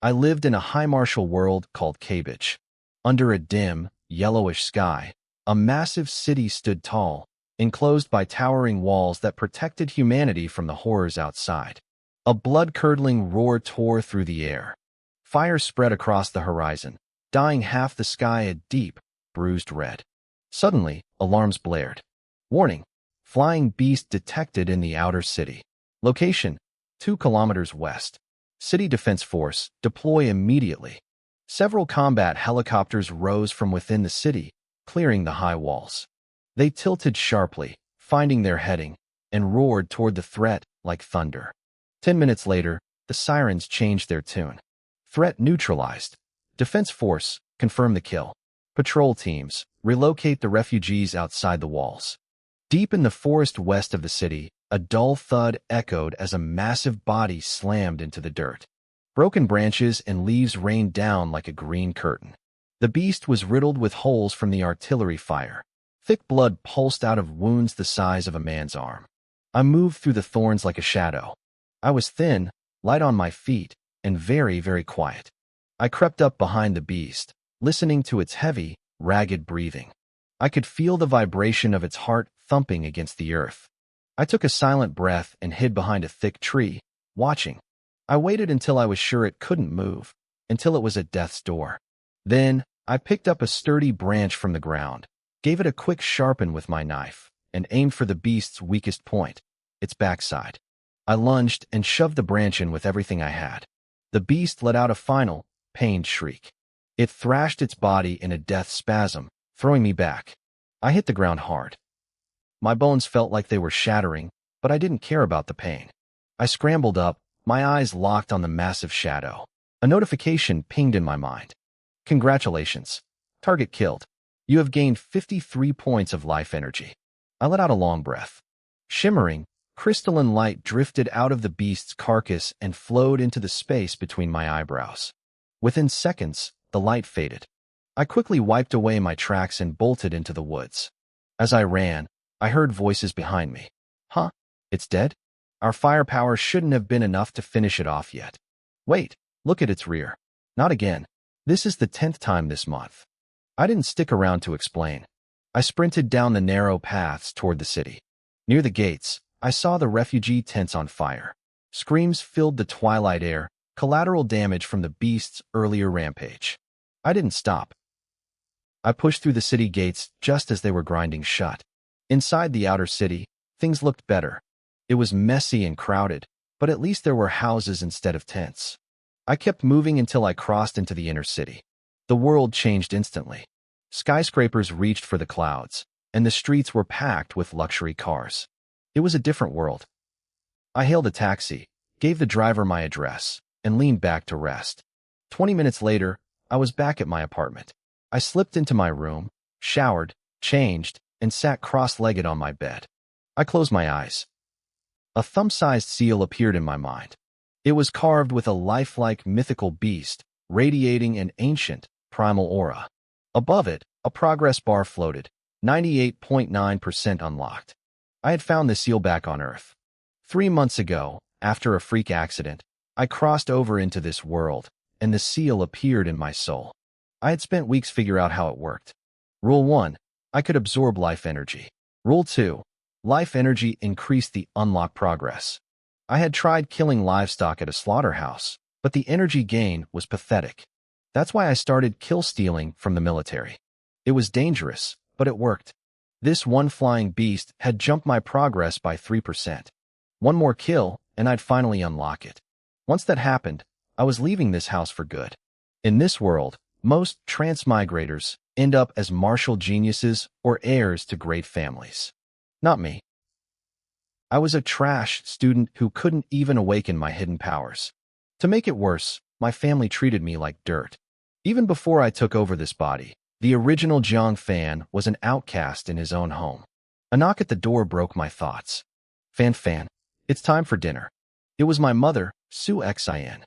I lived in a high martial world called Cabbage. Under a dim, yellowish sky, a massive city stood tall, enclosed by towering walls that protected humanity from the horrors outside. A blood-curdling roar tore through the air. Fire spread across the horizon, dyeing half the sky a deep, bruised red. Suddenly, alarms blared. Warning! Flying beast detected in the outer city. Location: 2 kilometers west. City Defense Force, deploy immediately. Several combat helicopters rose from within the city, clearing the high walls. They tilted sharply, finding their heading, and roared toward the threat like thunder. 10 minutes later, the sirens changed their tune. Threat neutralized. Defense Force, confirm the kill. Patrol teams, relocate the refugees outside the walls. Deep in the forest west of the city, a dull thud echoed as a massive body slammed into the dirt. Broken branches and leaves rained down like a green curtain. The beast was riddled with holes from the artillery fire. Thick blood pulsed out of wounds the size of a man's arm. I moved through the thorns like a shadow. I was thin, light on my feet, and very, very quiet. I crept up behind the beast, listening to its heavy, ragged breathing. I could feel the vibration of its heart thumping against the earth. I took a silent breath and hid behind a thick tree, watching. I waited until I was sure it couldn't move, until it was at death's door. Then, I picked up a sturdy branch from the ground, gave it a quick sharpen with my knife, and aimed for the beast's weakest point, its backside. I lunged and shoved the branch in with everything I had. The beast let out a final, pained shriek. It thrashed its body in a death spasm, throwing me back. I hit the ground hard. My bones felt like they were shattering, but I didn't care about the pain. I scrambled up, my eyes locked on the massive shadow. A notification pinged in my mind. Congratulations. Target killed. You have gained 53 points of life energy. I let out a long breath. Shimmering, crystalline light drifted out of the beast's carcass and flowed into the space between my eyebrows. Within seconds, the light faded. I quickly wiped away my tracks and bolted into the woods. As I ran, I heard voices behind me. Huh? It's dead? Our firepower shouldn't have been enough to finish it off yet. Wait, look at its rear. Not again. This is the 10th time this month. I didn't stick around to explain. I sprinted down the narrow paths toward the city. Near the gates, I saw the refugee tents on fire. Screams filled the twilight air, collateral damage from the beast's earlier rampage. I didn't stop. I pushed through the city gates just as they were grinding shut. Inside the outer city, things looked better. It was messy and crowded, but at least there were houses instead of tents. I kept moving until I crossed into the inner city. The world changed instantly. Skyscrapers reached for the clouds, and the streets were packed with luxury cars. It was a different world. I hailed a taxi, gave the driver my address, and leaned back to rest. 20 minutes later, I was back at my apartment. I slipped into my room, showered, changed, and sat cross-legged on my bed. I closed my eyes. A thumb-sized seal appeared in my mind. It was carved with a lifelike mythical beast, radiating an ancient, primal aura. Above it, a progress bar floated, 98.9% unlocked. I had found the seal back on Earth. 3 months ago, after a freak accident, I crossed over into this world, and the seal appeared in my soul. I had spent weeks figuring out how it worked. Rule 1. I could absorb life energy. Rule 2. Life energy increased the unlock progress. I had tried killing livestock at a slaughterhouse, but the energy gain was pathetic. That's why I started kill stealing from the military. It was dangerous, but it worked. This one flying beast had jumped my progress by 3%. One more kill, and I'd finally unlock it. Once that happened, I was leaving this house for good. In this world, most transmigrators end up as martial geniuses or heirs to great families. Not me. I was a trash student who couldn't even awaken my hidden powers. To make it worse, my family treated me like dirt. Even before I took over this body, the original Jiang Fan was an outcast in his own home. A knock at the door broke my thoughts. Fan, it's time for dinner. It was my mother, Su Xin.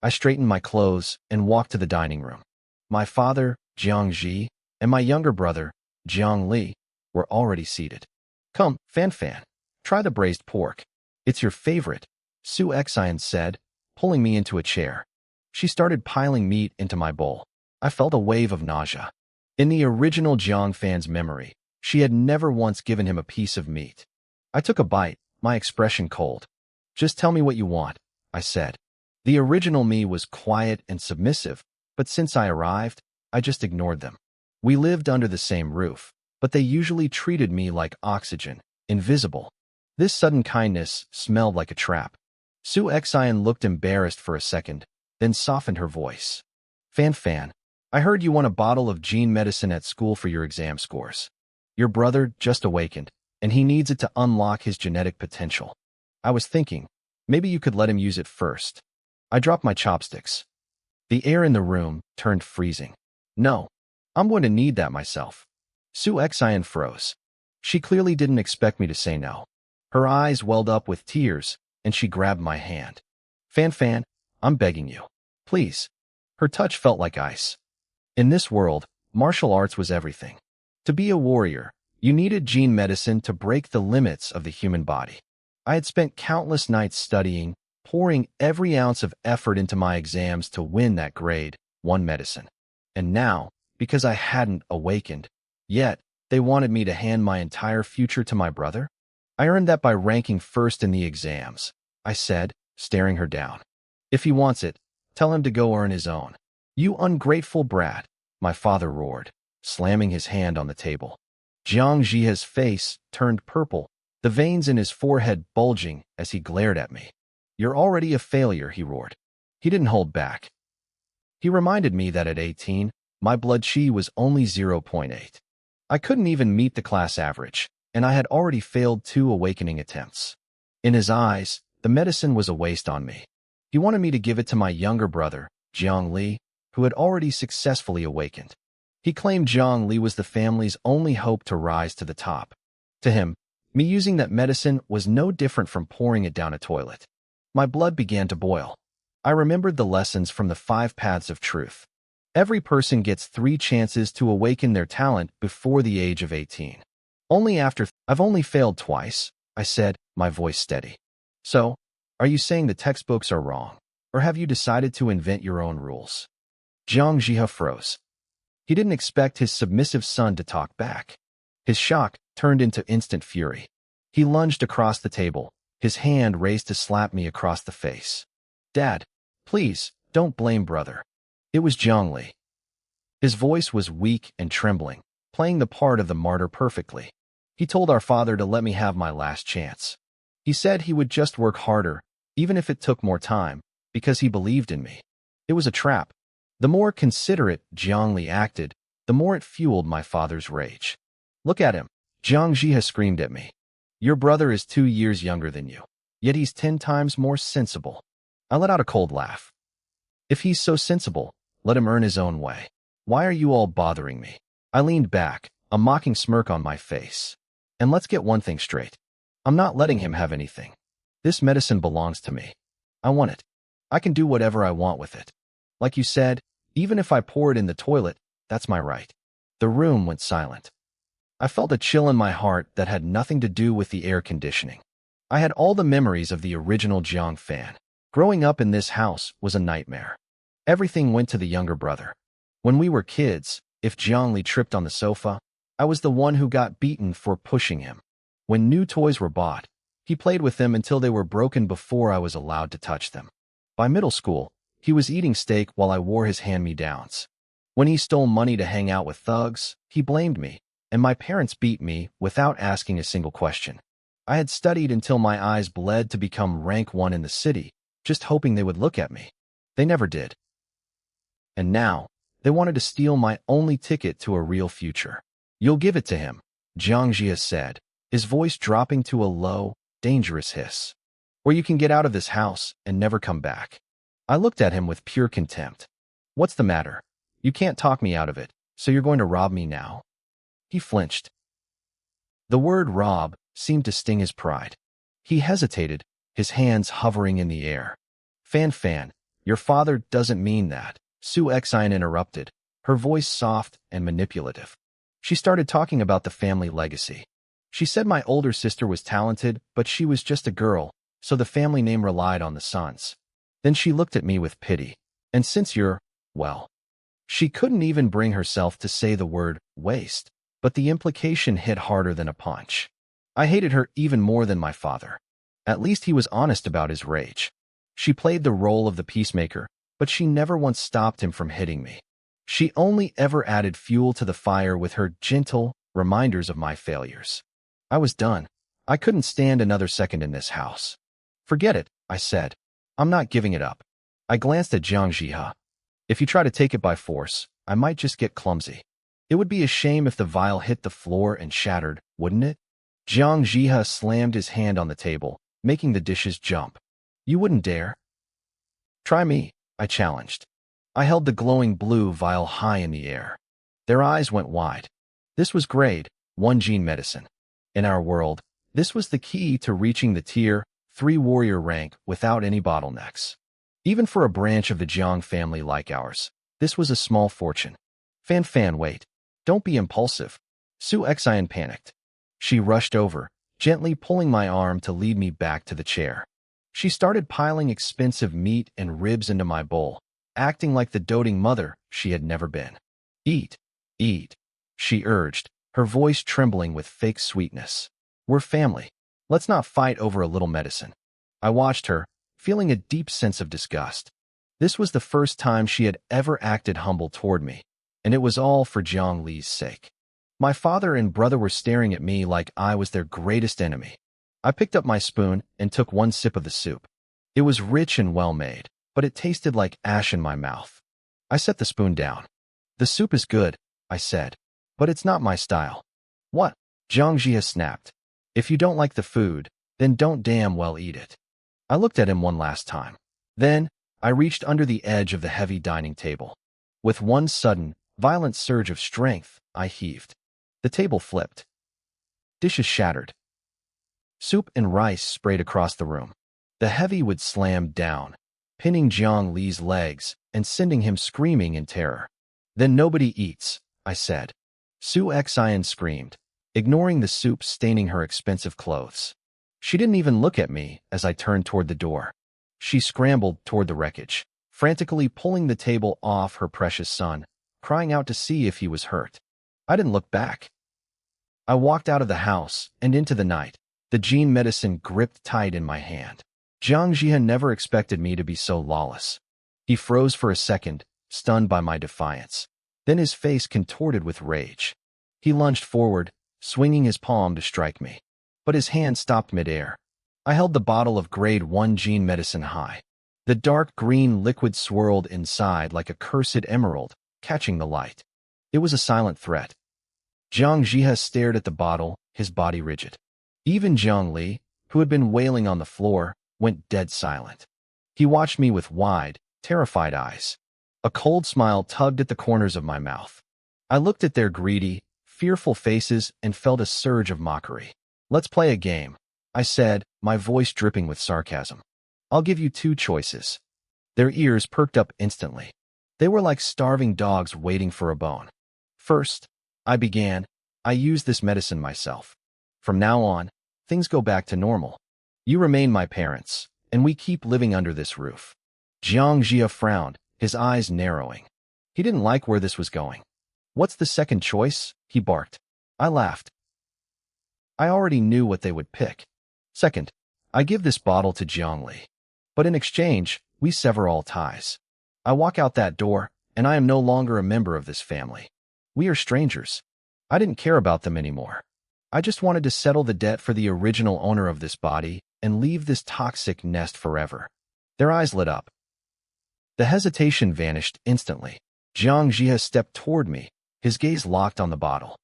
I straightened my clothes and walked to the dining room. My father, Jiang Ji, and my younger brother, Jiang Li, were already seated. Come, Fan, try the braised pork. It's your favorite, Su Xin said, pulling me into a chair. She started piling meat into my bowl. I felt a wave of nausea. In the original Jiang fan's memory, she had never once given him a piece of meat. I took a bite, my expression cold. "Just tell me what you want," I said. The original me was quiet and submissive, but since I arrived, I just ignored them. We lived under the same roof, but they usually treated me like oxygen, invisible. This sudden kindness smelled like a trap. Su Xian looked embarrassed for a second, then softened her voice. Fan, I heard you won a bottle of gene medicine at school for your exam scores. Your brother just awakened, and he needs it to unlock his genetic potential. I was thinking, maybe you could let him use it first. I dropped my chopsticks. The air in the room turned freezing. No, I'm going to need that myself. Su Xian froze. She clearly didn't expect me to say no. Her eyes welled up with tears, and she grabbed my hand. Fan, I'm begging you. Please. Her touch felt like ice. In this world, martial arts was everything. To be a warrior, you needed gene medicine to break the limits of the human body. I had spent countless nights studying, pouring every ounce of effort into my exams to win that grade 1 medicine. And now, because I hadn't awakened yet, they wanted me to hand my entire future to my brother? I earned that by ranking first in the exams, I said, staring her down. If he wants it, tell him to go earn his own. You ungrateful brat, my father roared, slamming his hand on the table. Jiang Jia's face turned purple, the veins in his forehead bulging as he glared at me. You're already a failure, he roared. He didn't hold back. He reminded me that at 18, my blood chi was only 0.8. I couldn't even meet the class average, and I had already failed 2 awakening attempts. In his eyes, the medicine was a waste on me. He wanted me to give it to my younger brother, Jiang Li, who had already successfully awakened. He claimed Jiang Li was the family's only hope to rise to the top. To him, me using that medicine was no different from pouring it down a toilet. My blood began to boil. I remembered the lessons from the 5 paths of truth. Every person gets 3 chances to awaken their talent before the age of 18. I've only failed twice, I said, my voice steady. So, are you saying the textbooks are wrong, or have you decided to invent your own rules? Jiang Jia froze. He didn't expect his submissive son to talk back. His shock turned into instant fury. He lunged across the table, his hand raised to slap me across the face. Dad, please, don't blame brother. It was Jiang Li. His voice was weak and trembling, playing the part of the martyr perfectly. He told our father to let me have my last chance. He said he would just work harder, even if it took more time, because he believed in me. It was a trap. The more considerate Jiang Li acted, the more it fueled my father's rage. Look at him, Jiang Jia screamed at me. Your brother is 2 years younger than you, yet he's 10 times more sensible. I let out a cold laugh. If he's so sensible, let him earn his own way. Why are you all bothering me? I leaned back, a mocking smirk on my face. And let's get one thing straight. I'm not letting him have anything. This medicine belongs to me. I want it. I can do whatever I want with it. Like you said, even if I pour it in the toilet, that's my right. The room went silent. I felt a chill in my heart that had nothing to do with the air conditioning. I had all the memories of the original Jiang fan. Growing up in this house was a nightmare. Everything went to the younger brother. When we were kids, if Jiang Li tripped on the sofa, I was the one who got beaten for pushing him. When new toys were bought, he played with them until they were broken before I was allowed to touch them. By middle school, he was eating steak while I wore his hand-me-downs. When he stole money to hang out with thugs, he blamed me, and my parents beat me without asking a single question. I had studied until my eyes bled to become rank 1 in the city, just hoping they would look at me. They never did. And now, they wanted to steal my only ticket to a real future. You'll give it to him, Jiang Jia said, his voice dropping to a low, dangerous hiss. Or you can get out of this house and never come back. I looked at him with pure contempt. What's the matter? You can't talk me out of it, so you're going to rob me now? He flinched. The word rob seemed to sting his pride. He hesitated, his hands hovering in the air. Fan, your father doesn't mean that, Su Xian interrupted, her voice soft and manipulative. She started talking about the family legacy. She said my older sister was talented, but she was just a girl, so the family name relied on the sons. Then she looked at me with pity. And since you're, well, she couldn't even bring herself to say the word waste, but the implication hit harder than a punch. I hated her even more than my father. At least he was honest about his rage. She played the role of the peacemaker, but she never once stopped him from hitting me. She only ever added fuel to the fire with her gentle reminders of my failures. I was done. I couldn't stand another second in this house. Forget it, I said. I'm not giving it up. I glanced at Jiang Jihe. If you try to take it by force, I might just get clumsy. It would be a shame if the vial hit the floor and shattered, wouldn't it? Jiang Jihe slammed his hand on the table, making the dishes jump. You wouldn't dare. Try me, I challenged. I held the glowing blue vial high in the air. Their eyes went wide. This was grade 1 gene medicine. In our world, this was the key to reaching the tier 3 warrior rank without any bottlenecks. Even for a branch of the Jiang family like ours, this was a small fortune. Fan, wait. Don't be impulsive. Su Xian panicked. She rushed over, gently pulling my arm to lead me back to the chair. She started piling expensive meat and ribs into my bowl, acting like the doting mother she had never been. Eat, she urged, her voice trembling with fake sweetness. We're family. Let's not fight over a little medicine. I watched her, feeling a deep sense of disgust. This was the first time she had ever acted humble toward me, and it was all for Jiang Li's sake. My father and brother were staring at me like I was their greatest enemy. I picked up my spoon and took one sip of the soup. It was rich and well-made, but it tasted like ash in my mouth. I set the spoon down. The soup is good, I said, but it's not my style. What? Jiang Jihe snapped. If you don't like the food, then don't damn well eat it. I looked at him one last time. Then, I reached under the edge of the heavy dining table. With one sudden, violent surge of strength, I heaved. The table flipped. Dishes shattered. Soup and rice sprayed across the room. The heavy wood slammed down, pinning Jiang Li's legs and sending him screaming in terror. Then nobody eats, I said. Su Xian screamed, ignoring the soup staining her expensive clothes. She didn't even look at me as I turned toward the door. She scrambled toward the wreckage, frantically pulling the table off her precious son, crying out to see if he was hurt. I didn't look back. I walked out of the house and into the night, the gene medicine gripped tight in my hand. Jiang Jihe never expected me to be so lawless. He froze for a second, stunned by my defiance. Then his face contorted with rage. He lunged forward, swinging his palm to strike me. But his hand stopped midair. I held the bottle of grade 1 gene medicine high. The dark green liquid swirled inside like a cursed emerald, catching the light. It was a silent threat. Jiang Jihe stared at the bottle, his body rigid. Even Jiang Li, who had been wailing on the floor, went dead silent. He watched me with wide, terrified eyes. A cold smile tugged at the corners of my mouth. I looked at their greedy, fearful faces and felt a surge of mockery. Let's play a game, I said, my voice dripping with sarcasm. I'll give you 2 choices. Their ears perked up instantly. They were like starving dogs waiting for a bone. First, I began, I use this medicine myself. From now on, things go back to normal. You remain my parents, and we keep living under this roof. Jiang Jihe frowned, his eyes narrowing. He didn't like where this was going. What's the second choice? He barked. I laughed. I already knew what they would pick. Second, I give this bottle to Jiang Li. But in exchange, we sever all ties. I walk out that door, and I am no longer a member of this family. We are strangers. I didn't care about them anymore. I just wanted to settle the debt for the original owner of this body and leave this toxic nest forever. Their eyes lit up. The hesitation vanished instantly. Jiang Jihe stepped toward me, his gaze locked on the bottle.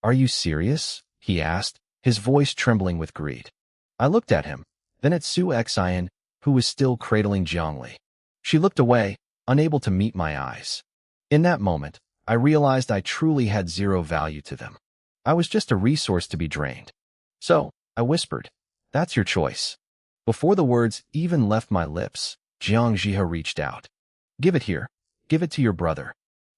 Are you serious? He asked, his voice trembling with greed. I looked at him, then at Su Xian, who was still cradling Jiang Li. She looked away, unable to meet my eyes. In that moment, I realized I truly had zero value to them. I was just a resource to be drained. So, I whispered, that's your choice. Before the words even left my lips, Jiang Jihe reached out. Give it here. Give it to your brother.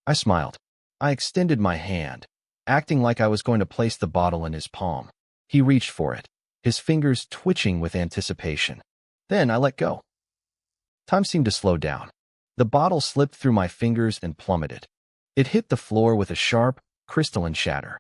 I smiled. I extended my hand, acting like I was going to place the bottle in his palm. He reached for it, his fingers twitching with anticipation. Then I let go. Time seemed to slow down. The bottle slipped through my fingers and plummeted. It hit the floor with a sharp, crystalline shatter.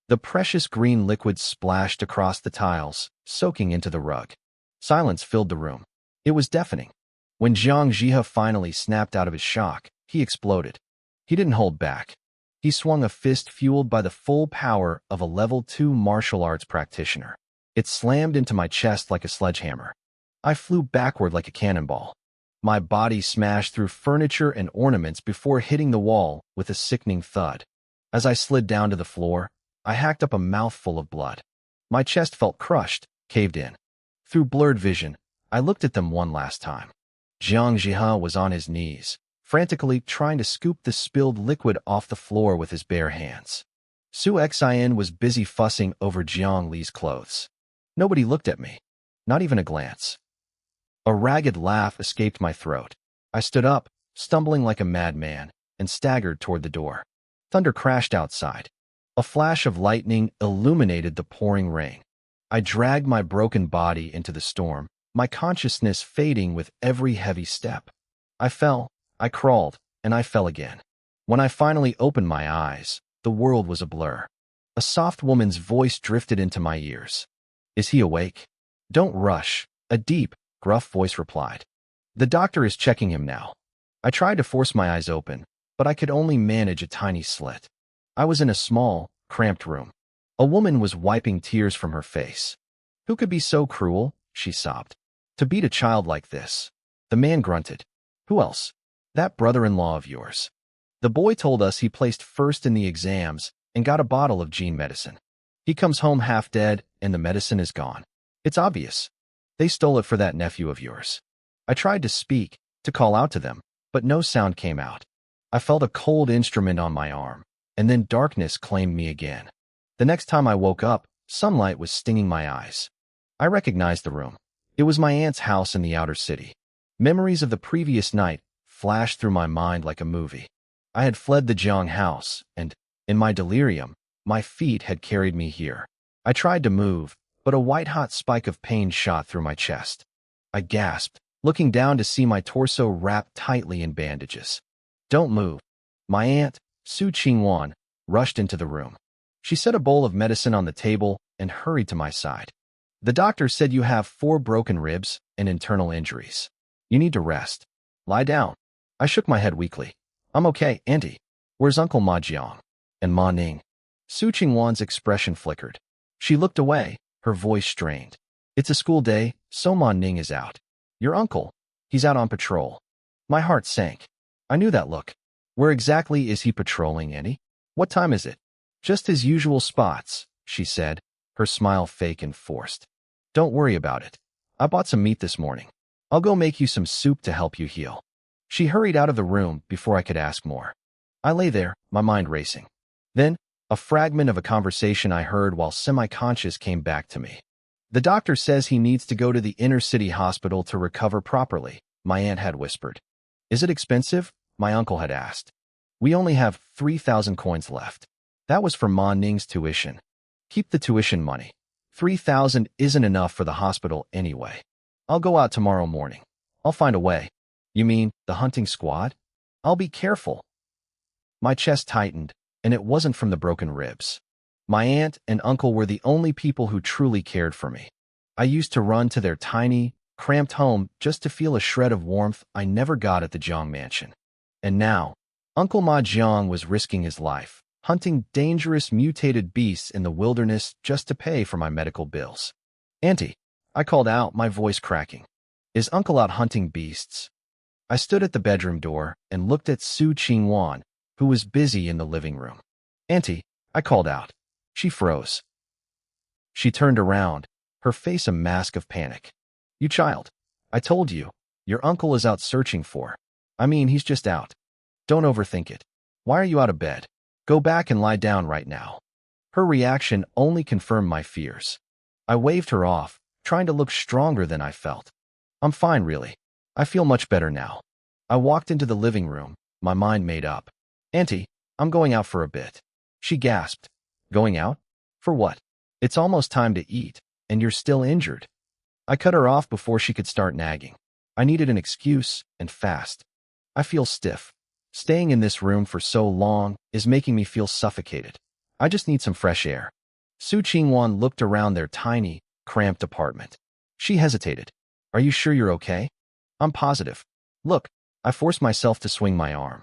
The precious green liquid splashed across the tiles, soaking into the rug. Silence filled the room. It was deafening. When Jiang Jia finally snapped out of his shock, he exploded. He didn't hold back. He swung a fist fueled by the full power of a level 2 martial arts practitioner. It slammed into my chest like a sledgehammer. I flew backward like a cannonball. My body smashed through furniture and ornaments before hitting the wall with a sickening thud. As I slid down to the floor, I hacked up a mouthful of blood. My chest felt crushed, caved in. Through blurred vision, I looked at them one last time. Jiang Jia was on his knees, frantically trying to scoop the spilled liquid off the floor with his bare hands. Su Xian was busy fussing over Jiang Li's clothes. Nobody looked at me, not even a glance. A ragged laugh escaped my throat. I stood up, stumbling like a madman, and staggered toward the door. Thunder crashed outside. A flash of lightning illuminated the pouring rain. I dragged my broken body into the storm, my consciousness fading with every heavy step. I fell, I crawled, and I fell again. When I finally opened my eyes, the world was a blur. A soft woman's voice drifted into my ears. "Is he awake?" "Don't rush," a deep, gruff voice replied. "The doctor is checking him now." I tried to force my eyes open, but I could only manage a tiny slit. I was in a small, cramped room. A woman was wiping tears from her face. "Who could be so cruel?" she sobbed. "To beat a child like this." The man grunted. "Who else?" "That brother-in-law of yours. The boy told us he placed first in the exams and got a bottle of gene medicine. He comes home half dead and the medicine is gone. It's obvious. They stole it for that nephew of yours." I tried to speak, to call out to them, but no sound came out. I felt a cold instrument on my arm, and then darkness claimed me again. The next time I woke up, sunlight was stinging my eyes. I recognized the room. It was my aunt's house in the outer city. Memories of the previous night flashed through my mind like a movie. I had fled the Jiang house, and, in my delirium, my feet had carried me here. I tried to move, but a white-hot spike of pain shot through my chest. I gasped, looking down to see my torso wrapped tightly in bandages. "Don't move." My aunt, Su Qingwan, rushed into the room. She set a bowl of medicine on the table and hurried to my side. "The doctor said you have 4 broken ribs and internal injuries. You need to rest. Lie down." I shook my head weakly. "I'm okay, Auntie. Where's Uncle Ma Jiang? And Ma Ning?" Su Qingwan's expression flickered. She looked away, her voice strained. "It's a school day, so Ma Ning is out. Your uncle, he's out on patrol." My heart sank. I knew that look. "Where exactly is he patrolling, Auntie? What time is it?" "Just his usual spots," she said, her smile fake and forced. "Don't worry about it. I bought some meat this morning. I'll go make you some soup to help you heal." She hurried out of the room before I could ask more. I lay there, my mind racing. Then, a fragment of a conversation I heard while semi-conscious came back to me. "The doctor says he needs to go to the inner-city hospital to recover properly," my aunt had whispered. "Is it expensive?" my uncle had asked. "We only have 3,000 coins left. That was for Ma Ning's tuition. Keep the tuition money. 3,000 isn't enough for the hospital anyway. I'll go out tomorrow morning. I'll find a way." "You mean the hunting squad?" "I'll be careful." My chest tightened, and it wasn't from the broken ribs. My aunt and uncle were the only people who truly cared for me. I used to run to their tiny, cramped home just to feel a shred of warmth I never got at the Jiang mansion. And now, Uncle Ma Jiang was risking his life, hunting dangerous mutated beasts in the wilderness just to pay for my medical bills. "Auntie," I called out, my voice cracking. "Is Uncle out hunting beasts?" I stood at the bedroom door and looked at Su Qingwan, who was busy in the living room. "Auntie," I called out. She froze. She turned around, her face a mask of panic. "You child, I told you, your uncle is out searching for. He's just out. Don't overthink it. Why are you out of bed? Go back and lie down right now." Her reaction only confirmed my fears. I waved her off, trying to look stronger than I felt. "I'm fine, really. I feel much better now." I walked into the living room, my mind made up. "Auntie, I'm going out for a bit." She gasped. "Going out? For what? It's almost time to eat, and you're still injured." I cut her off before she could start nagging. I needed an excuse, and fast. I feel stiff. Staying in this room for so long is making me feel suffocated. I just need some fresh air. Su Qingwan looked around their tiny, cramped apartment. She hesitated. Are you sure you're okay? I'm positive. Look, I forced myself to swing my arm.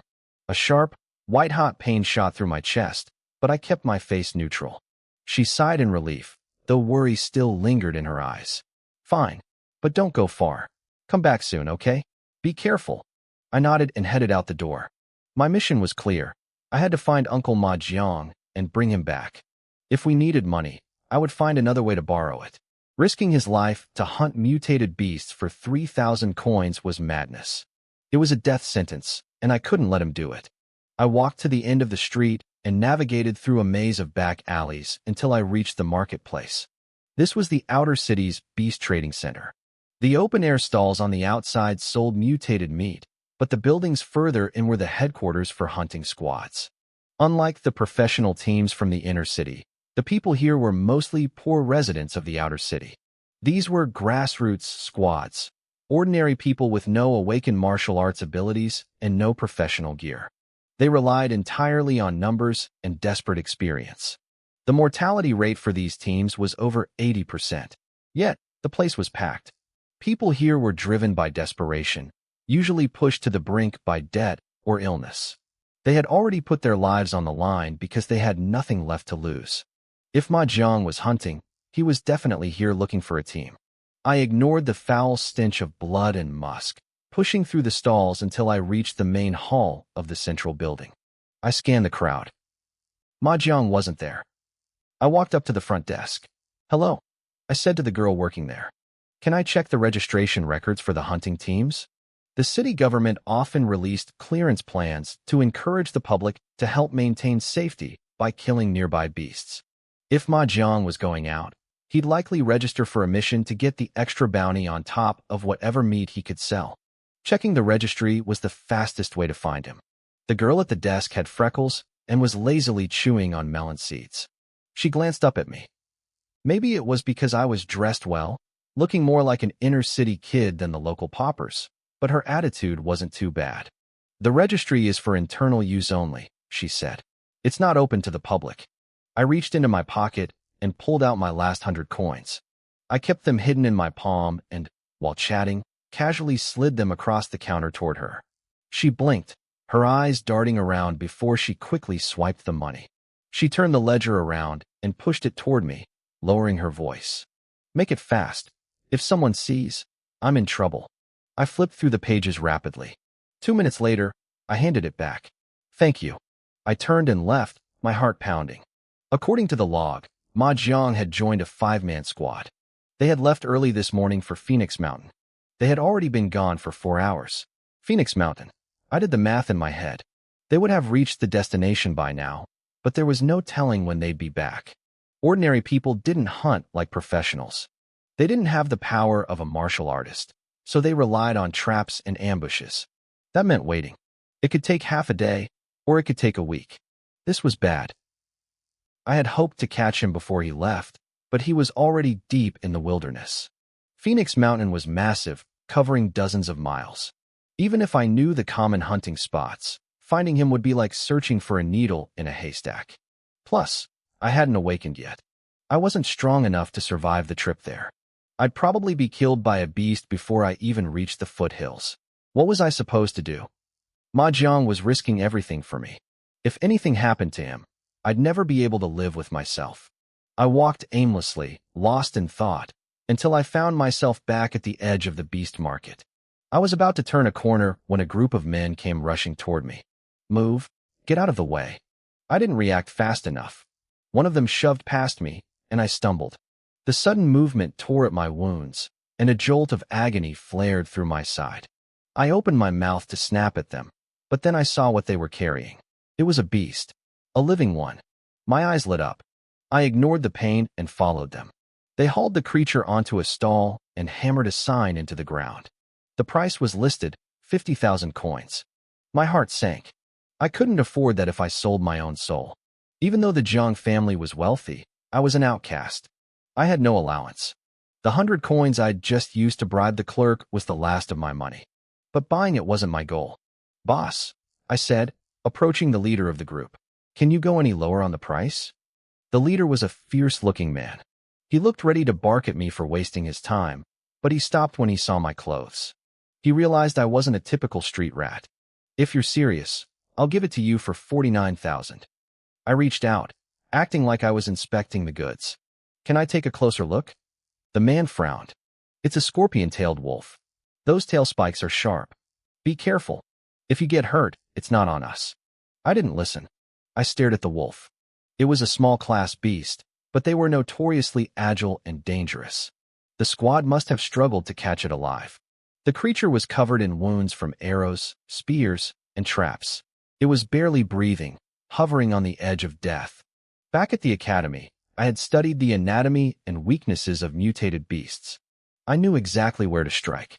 A sharp, white-hot pain shot through my chest, but I kept my face neutral. She sighed in relief, though worry still lingered in her eyes. Fine, but don't go far. Come back soon, okay? Be careful. I nodded and headed out the door. My mission was clear. I had to find Uncle Ma Jiang and bring him back. If we needed money, I would find another way to borrow it. Risking his life to hunt mutated beasts for 3,000 coins was madness. It was a death sentence, and I couldn't let him do it. I walked to the end of the street and navigated through a maze of back alleys until I reached the marketplace. This was the outer city's beast trading center. The open-air stalls on the outside sold mutated meat, but the buildings further in were the headquarters for hunting squads. Unlike the professional teams from the inner city, the people here were mostly poor residents of the outer city. These were grassroots squads, ordinary people with no awakened martial arts abilities and no professional gear. They relied entirely on numbers and desperate experience. The mortality rate for these teams was over 80%. Yet, the place was packed. People here were driven by desperation, usually pushed to the brink by debt or illness. They had already put their lives on the line because they had nothing left to lose. If Ma Jiang was hunting, he was definitely here looking for a team. I ignored the foul stench of blood and musk, pushing through the stalls until I reached the main hall of the central building. I scanned the crowd. Ma Jiang wasn't there. I walked up to the front desk. Hello, I said to the girl working there. Can I check the registration records for the hunting teams? The city government often released clearance plans to encourage the public to help maintain safety by killing nearby beasts. If Ma Jiang was going out, he'd likely register for a mission to get the extra bounty on top of whatever meat he could sell. Checking the registry was the fastest way to find him. The girl at the desk had freckles and was lazily chewing on melon seeds. She glanced up at me. Maybe it was because I was dressed well, looking more like an inner-city kid than the local paupers, but her attitude wasn't too bad. The registry is for internal use only, she said. It's not open to the public. I reached into my pocket and pulled out my last 100 coins. I kept them hidden in my palm and, while chatting, casually slid them across the counter toward her. She blinked, her eyes darting around before she quickly swiped the money. She turned the ledger around and pushed it toward me, lowering her voice. Make it fast. If someone sees, I'm in trouble. I flipped through the pages rapidly. 2 minutes later, I handed it back. Thank you. I turned and left, my heart pounding. According to the log, Ma Jiang had joined a 5-man squad. They had left early this morning for Phoenix Mountain. They had already been gone for 4 hours. Phoenix Mountain. I did the math in my head. They would have reached the destination by now, but there was no telling when they'd be back. Ordinary people didn't hunt like professionals. They didn't have the power of a martial artist, so they relied on traps and ambushes. That meant waiting. It could take half a day, or it could take a week. This was bad. I had hoped to catch him before he left, but he was already deep in the wilderness. Phoenix Mountain was massive, covering dozens of miles. Even if I knew the common hunting spots, finding him would be like searching for a needle in a haystack. Plus, I hadn't awakened yet. I wasn't strong enough to survive the trip there. I'd probably be killed by a beast before I even reached the foothills. What was I supposed to do? Ma Jiang was risking everything for me. If anything happened to him, I'd never be able to live with myself. I walked aimlessly, lost in thought, until I found myself back at the edge of the beast market. I was about to turn a corner when a group of men came rushing toward me. Move. Get out of the way. I didn't react fast enough. One of them shoved past me, and I stumbled. The sudden movement tore at my wounds, and a jolt of agony flared through my side. I opened my mouth to snap at them, but then I saw what they were carrying. It was a beast. A living one. My eyes lit up. I ignored the pain and followed them. They hauled the creature onto a stall and hammered a sign into the ground. The price was listed, 50,000 coins. My heart sank. I couldn't afford that if I sold my own soul. Even though the Jiang family was wealthy, I was an outcast. I had no allowance. The 100 coins I'd just used to bribe the clerk was the last of my money. But buying it wasn't my goal. Boss, I said, approaching the leader of the group. Can you go any lower on the price? The leader was a fierce-looking man. He looked ready to bark at me for wasting his time, but he stopped when he saw my clothes. He realized I wasn't a typical street rat. If you're serious, I'll give it to you for 49,000. I reached out, acting like I was inspecting the goods. Can I take a closer look? The man frowned. It's a scorpion-tailed wolf. Those tail spikes are sharp. Be careful. If you get hurt, it's not on us. I didn't listen. I stared at the wolf. It was a small-class beast, but they were notoriously agile and dangerous. The squad must have struggled to catch it alive. The creature was covered in wounds from arrows, spears, and traps. It was barely breathing, hovering on the edge of death. Back at the academy, I had studied the anatomy and weaknesses of mutated beasts. I knew exactly where to strike.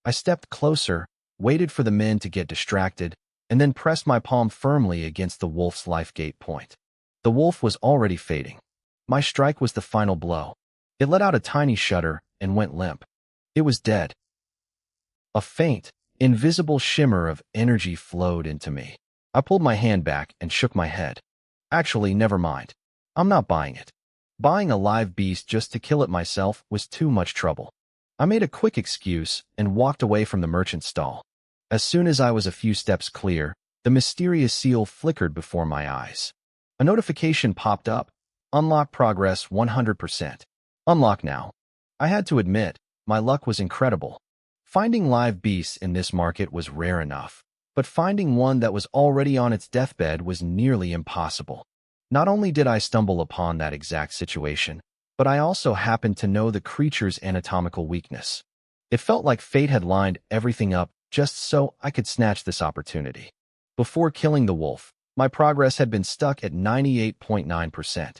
I stepped closer, waited for the men to get distracted, and then pressed my palm firmly against the wolf's life gate point. The wolf was already fading. My strike was the final blow. It let out a tiny shudder and went limp. It was dead. A faint, invisible shimmer of energy flowed into me. I pulled my hand back and shook my head. Actually, never mind. I'm not buying it. Buying a live beast just to kill it myself was too much trouble. I made a quick excuse and walked away from the merchant's stall. As soon as I was a few steps clear, the mysterious seal flickered before my eyes. A notification popped up. Unlock progress 100%. Unlock now. I had to admit, my luck was incredible. Finding live beasts in this market was rare enough, but finding one that was already on its deathbed was nearly impossible. Not only did I stumble upon that exact situation, but I also happened to know the creature's anatomical weakness. It felt like fate had lined everything up just so I could snatch this opportunity. Before killing the wolf, my progress had been stuck at 98.9%.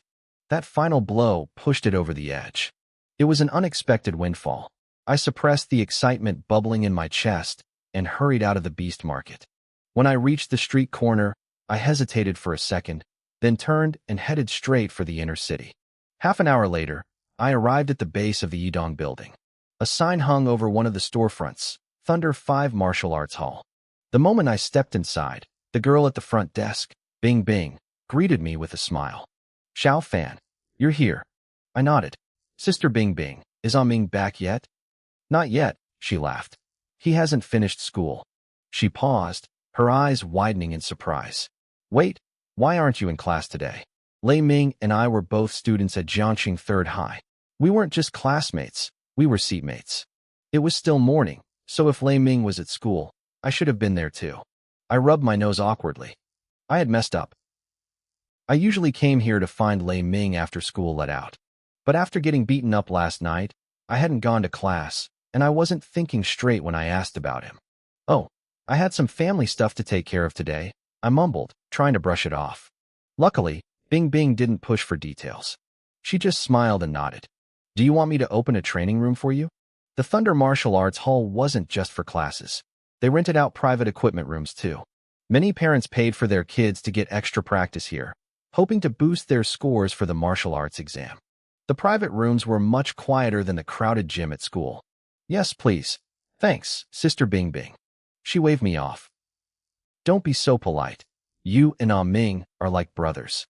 That final blow pushed it over the edge. It was an unexpected windfall. I suppressed the excitement bubbling in my chest and hurried out of the beast market. When I reached the street corner, I hesitated for a second, then turned and headed straight for the inner city. Half an hour later, I arrived at the base of the Yidong building. A sign hung over one of the storefronts, Thunder 5 Martial Arts Hall. The moment I stepped inside, the girl at the front desk, Bing Bing, greeted me with a smile. Xiao Fan, you're here. I nodded. Sister Bing Bing, is Ming back yet? Not yet, she laughed. He hasn't finished school. She paused, her eyes widening in surprise. Wait, why aren't you in class today? Lei Ming and I were both students at Jiangxing Third High. We weren't just classmates, we were seatmates. It was still morning, so if Lei Ming was at school, I should have been there too. I rubbed my nose awkwardly. I had messed up. I usually came here to find Lei Ming after school let out. But after getting beaten up last night, I hadn't gone to class, and I wasn't thinking straight when I asked about him. Oh, I had some family stuff to take care of today, I mumbled, trying to brush it off. Luckily, Bing Bing didn't push for details. She just smiled and nodded. Do you want me to open a training room for you? The Thunder Martial Arts Hall wasn't just for classes. They rented out private equipment rooms too. Many parents paid for their kids to get extra practice here, hoping to boost their scores for the martial arts exam. The private rooms were much quieter than the crowded gym at school. Yes, please. Thanks, Sister Bing Bing. She waved me off. Don't be so polite. You and Ming are like brothers.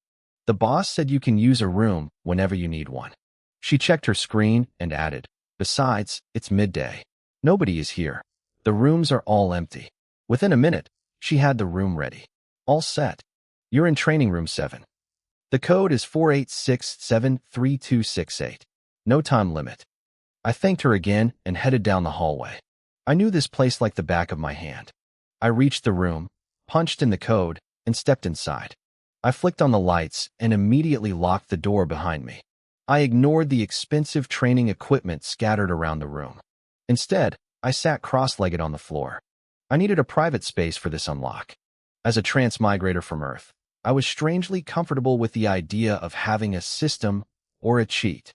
The boss said you can use a room whenever you need one. She checked her screen and added, besides, it's midday. Nobody is here. The rooms are all empty. Within a minute, she had the room ready. All set. You're in training room 7. The code is 48673268. No time limit. I thanked her again and headed down the hallway. I knew this place like the back of my hand. I reached the room, punched in the code, and stepped inside. I flicked on the lights and immediately locked the door behind me. I ignored the expensive training equipment scattered around the room. Instead, I sat cross-legged on the floor. I needed a private space for this unlock. As a transmigrator from Earth, I was strangely comfortable with the idea of having a system or a cheat.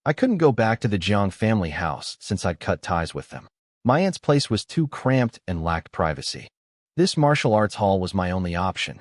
I couldn't go back to the Jiang family house since I'd cut ties with them. My aunt's place was too cramped and lacked privacy. This martial arts hall was my only option.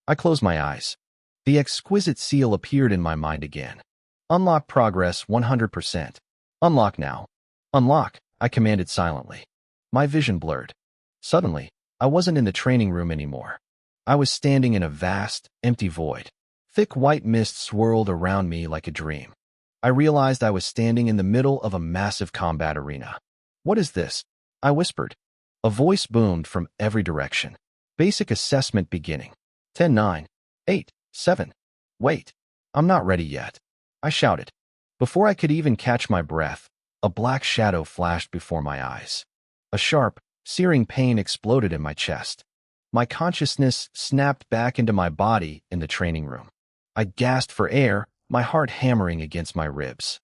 I closed my eyes. The exquisite seal appeared in my mind again. Unlock progress 100%. Unlock now. Unlock, I commanded silently. My vision blurred. Suddenly, I wasn't in the training room anymore. I was standing in a vast, empty void. Thick white mist swirled around me like a dream. I realized I was standing in the middle of a massive combat arena. "What is this?" I whispered. A voice boomed from every direction. "Basic assessment beginning. 10, 9, 8, 7. Wait, I'm not ready yet," I shouted. Before I could even catch my breath, a black shadow flashed before my eyes. A sharp, searing pain exploded in my chest. My consciousness snapped back into my body in the training room. I gasped for air, my heart hammering against my ribs.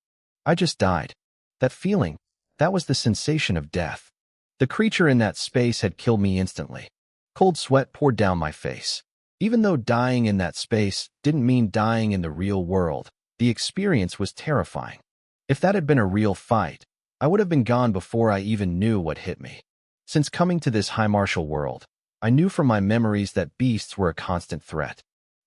I just died. That feeling, that was the sensation of death. The creature in that space had killed me instantly. Cold sweat poured down my face. Even though dying in that space didn't mean dying in the real world, the experience was terrifying. If that had been a real fight, I would have been gone before I even knew what hit me. Since coming to this high martial world, I knew from my memories that beasts were a constant threat.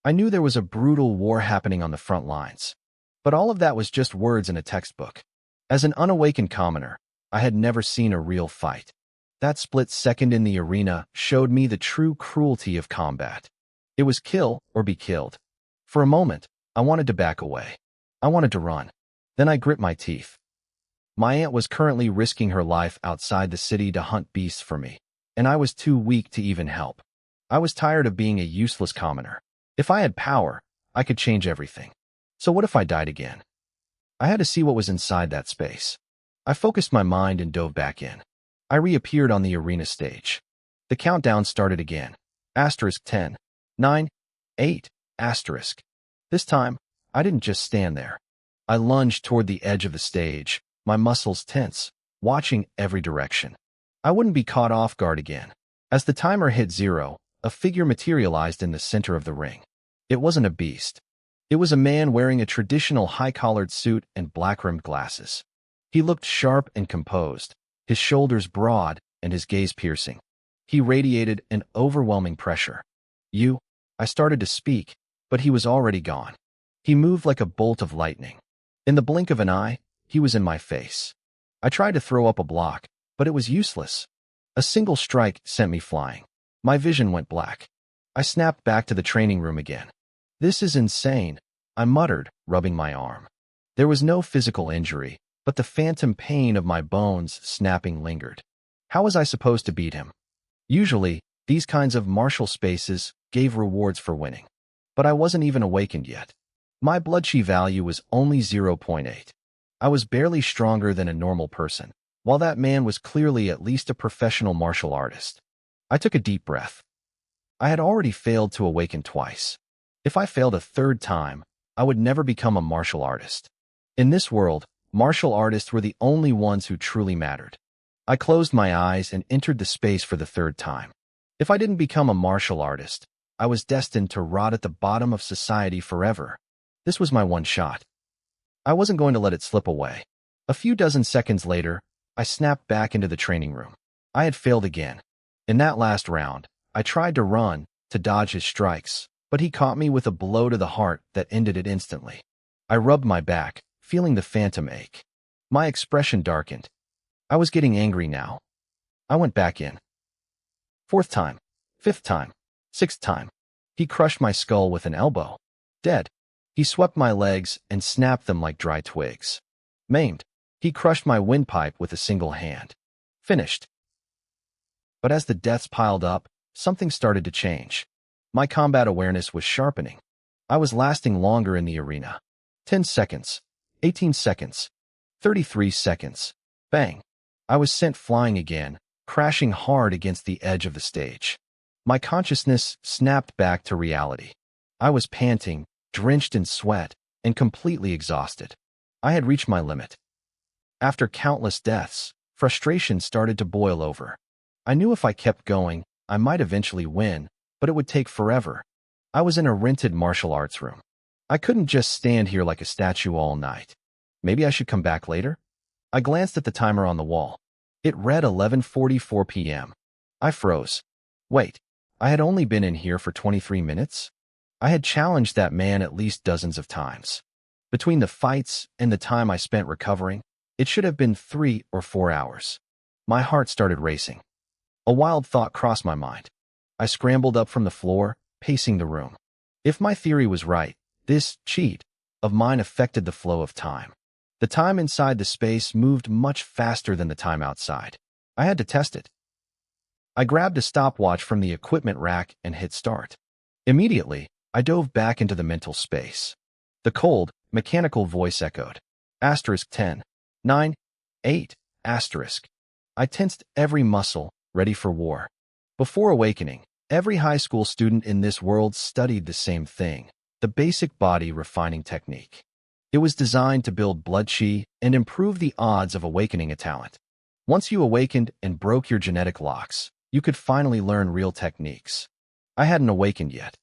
I knew there was a brutal war happening on the front lines. But all of that was just words in a textbook. As an unawakened commoner, I had never seen a real fight. That split second in the arena showed me the true cruelty of combat. It was kill or be killed. For a moment, I wanted to back away. I wanted to run. Then I grit my teeth. My aunt was currently risking her life outside the city to hunt beasts for me, and I was too weak to even help. I was tired of being a useless commoner. If I had power, I could change everything. So what if I died again? I had to see what was inside that space. I focused my mind and dove back in. I reappeared on the arena stage. The countdown started again. Asterisk 10, 9, 8, asterisk. This time, I didn't just stand there. I lunged toward the edge of the stage, my muscles tense, watching every direction. I wouldn't be caught off guard again. As the timer hit 0, a figure materialized in the center of the ring. It wasn't a beast. It was a man wearing a traditional high-collared suit and black-rimmed glasses. He looked sharp and composed, his shoulders broad and his gaze piercing. He radiated an overwhelming pressure. I started to speak, but he was already gone. He moved like a bolt of lightning. In the blink of an eye, he was in my face. I tried to throw up a block, but it was useless. A single strike sent me flying. My vision went black. I snapped back to the training room again. "This is insane," I muttered, rubbing my arm. There was no physical injury, but the phantom pain of my bones snapping lingered. How was I supposed to beat him? Usually, these kinds of martial spaces gave rewards for winning. But I wasn't even awakened yet. My blood chi value was only 0.8. I was barely stronger than a normal person, while that man was clearly at least a professional martial artist. I took a deep breath. I had already failed to awaken twice. If I failed a third time, I would never become a martial artist. In this world, martial artists were the only ones who truly mattered. I closed my eyes and entered the space for the third time. If I didn't become a martial artist, I was destined to rot at the bottom of society forever. This was my one shot. I wasn't going to let it slip away. A few dozen seconds later, I snapped back into the training room. I had failed again. In that last round, I tried to run, to dodge his strikes, but he caught me with a blow to the heart that ended it instantly. I rubbed my back, feeling the phantom ache. My expression darkened. I was getting angry now. I went back in. Fourth time, fifth time, sixth time. He crushed my skull with an elbow. Dead. He swept my legs and snapped them like dry twigs. Maimed. He crushed my windpipe with a single hand. Finished. But as the deaths piled up, something started to change. My combat awareness was sharpening. I was lasting longer in the arena. 10 seconds, 18 seconds, 33 seconds. Bang. I was sent flying again, crashing hard against the edge of the stage. My consciousness snapped back to reality. I was panting, drenched in sweat, and completely exhausted. I had reached my limit. After countless deaths, frustration started to boil over. I knew if I kept going, I might eventually win, but it would take forever. I was in a rented martial arts room. I couldn't just stand here like a statue all night. Maybe I should come back later? I glanced at the timer on the wall. It read 11:44 p.m. I froze. Wait, I had only been in here for 23 minutes? I had challenged that man at least dozens of times. Between the fights and the time I spent recovering, it should have been 3 or 4 hours. My heart started racing. A wild thought crossed my mind. I scrambled up from the floor, pacing the room. If my theory was right, this cheat of mine affected the flow of time. The time inside the space moved much faster than the time outside. I had to test it. I grabbed a stopwatch from the equipment rack and hit start. Immediately, I dove back into the mental space. The cold, mechanical voice echoed. Asterisk 10, 9, 8, asterisk. I tensed every muscle, ready for war. Before awakening, every high school student in this world studied the same thing, the basic body refining technique. It was designed to build blood chi and improve the odds of awakening a talent. Once you awakened and broke your genetic locks, you could finally learn real techniques. I hadn't awakened yet.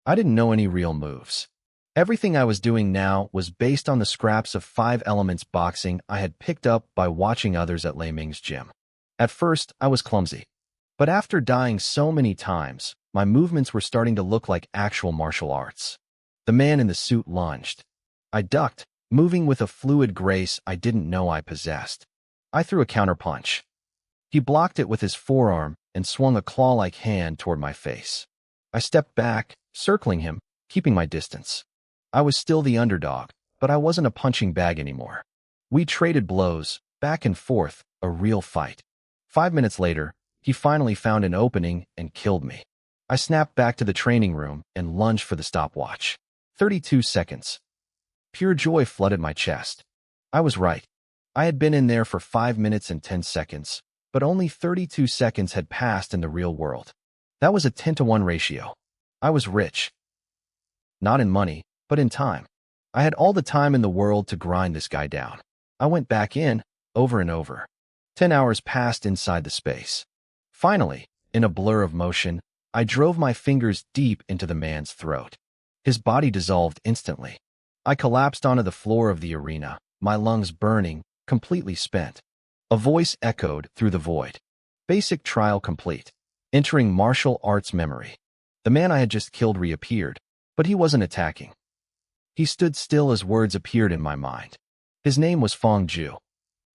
I didn't know any real moves. Everything I was doing now was based on the scraps of 5 elements boxing I had picked up by watching others at Lei Ming's gym. At first, I was clumsy. But after dying so many times, my movements were starting to look like actual martial arts. The man in the suit lunged. I ducked, moving with a fluid grace I didn't know I possessed. I threw a counterpunch. He blocked it with his forearm and swung a claw-like hand toward my face. I stepped back, circling him, keeping my distance. I was still the underdog, but I wasn't a punching bag anymore. We traded blows, back and forth, a real fight. 5 minutes later, he finally found an opening and killed me. I snapped back to the training room and lunged for the stopwatch. 32 seconds. Pure joy flooded my chest. I was right. I had been in there for 5 minutes and 10 seconds, but only 32 seconds had passed in the real world. That was a 10-to-1 ratio. I was rich. Not in money, but in time. I had all the time in the world to grind this guy down. I went back in, over and over. 10 hours passed inside the space. Finally, in a blur of motion, I drove my fingers deep into the man's throat. His body dissolved instantly. I collapsed onto the floor of the arena, my lungs burning, completely spent. A voice echoed through the void. Basic trial complete. Entering martial arts memory. The man I had just killed reappeared, but he wasn't attacking. He stood still as words appeared in my mind. His name was Fong Ju.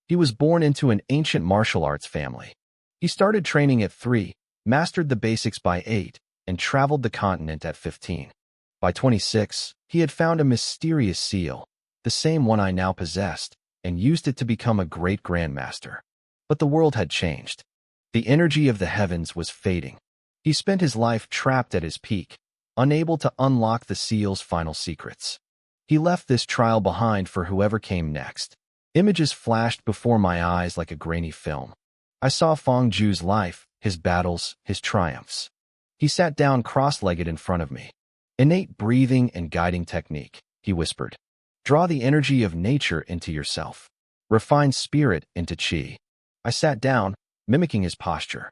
He was born into an ancient martial arts family. He started training at 3, mastered the basics by 8, and traveled the continent at 15. By 26, he had found a mysterious seal, the same one I now possessed, and used it to become a great grandmaster. But the world had changed. The energy of the heavens was fading. He spent his life trapped at his peak, unable to unlock the seal's final secrets. He left this trial behind for whoever came next. Images flashed before my eyes like a grainy film. I saw Fong Ju's life, his battles, his triumphs. He sat down cross-legged in front of me. Innate breathing and guiding technique, he whispered. Draw the energy of nature into yourself. Refine spirit into chi. I sat down, mimicking his posture.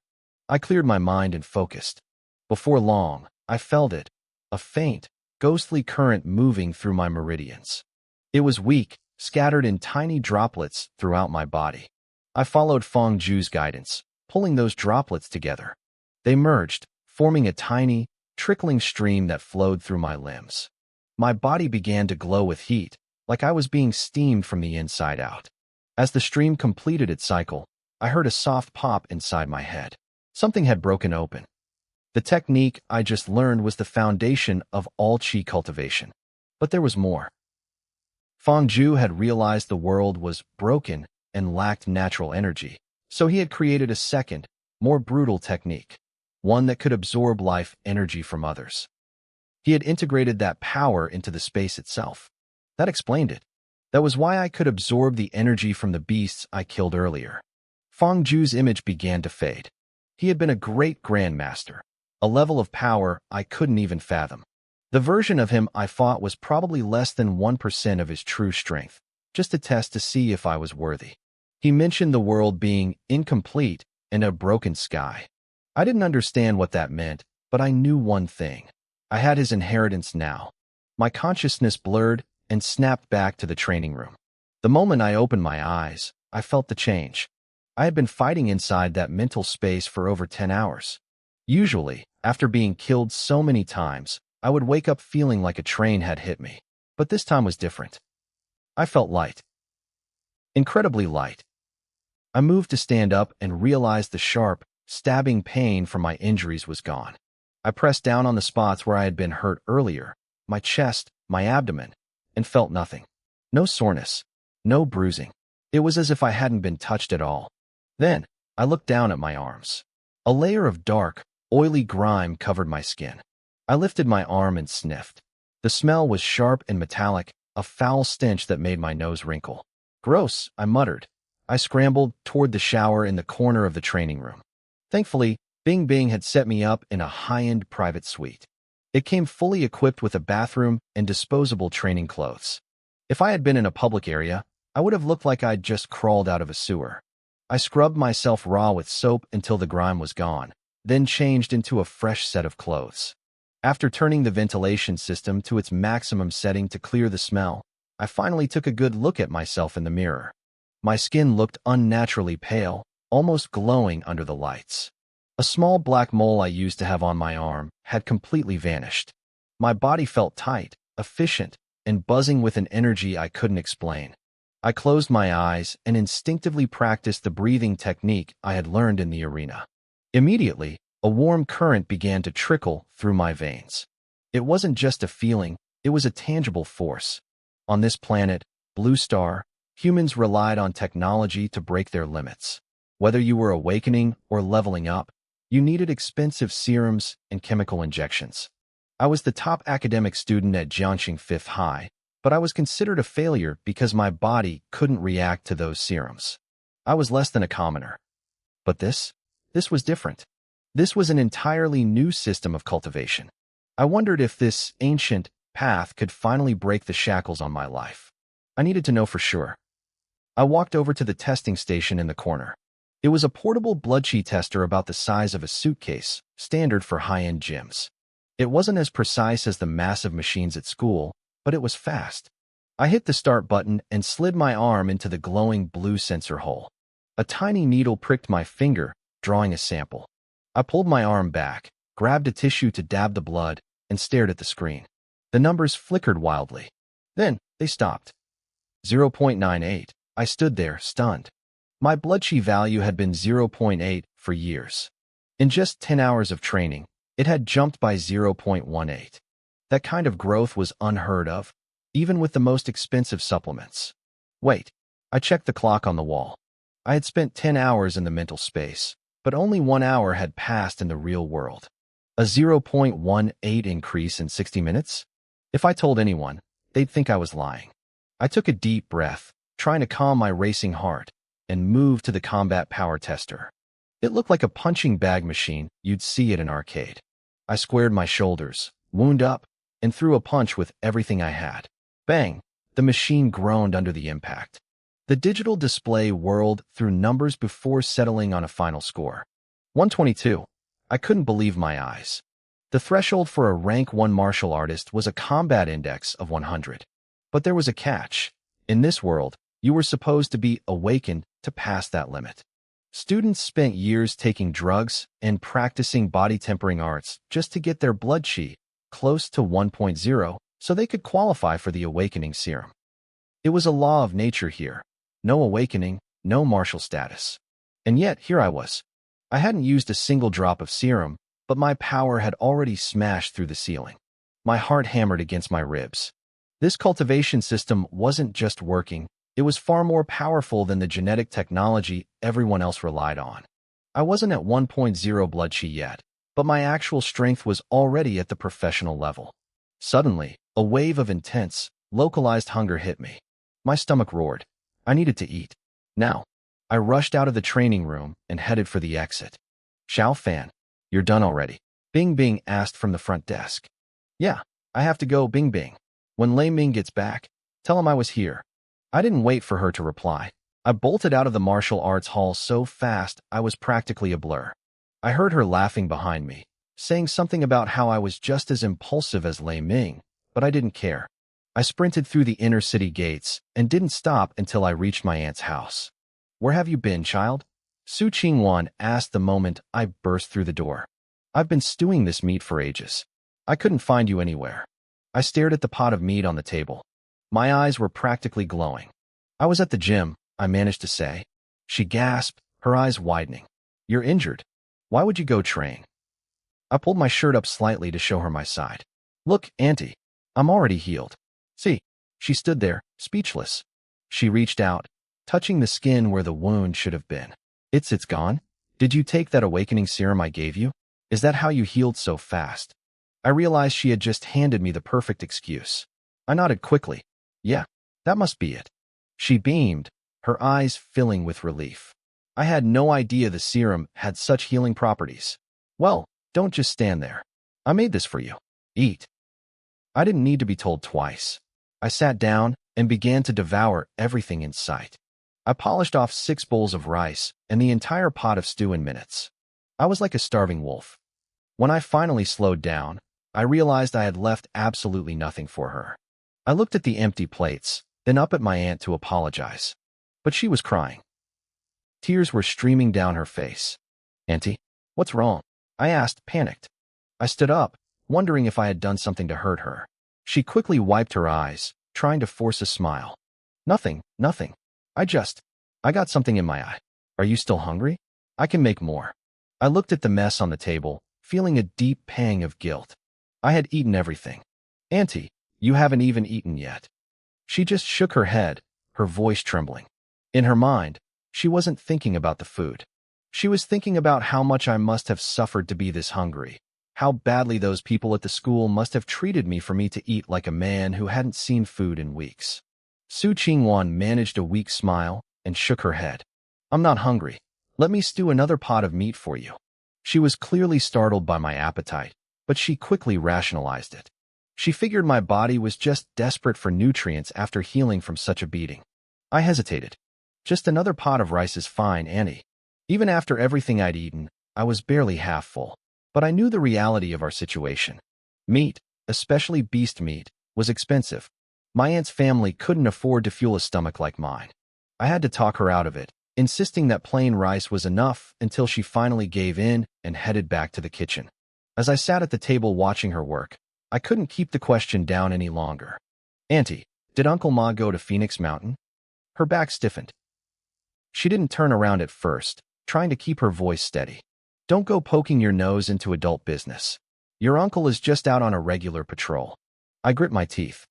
I cleared my mind and focused. Before long, I felt it, a faint, ghostly current moving through my meridians. It was weak, scattered in tiny droplets throughout my body. I followed Fong Ju's guidance, pulling those droplets together. They merged, forming a tiny, trickling stream that flowed through my limbs. My body began to glow with heat, like I was being steamed from the inside out. As the stream completed its cycle, I heard a soft pop inside my head. Something had broken open. The technique I just learned was the foundation of all chi cultivation. But there was more. Fong Ju had realized the world was broken and lacked natural energy, so he had created a second, more brutal technique, one that could absorb life energy from others. He had integrated that power into the space itself. That explained it. That was why I could absorb the energy from the beasts I killed earlier. Fong Ju's image began to fade. He had been a great grandmaster, a level of power I couldn't even fathom. The version of him I fought was probably less than 1% of his true strength, just a test to see if I was worthy. He mentioned the world being incomplete and a broken sky. I didn't understand what that meant, but I knew one thing. I had his inheritance now. My consciousness blurred and snapped back to the training room. The moment I opened my eyes, I felt the change. I had been fighting inside that mental space for over 10 hours. Usually, after being killed so many times, I would wake up feeling like a train had hit me. But this time was different. I felt light. Incredibly light. I moved to stand up and realized the sharp, stabbing pain from my injuries was gone. I pressed down on the spots where I had been hurt earlier, my chest, my abdomen, and felt nothing. No soreness, no bruising. It was as if I hadn't been touched at all. Then, I looked down at my arms. A layer of dark, oily grime covered my skin. I lifted my arm and sniffed. The smell was sharp and metallic, a foul stench that made my nose wrinkle. Gross, I muttered. I scrambled toward the shower in the corner of the training room. Thankfully, Bing Bing had set me up in a high-end private suite. It came fully equipped with a bathroom and disposable training clothes. If I had been in a public area, I would have looked like I'd just crawled out of a sewer. I scrubbed myself raw with soap until the grime was gone, then changed into a fresh set of clothes. After turning the ventilation system to its maximum setting to clear the smell, I finally took a good look at myself in the mirror. My skin looked unnaturally pale, almost glowing under the lights. A small black mole I used to have on my arm had completely vanished. My body felt tight, efficient, and buzzing with an energy I couldn't explain. I closed my eyes and instinctively practiced the breathing technique I had learned in the arena. Immediately, a warm current began to trickle through my veins. It wasn't just a feeling, it was a tangible force. On this planet, Blue Star, humans relied on technology to break their limits. Whether you were awakening or leveling up, you needed expensive serums and chemical injections. I was the top academic student at Jiangxing 5th High, but I was considered a failure because my body couldn't react to those serums. I was less than a commoner. But this was different. This was an entirely new system of cultivation. I wondered if this ancient path could finally break the shackles on my life. I needed to know for sure. I walked over to the testing station in the corner. It was a portable blood chi tester about the size of a suitcase, standard for high-end gyms. It wasn't as precise as the massive machines at school, but it was fast. I hit the start button and slid my arm into the glowing blue sensor hole. A tiny needle pricked my finger, drawing a sample. I pulled my arm back, grabbed a tissue to dab the blood, and stared at the screen. The numbers flickered wildly. Then, they stopped. 0.98. I stood there, stunned. My blood chi value had been 0.8 for years. In just 10 hours of training, it had jumped by 0.18. That kind of growth was unheard of, even with the most expensive supplements. Wait, I checked the clock on the wall. I had spent 10 hours in the mental space, but only 1 hour had passed in the real world. A 0.18 increase in 60 minutes? If I told anyone, they'd think I was lying. I took a deep breath, trying to calm my racing heart, and moved to the combat power tester. It looked like a punching bag machine you'd see at an arcade. I squared my shoulders, wound up, and threw a punch with everything I had. Bang! The machine groaned under the impact. The digital display whirled through numbers before settling on a final score. 122. I couldn't believe my eyes. The threshold for a rank 1 martial artist was a combat index of 100. But there was a catch. In this world, you were supposed to be awakened to pass that limit. Students spent years taking drugs and practicing body-tempering arts just to get their blood chi close to 1.0 so they could qualify for the awakening serum. It was a law of nature here. No awakening, no martial status. And yet, here I was. I hadn't used a single drop of serum, but my power had already smashed through the ceiling. My heart hammered against my ribs. This cultivation system wasn't just working, it was far more powerful than the genetic technology everyone else relied on. I wasn't at 1.0 blood chi yet, but my actual strength was already at the professional level. Suddenly, a wave of intense, localized hunger hit me. My stomach roared. I needed to eat. Now, I rushed out of the training room and headed for the exit. Xiao Fan, you're done already? Bing Bing asked from the front desk. Yeah, I have to go, Bing Bing. When Lei Ming gets back, tell him I was here. I didn't wait for her to reply. I bolted out of the martial arts hall so fast I was practically a blur. I heard her laughing behind me, saying something about how I was just as impulsive as Lei Ming, but I didn't care. I sprinted through the inner city gates and didn't stop until I reached my aunt's house. Where have you been, child? Su Qingwan asked the moment I burst through the door. I've been stewing this meat for ages. I couldn't find you anywhere. I stared at the pot of meat on the table. My eyes were practically glowing. I was at the gym, I managed to say. She gasped, her eyes widening. You're injured. Why would you go train? I pulled my shirt up slightly to show her my side. Look, Auntie, I'm already healed. See, she stood there, speechless. She reached out, touching the skin where the wound should have been. It's gone? Did you take that awakening serum I gave you? Is that how you healed so fast? I realized she had just handed me the perfect excuse. I nodded quickly. Yeah, that must be it. She beamed, her eyes filling with relief. I had no idea the serum had such healing properties. Well, don't just stand there. I made this for you. Eat. I didn't need to be told twice. I sat down and began to devour everything in sight. I polished off 6 bowls of rice and the entire pot of stew in minutes. I was like a starving wolf. When I finally slowed down, I realized I had left absolutely nothing for her. I looked at the empty plates, then up at my aunt to apologize. But she was crying. Tears were streaming down her face. Auntie, what's wrong? I asked, panicked. I stood up, wondering if I had done something to hurt her. She quickly wiped her eyes, trying to force a smile. Nothing. I got something in my eye. Are you still hungry? I can make more. I looked at the mess on the table, feeling a deep pang of guilt. I had eaten everything. Auntie, you haven't even eaten yet. She just shook her head, her voice trembling. In her mind, she wasn't thinking about the food. She was thinking about how much I must have suffered to be this hungry, how badly those people at the school must have treated me for me to eat like a man who hadn't seen food in weeks. Su Qingwan managed a weak smile and shook her head. I'm not hungry. Let me stew another pot of meat for you. She was clearly startled by my appetite, but she quickly rationalized it. She figured my body was just desperate for nutrients after healing from such a beating. I hesitated. Just another pot of rice is fine, Annie. Even after everything I'd eaten, I was barely half full. But I knew the reality of our situation. Meat, especially beast meat, was expensive. My aunt's family couldn't afford to fuel a stomach like mine. I had to talk her out of it, insisting that plain rice was enough until she finally gave in and headed back to the kitchen. As I sat at the table watching her work, I couldn't keep the question down any longer. Auntie, did Uncle Ma go to Phoenix Mountain? Her back stiffened. She didn't turn around at first, trying to keep her voice steady. Don't go poking your nose into adult business. Your uncle is just out on a regular patrol. I grit my teeth.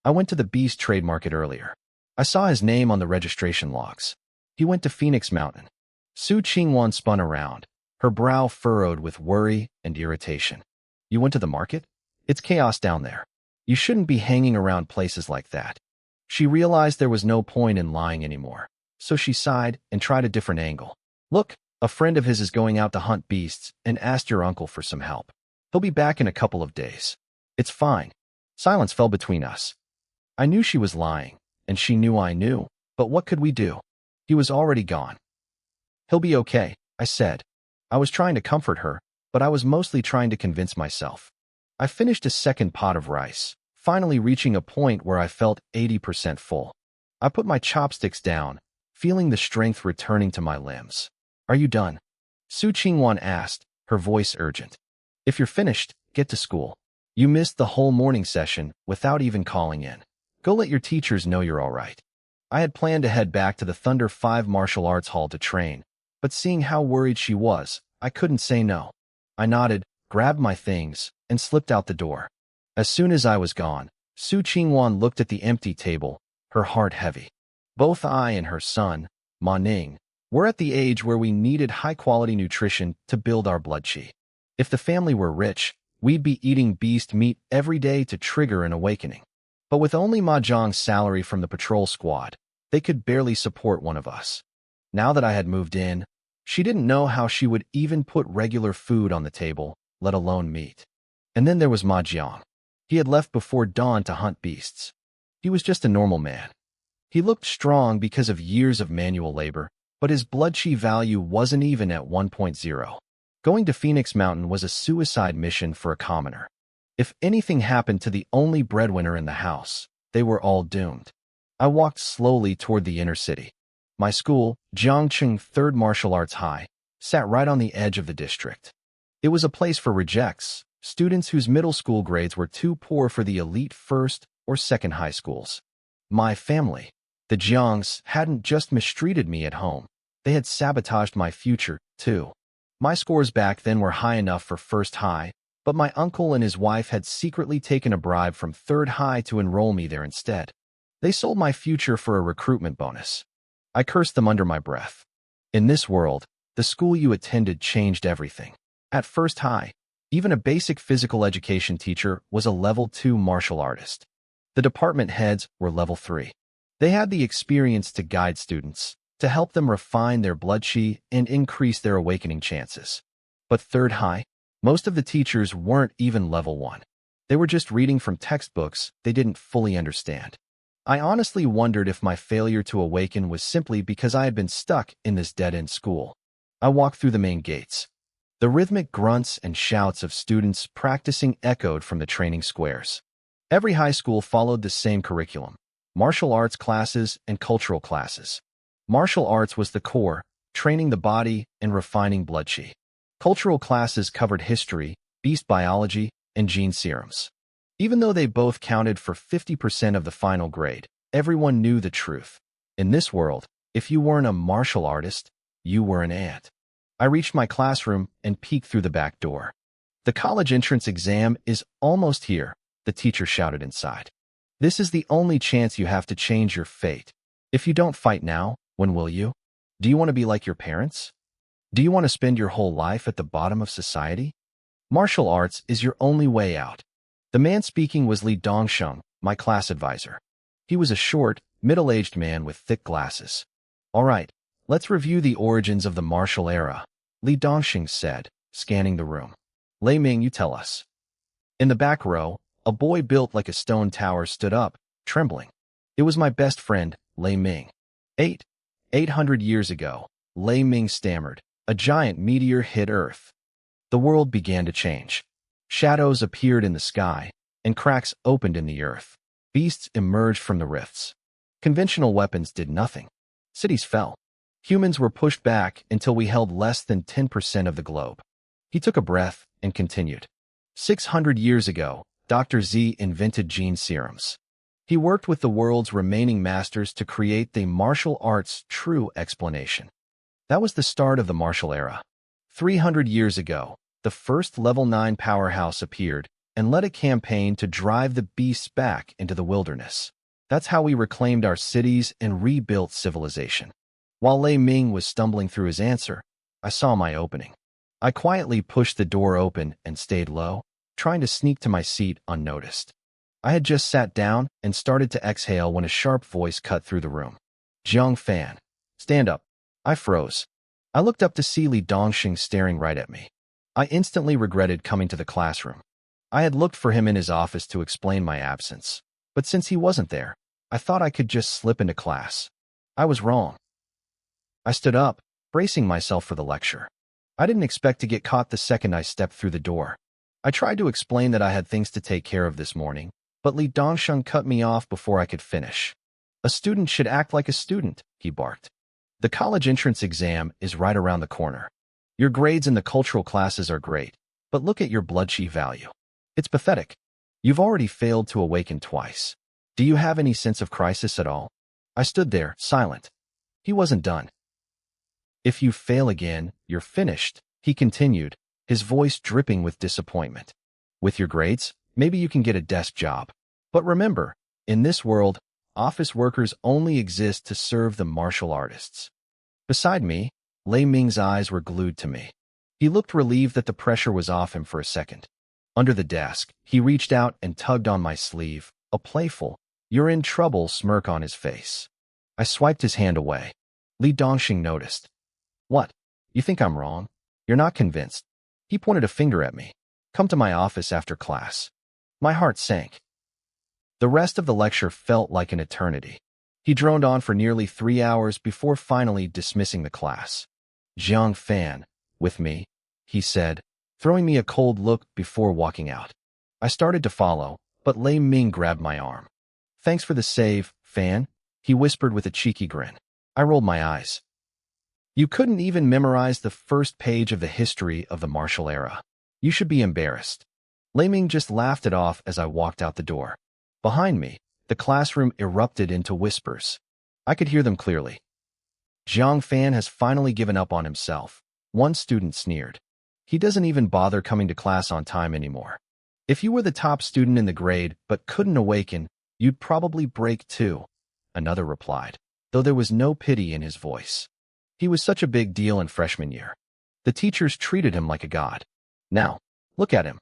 I went to the beast trade market earlier. I saw his name on the registration logs. He went to Phoenix Mountain. Su Qingwan spun around, her brow furrowed with worry and irritation. You went to the market? It's chaos down there. You shouldn't be hanging around places like that. She realized there was no point in lying anymore, so she sighed and tried a different angle. Look, a friend of his is going out to hunt beasts and asked your uncle for some help. He'll be back in a couple of days. It's fine. Silence fell between us. I knew she was lying, and she knew I knew, but what could we do? He was already gone. He'll be okay, I said. I was trying to comfort her, but I was mostly trying to convince myself. I finished a second pot of rice, finally reaching a point where I felt 80% full. I put my chopsticks down, feeling the strength returning to my limbs. Are you done? Su Qingwan asked, her voice urgent. If you're finished, get to school. You missed the whole morning session without even calling in. Go let your teachers know you're all right. I had planned to head back to the Thunder 5 martial arts hall to train, but seeing how worried she was, I couldn't say no. I nodded, grabbed my things, and slipped out the door. As soon as I was gone, Su Qingwan looked at the empty table, her heart heavy. Both I and her son, Ma Ning, were at the age where we needed high-quality nutrition to build our blood qi. If the family were rich, we'd be eating beast meat every day to trigger an awakening. But with only Ma Zhang's salary from the patrol squad, they could barely support one of us. Now that I had moved in, she didn't know how she would even put regular food on the table, let alone meat. And then there was Ma Jiang. He had left before dawn to hunt beasts. He was just a normal man. He looked strong because of years of manual labor, but his blood qi value wasn't even at 1.0. Going to Phoenix Mountain was a suicide mission for a commoner. If anything happened to the only breadwinner in the house, they were all doomed. I walked slowly toward the inner city. My school, Jiangcheng 3rd Martial Arts High, sat right on the edge of the district. It was a place for rejects, students whose middle school grades were too poor for the elite 1st or 2nd high schools. My family, the Jiangs, hadn't just mistreated me at home. They had sabotaged my future, too. My scores back then were high enough for first high, but my uncle and his wife had secretly taken a bribe from third high to enroll me there instead. They sold my future for a recruitment bonus. I cursed them under my breath. In this world, the school you attended changed everything. At first high, even a basic physical education teacher was a level 2 martial artist. The department heads were level 3. They had the experience to guide students, to help them refine their blood chi and increase their awakening chances. But third high, most of the teachers weren't even level 1. They were just reading from textbooks they didn't fully understand. I honestly wondered if my failure to awaken was simply because I had been stuck in this dead-end school. I walked through the main gates. The rhythmic grunts and shouts of students practicing echoed from the training squares. Every high school followed the same curriculum: martial arts classes and cultural classes. Martial arts was the core, training the body and refining blood chi. Cultural classes covered history, beast biology, and gene serums. Even though they both counted for 50% of the final grade, everyone knew the truth. In this world, if you weren't a martial artist, you were an ant. I reached my classroom and peeked through the back door. The college entrance exam is almost here, the teacher shouted inside. This is the only chance you have to change your fate. If you don't fight now, when will you? Do you want to be like your parents? Do you want to spend your whole life at the bottom of society? Martial arts is your only way out. The man speaking was Li Dongsheng, my class advisor. He was a short, middle-aged man with thick glasses. All right, let's review the origins of the martial era, Li Dongsheng said, scanning the room. Lei Ming, you tell us. In the back row, a boy built like a stone tower stood up, trembling. It was my best friend, Lei Ming. 800 years ago, Lei Ming stammered. A giant meteor hit Earth. The world began to change. Shadows appeared in the sky, and cracks opened in the earth. Beasts emerged from the rifts. Conventional weapons did nothing. Cities fell. Humans were pushed back until we held less than 10% of the globe. He took a breath and continued. 600 years ago, Dr. Z invented gene serums. He worked with the world's remaining masters to create the martial arts' true explanation. That was the start of the martial era. 300 years ago, the first level 9 powerhouse appeared and led a campaign to drive the beasts back into the wilderness. That's how we reclaimed our cities and rebuilt civilization. While Lei Ming was stumbling through his answer, I saw my opening. I quietly pushed the door open and stayed low, trying to sneak to my seat unnoticed. I had just sat down and started to exhale when a sharp voice cut through the room. Jiang Fan, stand up. I froze. I looked up to see Li Dongsheng staring right at me. I instantly regretted coming to the classroom. I had looked for him in his office to explain my absence, but since he wasn't there, I thought I could just slip into class. I was wrong. I stood up, bracing myself for the lecture. I didn't expect to get caught the second I stepped through the door. I tried to explain that I had things to take care of this morning, but Li Dongsheng cut me off before I could finish. A student should act like a student, he barked. The college entrance exam is right around the corner. Your grades in the cultural classes are great, but look at your blood chi value. It's pathetic. You've already failed to awaken twice. Do you have any sense of crisis at all? I stood there, silent. He wasn't done. If you fail again, you're finished, he continued, his voice dripping with disappointment. With your grades, maybe you can get a desk job. But remember, in this world, office workers only exist to serve the martial artists. Beside me, Lei Ming's eyes were glued to me. He looked relieved that the pressure was off him for a second. Under the desk, he reached out and tugged on my sleeve, a playful, "You're in trouble" smirk on his face. I swiped his hand away. Li Dongsheng noticed. What? You think I'm wrong? You're not convinced? He pointed a finger at me. Come to my office after class. My heart sank. The rest of the lecture felt like an eternity. He droned on for nearly 3 hours before finally dismissing the class. Jiang Fan, with me, he said, throwing me a cold look before walking out. I started to follow, but Lei Ming grabbed my arm. Thanks for the save, Fan, he whispered with a cheeky grin. I rolled my eyes. You couldn't even memorize the first page of the history of the martial era. You should be embarrassed. Lei Ming just laughed it off as I walked out the door. Behind me, the classroom erupted into whispers. I could hear them clearly. Jiang Fan has finally given up on himself. One student sneered. He doesn't even bother coming to class on time anymore. If you were the top student in the grade but couldn't awaken, you'd probably break too, another replied, though there was no pity in his voice. He was such a big deal in freshman year. The teachers treated him like a god. Now, look at him.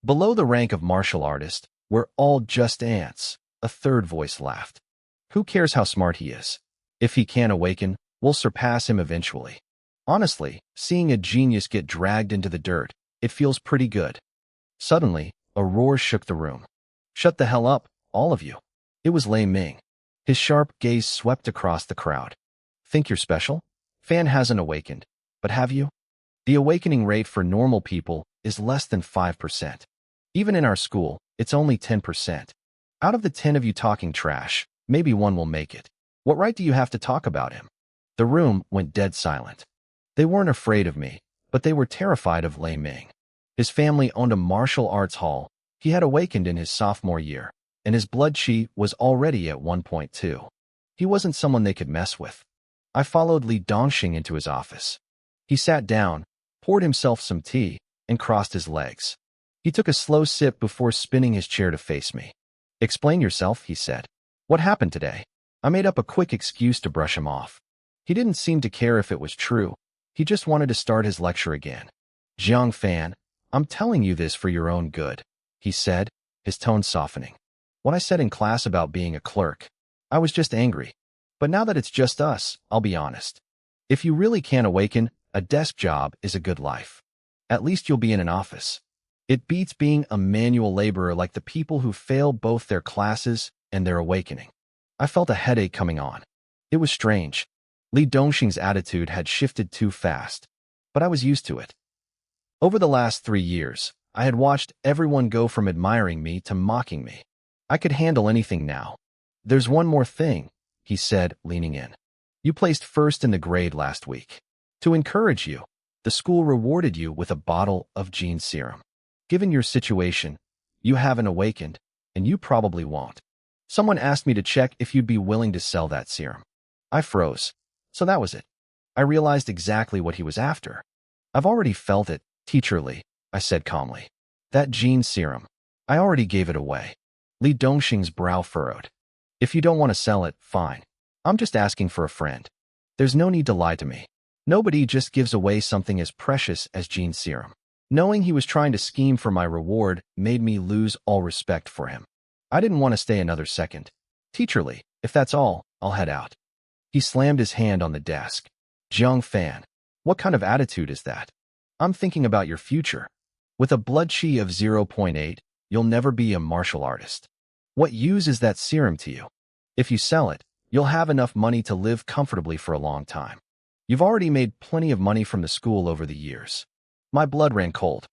Below the rank of martial artist, we're all just ants, a third voice laughed. Who cares how smart he is? If he can't awaken, we'll surpass him eventually. Honestly, seeing a genius get dragged into the dirt, it feels pretty good. Suddenly, a roar shook the room. Shut the hell up, all of you. It was Lei Ming. His sharp gaze swept across the crowd. Think you're special? Fan hasn't awakened, but have you? The awakening rate for normal people is less than 5%. Even in our school, it's only 10%. Out of the 10 of you talking trash, maybe one will make it. What right do you have to talk about him? The room went dead silent. They weren't afraid of me, but they were terrified of Lei Ming. His family owned a martial arts hall. He had awakened in his sophomore year, and his blood chi was already at 1.2. He wasn't someone they could mess with. I followed Li Dongxing into his office. He sat down, poured himself some tea, and crossed his legs. He took a slow sip before spinning his chair to face me. Explain yourself, he said. What happened today? I made up a quick excuse to brush him off. He didn't seem to care if it was true. He just wanted to start his lecture again. Jiang Fan, I'm telling you this for your own good, he said, his tone softening. What I said in class about being a clerk, I was just angry. But now that it's just us, I'll be honest. If you really can't awaken, a desk job is a good life. At least you'll be in an office. It beats being a manual laborer like the people who fail both their classes and their awakening. I felt a headache coming on. It was strange. Li Dongxing's attitude had shifted too fast, but I was used to it. Over the last 3 years, I had watched everyone go from admiring me to mocking me. I could handle anything now. There's one more thing, he said, leaning in. You placed first in the grade last week. To encourage you, the school rewarded you with a bottle of gene serum. Given your situation, you haven't awakened, and you probably won't. Someone asked me to check if you'd be willing to sell that serum. I froze. So that was it. I realized exactly what he was after. I've already felt it, Teacher Li, I said calmly. That gene serum. I already gave it away. Li Dongxing's brow furrowed. If you don't want to sell it, fine. I'm just asking for a friend. There's no need to lie to me. Nobody just gives away something as precious as gene serum. Knowing he was trying to scheme for my reward made me lose all respect for him. I didn't want to stay another second. Teacher Li, if that's all, I'll head out. He slammed his hand on the desk. Jiang Fan, what kind of attitude is that? I'm thinking about your future. With a blood chi of 0.8, you'll never be a martial artist. What use is that serum to you? If you sell it, you'll have enough money to live comfortably for a long time. You've already made plenty of money from the school over the years. My blood ran cold.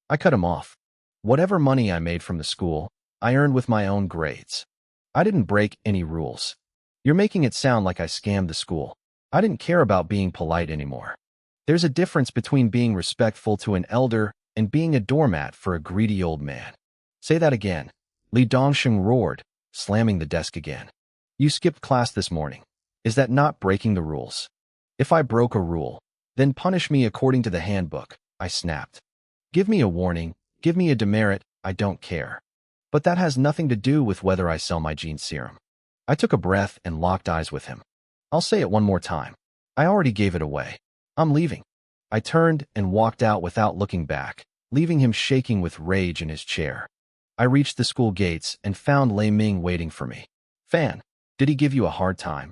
I cut him off. Whatever money I made from the school, I earned with my own grades. I didn't break any rules. You're making it sound like I scammed the school. I didn't care about being polite anymore. There's a difference between being respectful to an elder and being a doormat for a greedy old man. Say that again. Li Dongxing roared, slamming the desk again. You skipped class this morning. Is that not breaking the rules? If I broke a rule, then punish me according to the handbook, I snapped. Give me a warning, give me a demerit, I don't care. But that has nothing to do with whether I sell my gene serum. I took a breath and locked eyes with him. I'll say it one more time. I already gave it away. I'm leaving. I turned and walked out without looking back, leaving him shaking with rage in his chair. I reached the school gates and found Lei Ming waiting for me. Fan, did he give you a hard time?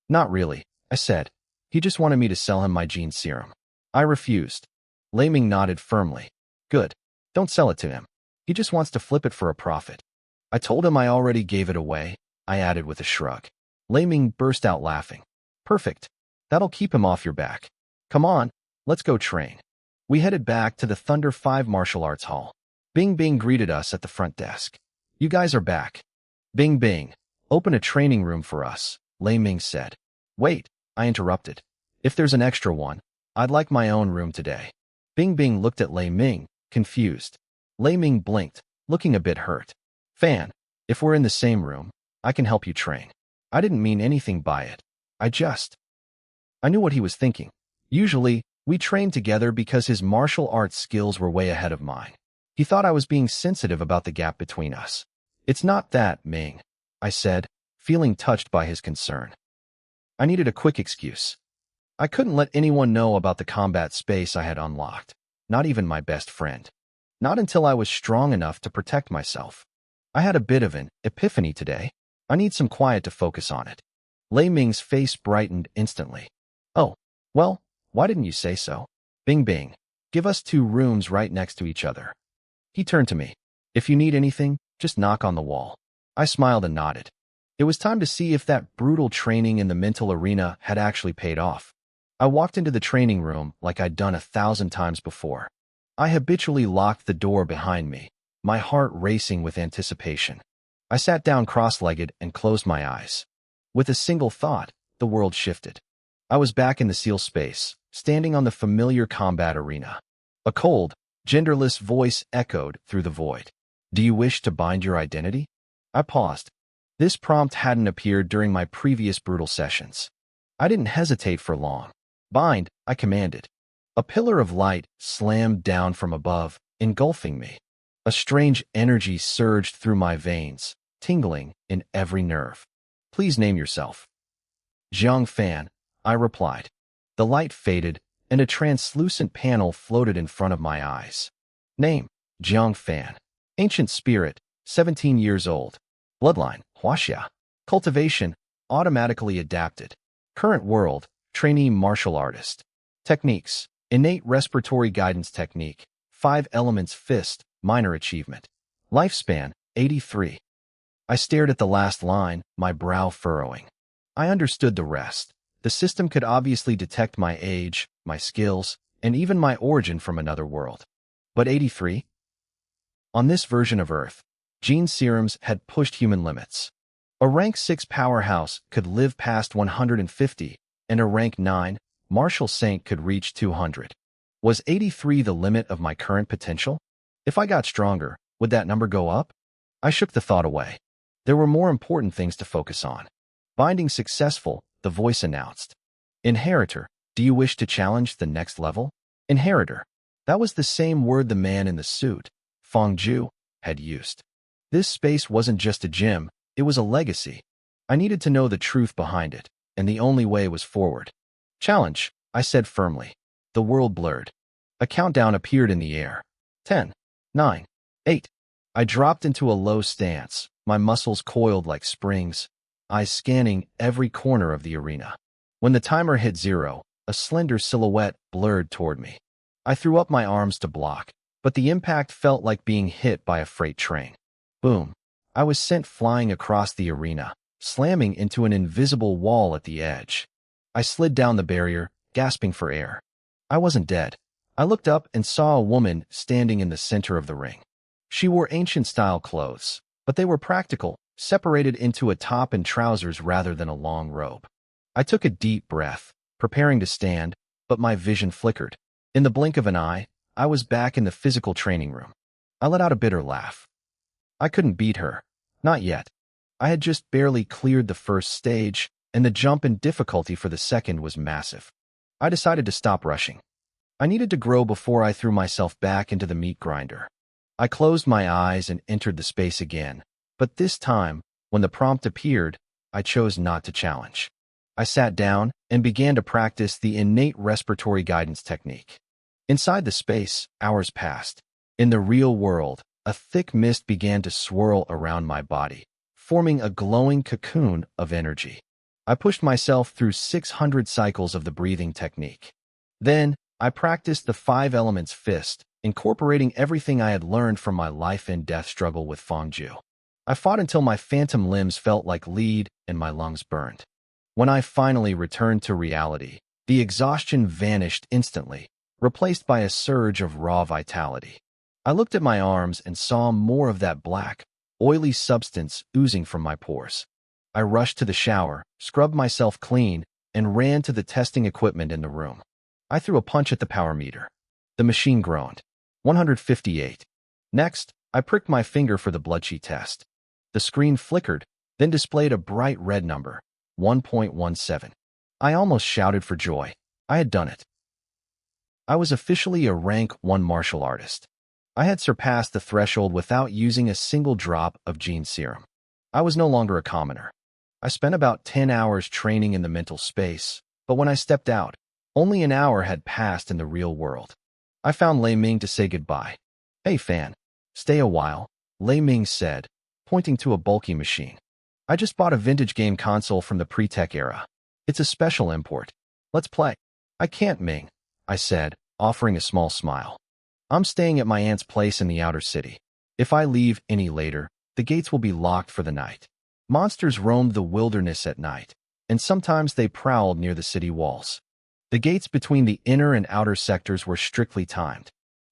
Not really, I said. He just wanted me to sell him my gene serum. I refused. Lei Ming nodded firmly. Good. Don't sell it to him. He just wants to flip it for a profit. I told him I already gave it away, I added with a shrug. Lei Ming burst out laughing. Perfect. That'll keep him off your back. Come on, let's go train. We headed back to the Thunder 5 Martial Arts Hall. Bing Bing greeted us at the front desk. You guys are back. Bing Bing, open a training room for us, Lei Ming said. Wait, I interrupted. If there's an extra one, I'd like my own room today. Bing Bing looked at Lei Ming, confused. Lei Ming blinked, looking a bit hurt. Fan, if we're in the same room, I can help you train. I didn't mean anything by it. I knew what he was thinking. Usually, We trained together because his martial arts skills were way ahead of mine. He thought I was being sensitive about the gap between us. It's not that, Ming, I said, feeling touched by his concern. I needed a quick excuse. I couldn't let anyone know about the combat space I had unlocked, not even my best friend. Not until I was strong enough to protect myself. I had a bit of an epiphany today. I need some quiet to focus on it. Lei Ming's face brightened instantly. Oh, well, why didn't you say so? Bing bing. Give us 2 rooms right next to each other. He turned to me. If you need anything, just knock on the wall. I smiled and nodded. It was time to see if that brutal training in the mental arena had actually paid off. I walked into the training room like I'd done 1,000 times before. I habitually locked the door behind me, my heart racing with anticipation. I sat down cross-legged and closed my eyes. With a single thought, the world shifted. I was back in the seal space, standing on the familiar combat arena. A cold, genderless voice echoed through the void. Do you wish to bind your identity? I paused. This prompt hadn't appeared during my previous brutal sessions. I didn't hesitate for long. Bind, I commanded. A pillar of light slammed down from above, engulfing me. A strange energy surged through my veins, tingling in every nerve. Please name yourself. Jiang Fan, I replied. The light faded, and a translucent panel floated in front of my eyes. Name, Jiang Fan. Ancient spirit, 17 years old. Bloodline, Huaxia. Cultivation, automatically adapted. Current world, trainee martial artist. Techniques, innate respiratory guidance technique. 5 elements fist, minor achievement. Lifespan, 83. I stared at the last line, my brow furrowing. I understood the rest. The system could obviously detect my age, my skills, and even my origin from another world. But 83? On this version of Earth, gene serums had pushed human limits. A rank 6 powerhouse could live past 150, and a rank 9 martial saint could reach 200. Was 83 the limit of my current potential? If I got stronger, would that number go up? I shook the thought away. There were more important things to focus on. Binding successful, the voice announced. Inheritor, do you wish to challenge the next level? Inheritor. That was the same word the man in the suit, Feng Ju, had used. This space wasn't just a gym, it was a legacy. I needed to know the truth behind it, and the only way was forward. Challenge, I said firmly. The world blurred. A countdown appeared in the air. 10, 9, 8. I dropped into a low stance, my muscles coiled like springs, eyes scanning every corner of the arena. When the timer hit 0, a slender silhouette blurred toward me. I threw up my arms to block, but the impact felt like being hit by a freight train. Boom. I was sent flying across the arena, slamming into an invisible wall at the edge. I slid down the barrier, gasping for air. I wasn't dead. I looked up and saw a woman standing in the center of the ring. She wore ancient-style clothes, but they were practical, separated into a top and trousers rather than a long robe. I took a deep breath, preparing to stand, but my vision flickered. In the blink of an eye, I was back in the physical training room. I let out a bitter laugh. I couldn't beat her. Not yet. I had just barely cleared the first stage, and the jump in difficulty for the second was massive. I decided to stop rushing. I needed to grow before I threw myself back into the meat grinder. I closed my eyes and entered the space again, but this time, when the prompt appeared, I chose not to challenge. I sat down and began to practice the innate respiratory guidance technique. Inside the space, hours passed. In the real world, a thick mist began to swirl around my body, forming a glowing cocoon of energy. I pushed myself through 600 cycles of the breathing technique. Then, I practiced the 5 elements fist, incorporating everything I had learned from my life and death struggle with Feng Ju. I fought until my phantom limbs felt like lead and my lungs burned. When I finally returned to reality, the exhaustion vanished instantly, replaced by a surge of raw vitality. I looked at my arms and saw more of that black, oily substance oozing from my pores. I rushed to the shower, scrubbed myself clean, and ran to the testing equipment in the room. I threw a punch at the power meter. The machine groaned. 158. Next, I pricked my finger for the bloodsheet test. The screen flickered, then displayed a bright red number, 1.17. I almost shouted for joy. I had done it. I was officially a rank 1 martial artist. I had surpassed the threshold without using a single drop of gene serum. I was no longer a commoner. I spent about 10 hours training in the mental space, but when I stepped out, only an hour had passed in the real world. I found Lei Ming to say goodbye. "Hey, fan. Stay a while," Lei Ming said, pointing to a bulky machine. "I just bought a vintage game console from the pre-tech era. It's a special import. Let's play." "I can't, Ming," I said, offering a small smile. "I'm staying at my aunt's place in the outer city. If I leave any later, the gates will be locked for the night. Monsters roamed the wilderness at night, and sometimes they prowled near the city walls. The gates between the inner and outer sectors were strictly timed."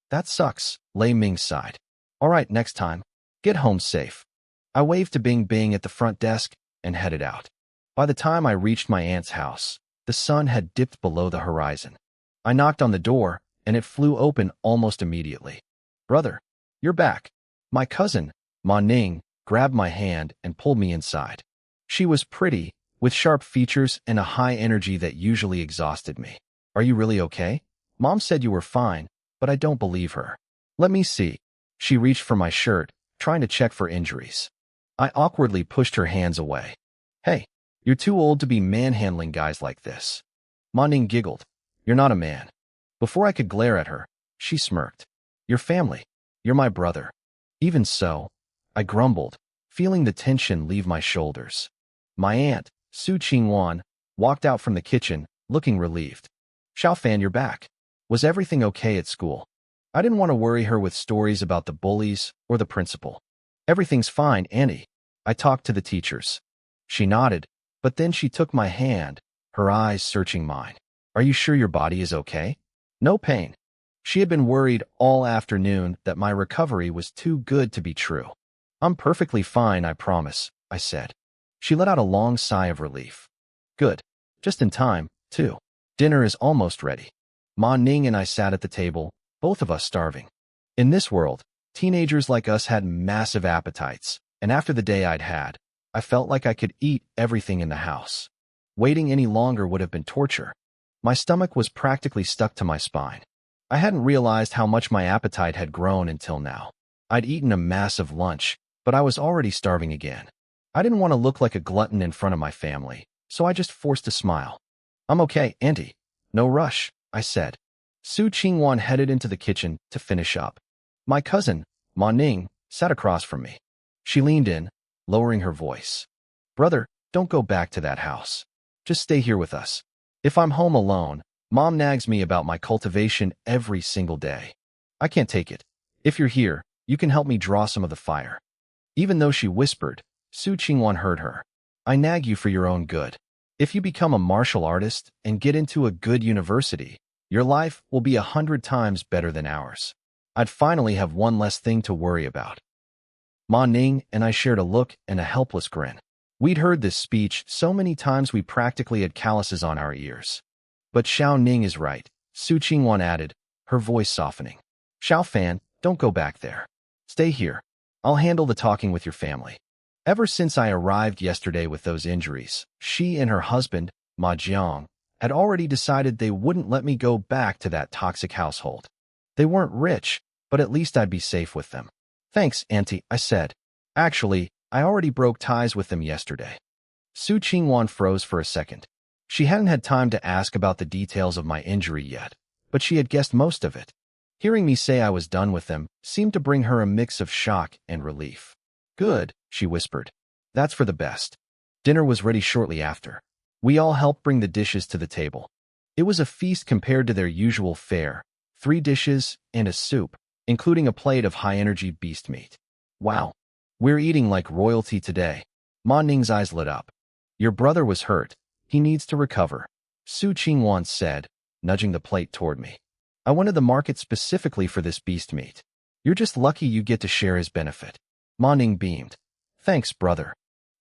"That sucks," Lei Ming sighed. "All right, next time. Get home safe." I waved to Bing Bing at the front desk and headed out. By the time I reached my aunt's house, the sun had dipped below the horizon. I knocked on the door, and it flew open almost immediately. "Brother, you're back." My cousin, Ma Ning, grabbed my hand and pulled me inside. She was pretty, with sharp features and a high energy that usually exhausted me. "Are you really okay? Mom said you were fine, but I don't believe her." "Let me see." She reached for my shirt, trying to check for injuries. I awkwardly pushed her hands away. "Hey, you're too old to be manhandling guys like this." Ma Ning giggled. "You're not a man." Before I could glare at her, she smirked. "Your family. You're my brother." "Even so," I grumbled, feeling the tension leave my shoulders. My aunt, Su Qingwan, walked out from the kitchen, looking relieved. "Xiaofan, you're back. Was everything okay at school?" I didn't want to worry her with stories about the bullies or the principal. "Everything's fine, Annie. I talked to the teachers." She nodded, but then she took my hand, her eyes searching mine. "Are you sure your body is okay? No pain?" She had been worried all afternoon that my recovery was too good to be true. "I'm perfectly fine, I promise," I said. She let out a long sigh of relief. "Good. Just in time, too. Dinner is almost ready." Ma Ning and I sat at the table, both of us starving. In this world, teenagers like us had massive appetites, and after the day I'd had, I felt like I could eat everything in the house. Waiting any longer would have been torture. My stomach was practically stuck to my spine. I hadn't realized how much my appetite had grown until now. I'd eaten a massive lunch, but I was already starving again. I didn't want to look like a glutton in front of my family, so I just forced a smile. "I'm okay, Auntie. No rush," I said. Su Qingwan headed into the kitchen to finish up. My cousin, Ma Ning, sat across from me. She leaned in, lowering her voice. "Brother, don't go back to that house. Just stay here with us. If I'm home alone, Mom nags me about my cultivation every single day. I can't take it. If you're here, you can help me draw some of the fire." Even though she whispered, Su Qingwan heard her. "I nag you for your own good. If you become a martial artist and get into a good university, your life will be 100 times better than ours. I'd finally have one less thing to worry about." Ma Ning and I shared a look and a helpless grin. We'd heard this speech so many times we practically had calluses on our ears. "But Xiao Ning is right," Su Qingwan added, her voice softening. "Xiaofan, don't go back there. Stay here. I'll handle the talking with your family." Ever since I arrived yesterday with those injuries, she and her husband, Ma Jiang, had already decided they wouldn't let me go back to that toxic household. They weren't rich, but at least I'd be safe with them. "Thanks, Auntie," I said. "Actually, I already broke ties with them yesterday." Su Qingwan froze for a second. She hadn't had time to ask about the details of my injury yet, but she had guessed most of it. Hearing me say I was done with them seemed to bring her a mix of shock and relief. "Good," she whispered. "That's for the best." Dinner was ready shortly after. We all helped bring the dishes to the table. It was a feast compared to their usual fare, 3 dishes and a soup, including a plate of high-energy beast meat. "Wow, we're eating like royalty today." Ma Ning's eyes lit up. "Your brother was hurt. He needs to recover," Su Qingwan said, nudging the plate toward me. "I went to the market specifically for this beast meat. You're just lucky you get to share his benefit." Ma Ning beamed. "Thanks, brother."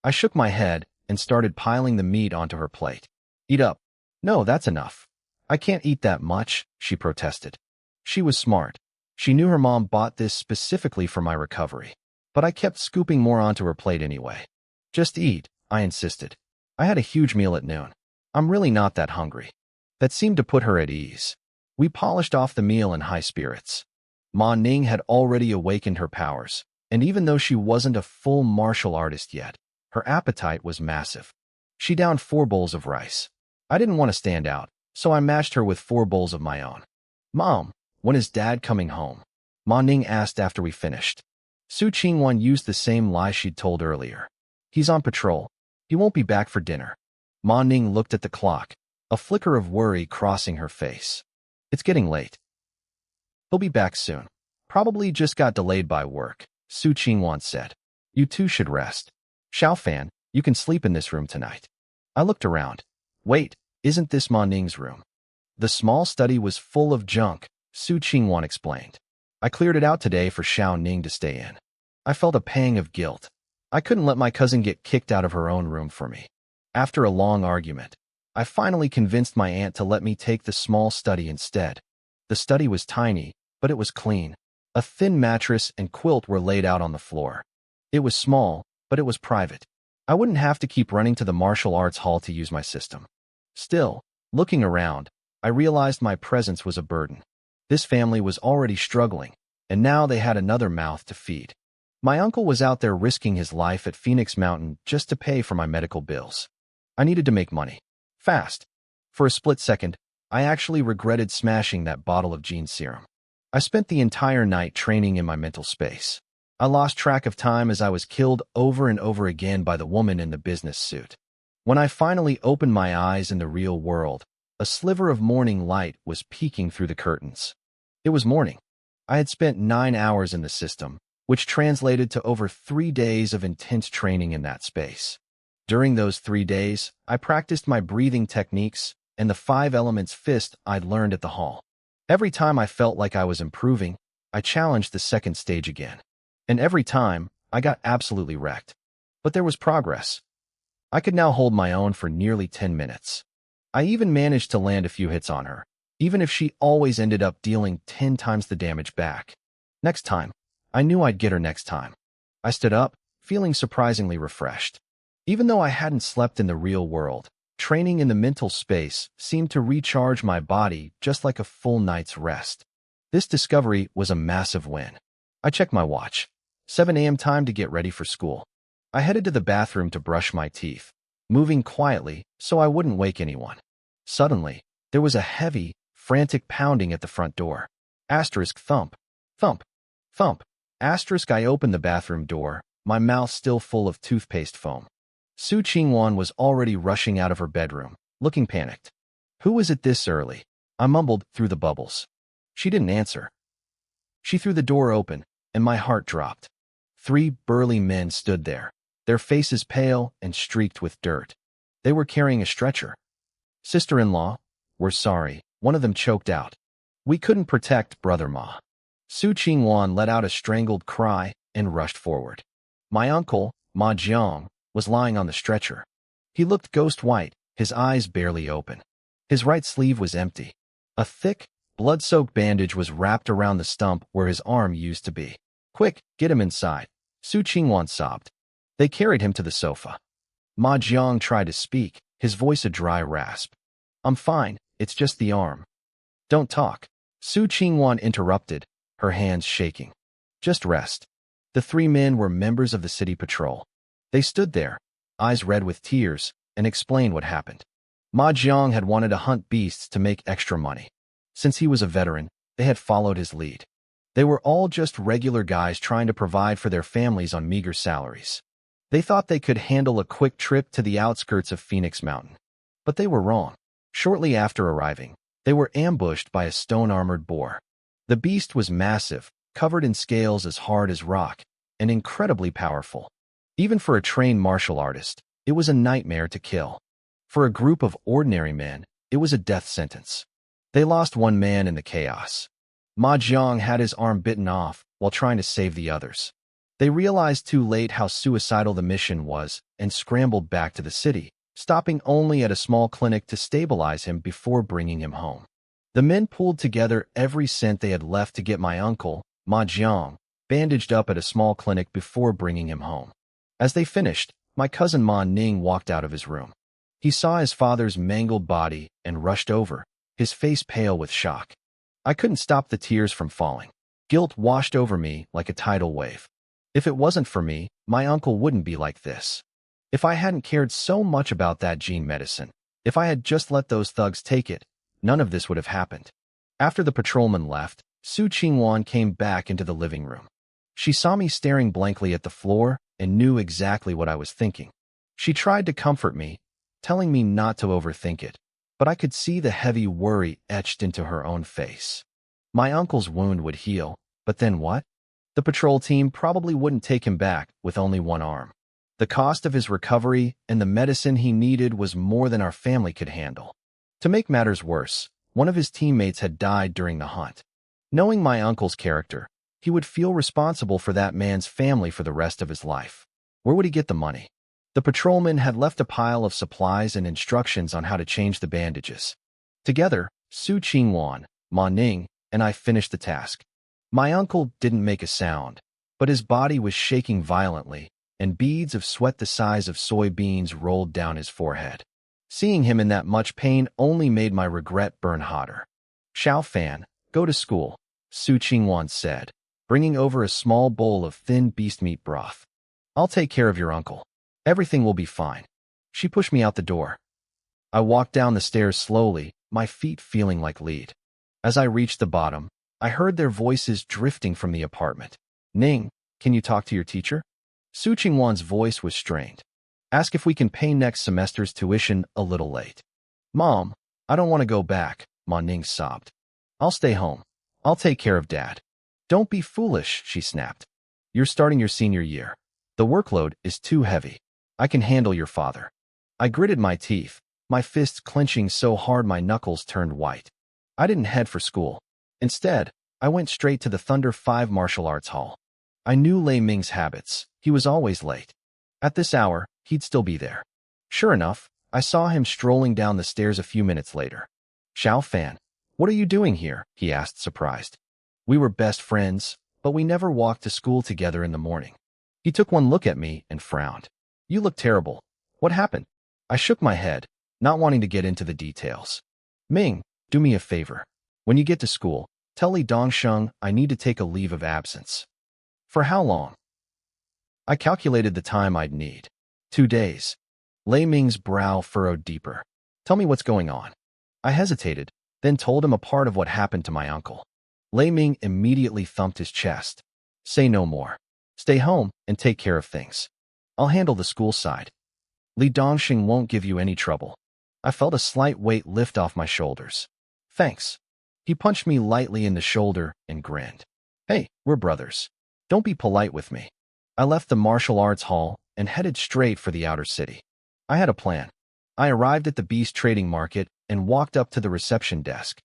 I shook my head and started piling the meat onto her plate. "Eat up." "No, that's enough." "I can't eat that much," she protested. She was smart. She knew her mom bought this specifically for my recovery. But I kept scooping more onto her plate anyway. "Just eat," I insisted. I had a huge meal at noon. I'm really not that hungry. That seemed to put her at ease. We polished off the meal in high spirits. Ma Ning had already awakened her powers, and even though she wasn't a full martial artist yet, her appetite was massive. She downed 4 bowls of rice. I didn't want to stand out, so I matched her with 4 bowls of my own. Mom, when is Dad coming home? Ma Ning asked after we finished. Su Qingwan used the same lie she'd told earlier. He's on patrol. He won't be back for dinner. Ma Ning looked at the clock, a flicker of worry crossing her face. It's getting late. He'll be back soon. Probably just got delayed by work, Su Qingwan said. You two should rest. Xiaofan, you can sleep in this room tonight. I looked around. Wait, isn't this Ma Ning's room? The small study was full of junk, Su Qingwan explained. I cleared it out today for Xiao Ning to stay in. I felt a pang of guilt. I couldn't let my cousin get kicked out of her own room for me. After a long argument, I finally convinced my aunt to let me take the small study instead. The study was tiny, but it was clean. A thin mattress and quilt were laid out on the floor. It was small, but it was private. I wouldn't have to keep running to the martial arts hall to use my system. Still, looking around, I realized my presence was a burden. This family was already struggling, and now they had another mouth to feed. My uncle was out there risking his life at Phoenix Mountain just to pay for my medical bills. I needed to make money. Fast. For a split second, I actually regretted smashing that bottle of gene serum. I spent the entire night training in my mental space. I lost track of time as I was killed over and over again by the woman in the business suit. When I finally opened my eyes in the real world, a sliver of morning light was peeking through the curtains. It was morning. I had spent 9 hours in the system, which translated to over 3 days of intense training in that space. During those 3 days, I practiced my breathing techniques and the 5 elements fist I'd learned at the hall. Every time I felt like I was improving, I challenged the second stage again. And every time, I got absolutely wrecked. But there was progress. I could now hold my own for nearly 10 minutes. I even managed to land a few hits on her, even if she always ended up dealing 10 times the damage back. Next time, I knew I'd get her next time. I stood up, feeling surprisingly refreshed. Even though I hadn't slept in the real world, training in the mental space seemed to recharge my body just like a full night's rest. This discovery was a massive win. I checked my watch. 7 a.m. time to get ready for school. I headed to the bathroom to brush my teeth, moving quietly so I wouldn't wake anyone. Suddenly, there was a heavy, frantic pounding at the front door. Asterisk thump. Thump. Thump. Asterisk I opened the bathroom door, my mouth still full of toothpaste foam. Su Qingwan was already rushing out of her bedroom, looking panicked. Who was it this early? I mumbled through the bubbles. She didn't answer. She threw the door open, and my heart dropped. 3 burly men stood there, their faces pale and streaked with dirt. They were carrying a stretcher. Sister-in-law, we're sorry, one of them choked out. We couldn't protect Brother Ma. Su Qingwan let out a strangled cry and rushed forward. My uncle, Ma Jiang, was lying on the stretcher. He looked ghost white, his eyes barely open. His right sleeve was empty. A thick, blood-soaked bandage was wrapped around the stump where his arm used to be. Quick, get him inside, Su Qingwan sobbed. They carried him to the sofa. Ma Jiang tried to speak, his voice a dry rasp. I'm fine, it's just the arm. Don't talk. Su Qingwan interrupted, her hands shaking. Just rest. The 3 men were members of the city patrol. They stood there, eyes red with tears, and explained what happened. Ma Jiang had wanted to hunt beasts to make extra money. Since he was a veteran, they had followed his lead. They were all just regular guys trying to provide for their families on meager salaries. They thought they could handle a quick trip to the outskirts of Phoenix Mountain. But they were wrong. Shortly after arriving, they were ambushed by a stone-armored boar. The beast was massive, covered in scales as hard as rock, and incredibly powerful. Even for a trained martial artist, it was a nightmare to kill. For a group of ordinary men, it was a death sentence. They lost 1 man in the chaos. Ma Jiang had his arm bitten off while trying to save the others. They realized too late how suicidal the mission was and scrambled back to the city, stopping only at a small clinic to stabilize him before bringing him home. The men pulled together every cent they had left to get my uncle, Ma Jiang, bandaged up at a small clinic before bringing him home. As they finished, my cousin Ma Ning walked out of his room. He saw his father's mangled body and rushed over, his face pale with shock. I couldn't stop the tears from falling. Guilt washed over me like a tidal wave. If it wasn't for me, my uncle wouldn't be like this. If I hadn't cared so much about that gene medicine, if I had just let those thugs take it, none of this would have happened. After the patrolman left, Su Qingwan came back into the living room. She saw me staring blankly at the floor and knew exactly what I was thinking. She tried to comfort me, telling me not to overthink it, but I could see the heavy worry etched into her own face. My uncle's wound would heal, but then what? The patrol team probably wouldn't take him back with only one arm. The cost of his recovery and the medicine he needed was more than our family could handle. To make matters worse, one of his teammates had died during the hunt. Knowing my uncle's character, he would feel responsible for that man's family for the rest of his life. Where would he get the money? The patrolman had left a pile of supplies and instructions on how to change the bandages. Together, Su Qingwan, Ma Ning, and I finished the task. My uncle didn't make a sound, but his body was shaking violently, and beads of sweat the size of soybeans rolled down his forehead. Seeing him in that much pain only made my regret burn hotter. Xiao Fan, go to school, Su Qingwan said, bringing over a small bowl of thin beast meat broth. I'll take care of your uncle. Everything will be fine. She pushed me out the door. I walked down the stairs slowly, my feet feeling like lead. As I reached the bottom, I heard their voices drifting from the apartment. Ning, can you talk to your teacher? Su Qingwan's voice was strained. Ask if we can pay next semester's tuition a little late. Mom, I don't want to go back, Ma Ning sobbed. I'll stay home. I'll take care of Dad. Don't be foolish, she snapped. You're starting your senior year. The workload is too heavy. I can handle your father. I gritted my teeth, my fists clenching so hard my knuckles turned white. I didn't head for school. Instead, I went straight to the Thunder 5 martial arts hall. I knew Lei Ming's habits. He was always late. At this hour, he'd still be there. Sure enough, I saw him strolling down the stairs a few minutes later. Xiao Fan, what are you doing here? He asked, surprised. We were best friends, but we never walked to school together in the morning. He took one look at me and frowned. You look terrible. What happened? I shook my head, not wanting to get into the details. Ming, do me a favor. When you get to school, tell Li Dongsheng I need to take a leave of absence. For how long? I calculated the time I'd need. 2 days. Lei Ming's brow furrowed deeper. Tell me what's going on. I hesitated, then told him a part of what happened to my uncle. Lei Ming immediately thumped his chest. Say no more. Stay home and take care of things. I'll handle the school side. Li Dongxing won't give you any trouble. I felt a slight weight lift off my shoulders. Thanks. He punched me lightly in the shoulder and grinned. Hey, we're brothers. Don't be polite with me. I left the martial arts hall and headed straight for the outer city. I had a plan. I arrived at the beast trading market and walked up to the reception desk.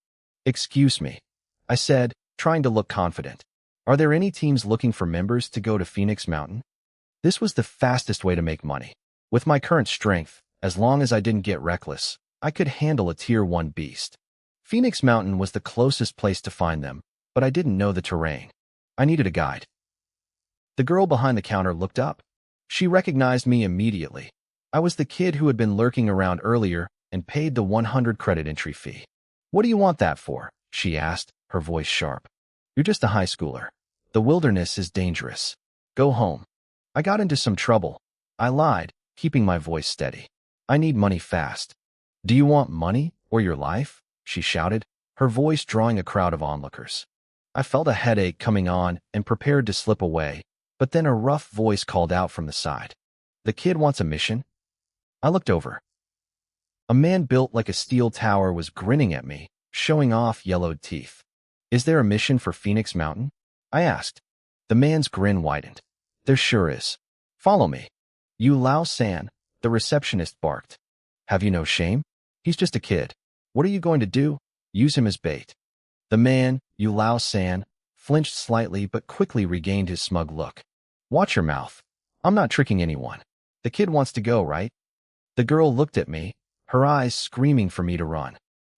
Excuse me, I said, trying to look confident. Are there any teams looking for members to go to Phoenix Mountain? This was the fastest way to make money. With my current strength, as long as I didn't get reckless, I could handle a Tier 1 beast. Phoenix Mountain was the closest place to find them, but I didn't know the terrain. I needed a guide. The girl behind the counter looked up. She recognized me immediately. I was the kid who had been lurking around earlier and paid the 100 credit entry fee. What do you want that for? She asked, her voice sharp. You're just a high schooler. The wilderness is dangerous. Go home. I got into some trouble. I lied, keeping my voice steady. I need money fast. Do you want money or your life? She shouted, her voice drawing a crowd of onlookers. I felt a headache coming on and prepared to slip away, but then a rough voice called out from the side. The kid wants a mission? I looked over. A man built like a steel tower was grinning at me, showing off yellowed teeth. Is there a mission for Phoenix Mountain? I asked. The man's grin widened. There sure is. Follow me. You Lao San, the receptionist barked. Have you no shame? He's just a kid. What are you going to do? Use him as bait. The man, Yu Lao San, flinched slightly but quickly regained his smug look. Watch your mouth. I'm not tricking anyone. The kid wants to go, right? The girl looked at me, her eyes screaming for me to run.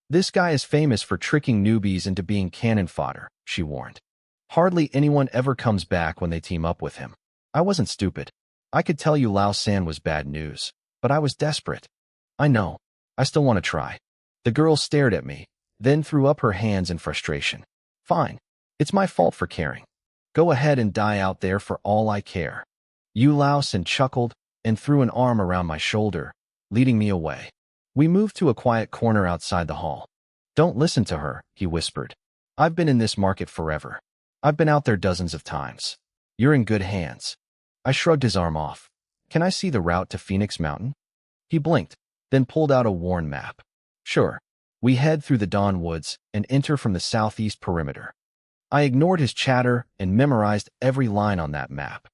This guy is famous for tricking newbies into being cannon fodder, she warned. Hardly anyone ever comes back when they team up with him. I wasn't stupid. I could tell you Lao San was bad news, but I was desperate. I know. I still want to try. The girl stared at me, then threw up her hands in frustration. Fine. It's my fault for caring. Go ahead and die out there for all I care. Yu Laosen chuckled and threw an arm around my shoulder, leading me away. We moved to a quiet corner outside the hall. Don't listen to her, he whispered. I've been in this market forever. I've been out there dozens of times. You're in good hands. I shrugged his arm off. Can I see the route to Phoenix Mountain? He blinked, then pulled out a worn map. Sure. We head through the Dawn Woods and enter from the southeast perimeter. I ignored his chatter and memorized every line on that map.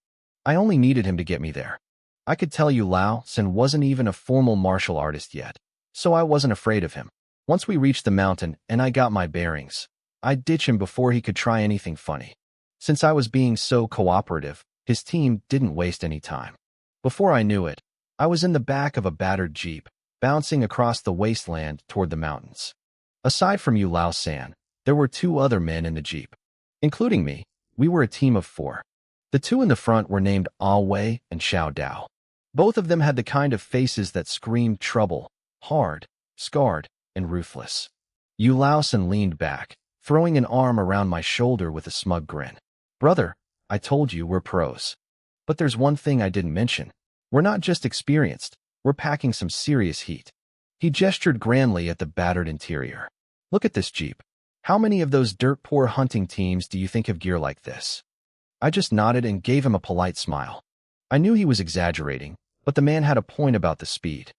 I only needed him to get me there. I could tell you Laosen wasn't even a formal martial artist yet, so I wasn't afraid of him. Once we reached the mountain and I got my bearings, I'd ditch him before he could try anything funny. Since I was being so cooperative, his team didn't waste any time. Before I knew it, I was in the back of a battered jeep, bouncing across the wasteland toward the mountains. Aside from Yu Laosen, there were 2 other men in the jeep. Including me, we were a team of 4. The 2 in the front were named Ah Wei and Xiao Dao. Both of them had the kind of faces that screamed trouble, hard, scarred, and ruthless. Yu Laosen leaned back, throwing an arm around my shoulder with a smug grin. Brother, I told you we're pros. But there's one thing I didn't mention. We're not just experienced, we're packing some serious heat. He gestured grandly at the battered interior. Look at this jeep. How many of those dirt-poor hunting teams do you think have gear like this? I just nodded and gave him a polite smile. I knew he was exaggerating, but the man had a point about the speed.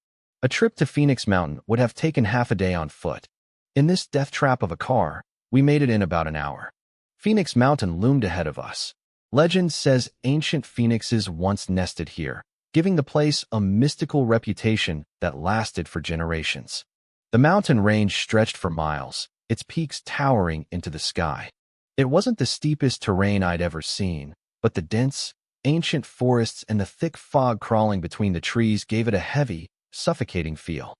A trip to Phoenix Mountain would have taken half a day on foot. In this death trap of a car, we made it in about an hour. Phoenix Mountain loomed ahead of us. Legend says ancient phoenixes once nested here, giving the place a mystical reputation that lasted for generations. The mountain range stretched for miles, its peaks towering into the sky. It wasn't the steepest terrain I'd ever seen, but the dense, ancient forests and the thick fog crawling between the trees gave it a heavy, suffocating feel.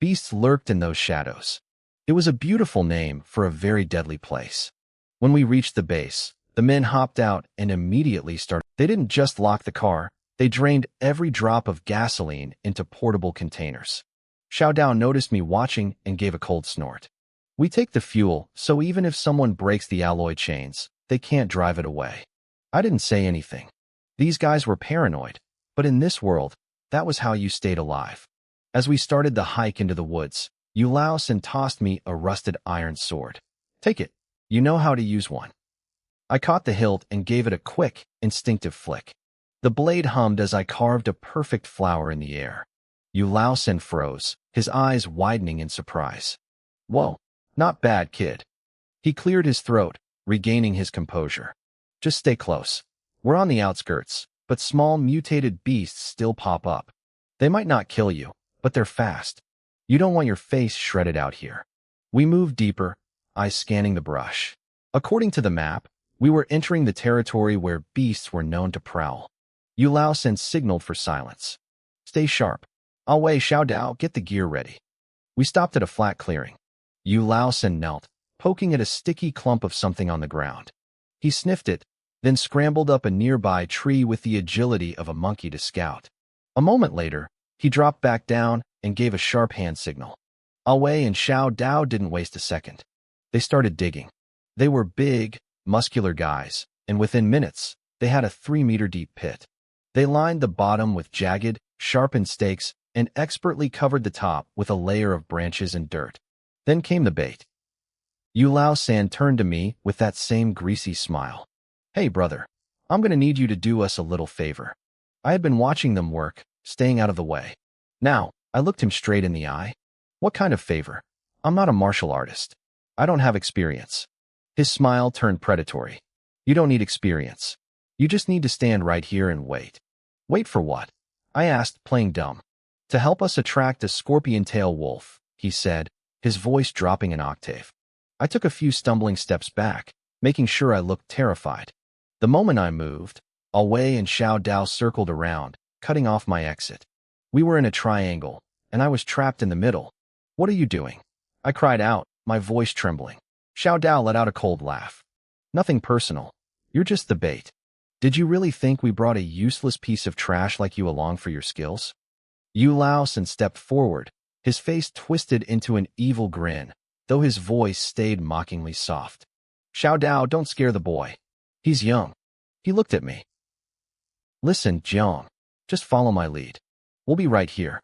Beasts lurked in those shadows. It was a beautiful name for a very deadly place. When we reached the base, the men hopped out and immediately started. They didn't just lock the car, they drained every drop of gasoline into portable containers. Xiao Dao noticed me watching and gave a cold snort. We take the fuel, so even if someone breaks the alloy chains, they can't drive it away. I didn't say anything. These guys were paranoid, but in this world, that was how you stayed alive. As we started the hike into the woods, Yu Laosen tossed me a rusted iron sword. Take it. You know how to use one. I caught the hilt and gave it a quick, instinctive flick. The blade hummed as I carved a perfect flower in the air. Yu Laosen froze, his eyes widening in surprise. Whoa, not bad, kid. He cleared his throat, regaining his composure. Just stay close. We're on the outskirts, but small mutated beasts still pop up. They might not kill you, but they're fast. You don't want your face shredded out here. We moved deeper, eyes scanning the brush. According to the map, we were entering the territory where beasts were known to prowl. Yu Laosen signaled for silence. Stay sharp. Ah Wei, Xiao Dao, get the gear ready. We stopped at a flat clearing. Yu Laosen knelt, poking at a sticky clump of something on the ground. He sniffed it, then scrambled up a nearby tree with the agility of a monkey to scout. A moment later, he dropped back down and gave a sharp hand signal. Ah Wei and Xiao Dao didn't waste a second. They started digging. They were big, muscular guys, and within minutes, they had a 3-meter-deep pit. They lined the bottom with jagged, sharpened stakes and expertly covered the top with a layer of branches and dirt. Then came the bait. Yu Laosen turned to me with that same greasy smile. Hey, brother, I'm going to need you to do us a little favor. I had been watching them work, staying out of the way. Now, I looked him straight in the eye. What kind of favor? I'm not a martial artist. I don't have experience. His smile turned predatory. You don't need experience. You just need to stand right here and wait. Wait for what? I asked, playing dumb. To help us attract a scorpion-tail wolf, he said, his voice dropping an octave. I took a few stumbling steps back, making sure I looked terrified. The moment I moved, Ah Wei and Xiao Dao circled around, cutting off my exit. We were in a triangle, and I was trapped in the middle. What are you doing? I cried out, my voice trembling. Xiao Dao let out a cold laugh. Nothing personal. You're just the bait. Did you really think we brought a useless piece of trash like you along for your skills? Yu Laosen stepped forward, his face twisted into an evil grin, though his voice stayed mockingly soft. Xiao Dao, don't scare the boy. He's young. He looked at me. Listen, Jiang. Just follow my lead. We'll be right here.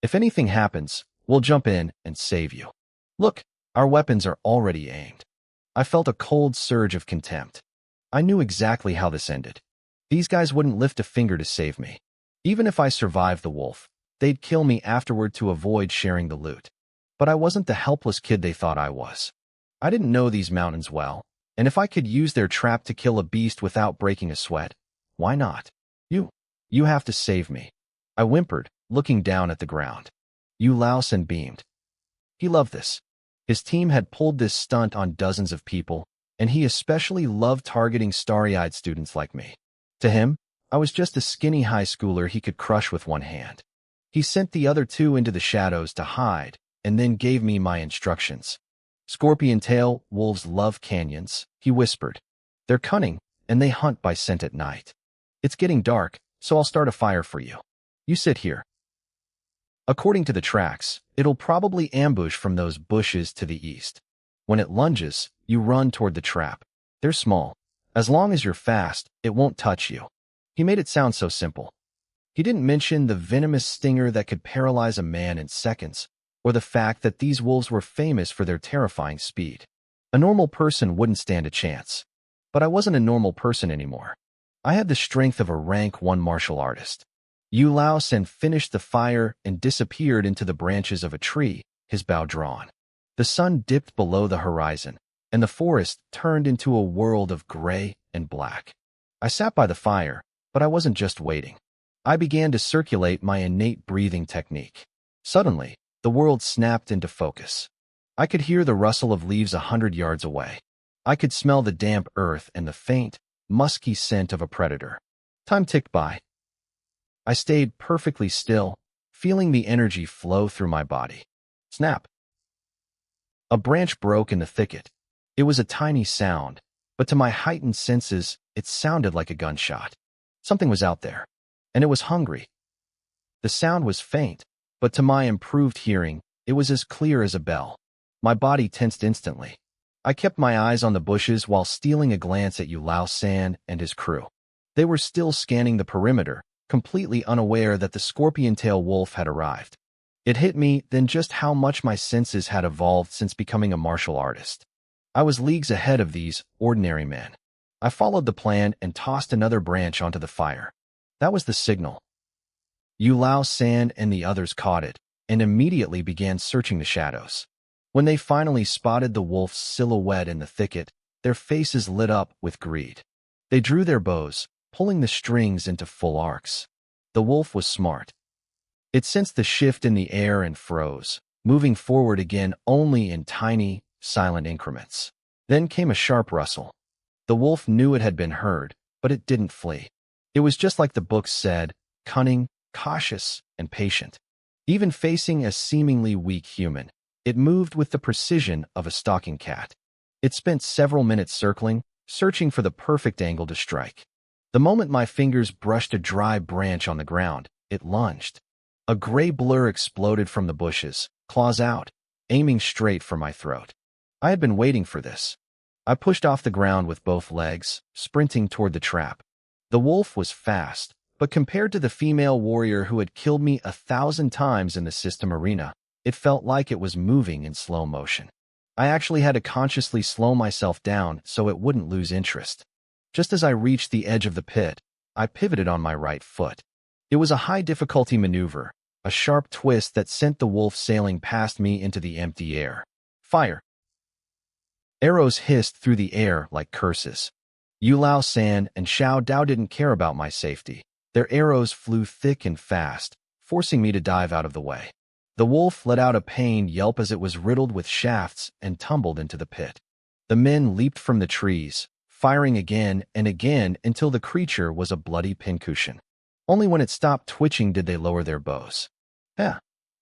If anything happens, we'll jump in and save you. Look, our weapons are already aimed. I felt a cold surge of contempt. I knew exactly how this ended. These guys wouldn't lift a finger to save me. Even if I survived the wolf, they'd kill me afterward to avoid sharing the loot. But I wasn't the helpless kid they thought I was. I didn't know these mountains well, and if I could use their trap to kill a beast without breaking a sweat, why not? You have to save me. I whimpered, looking down at the ground. Yu Laosen beamed. He loved this. His team had pulled this stunt on dozens of people, and he especially loved targeting starry-eyed students like me. To him, I was just a skinny high schooler he could crush with one hand. He sent the other two into the shadows to hide, and then gave me my instructions. Scorpion tail wolves love canyons, he whispered. They're cunning, and they hunt by scent at night. It's getting dark, so I'll start a fire for you. You sit here. According to the tracks, it'll probably ambush from those bushes to the east. When it lunges, you run toward the trap. They're small. As long as you're fast, it won't touch you. He made it sound so simple. He didn't mention the venomous stinger that could paralyze a man in seconds, or the fact that these wolves were famous for their terrifying speed. A normal person wouldn't stand a chance. But I wasn't a normal person anymore. I had the strength of a rank 1 martial artist. Yu Laosen finished the fire and disappeared into the branches of a tree, his bow drawn. The sun dipped below the horizon, and the forest turned into a world of gray and black. I sat by the fire, but I wasn't just waiting. I began to circulate my innate breathing technique. Suddenly, the world snapped into focus. I could hear the rustle of leaves 100 yards away. I could smell the damp earth and the faint, musky scent of a predator. Time ticked by. I stayed perfectly still, feeling the energy flow through my body. Snap! A branch broke in the thicket. It was a tiny sound, but to my heightened senses, it sounded like a gunshot. Something was out there, and it was hungry. The sound was faint, but to my improved hearing, it was as clear as a bell. My body tensed instantly. I kept my eyes on the bushes while stealing a glance at Yu Laosen and his crew. They were still scanning the perimeter, completely unaware that the scorpion-tail wolf had arrived. It hit me then just how much my senses had evolved since becoming a martial artist. I was leagues ahead of these ordinary men. I followed the plan and tossed another branch onto the fire. That was the signal. Yu Laosen and the others caught it, and immediately began searching the shadows. When they finally spotted the wolf's silhouette in the thicket, their faces lit up with greed. They drew their bows, pulling the strings into full arcs. The wolf was smart. It sensed the shift in the air and froze, moving forward again only in tiny, silent increments. Then came a sharp rustle. The wolf knew it had been heard, but it didn't flee. It was just like the book said, cunning, cautious, and patient. Even facing a seemingly weak human, it moved with the precision of a stalking cat. It spent several minutes circling, searching for the perfect angle to strike. The moment my fingers brushed a dry branch on the ground, it lunged. A gray blur exploded from the bushes, claws out, aiming straight for my throat. I had been waiting for this. I pushed off the ground with both legs, sprinting toward the trap. The wolf was fast, but compared to the female warrior who had killed me 1,000 times in the system arena, it felt like it was moving in slow motion. I actually had to consciously slow myself down so it wouldn't lose interest. Just as I reached the edge of the pit, I pivoted on my right foot. It was a high-difficulty maneuver, a sharp twist that sent the wolf sailing past me into the empty air. Fire! Arrows hissed through the air like curses. Yu Laosen and Xiao Dao didn't care about my safety. Their arrows flew thick and fast, forcing me to dive out of the way. The wolf let out a pained yelp as it was riddled with shafts and tumbled into the pit. The men leaped from the trees, firing again and again until the creature was a bloody pincushion. Only when it stopped twitching did they lower their bows.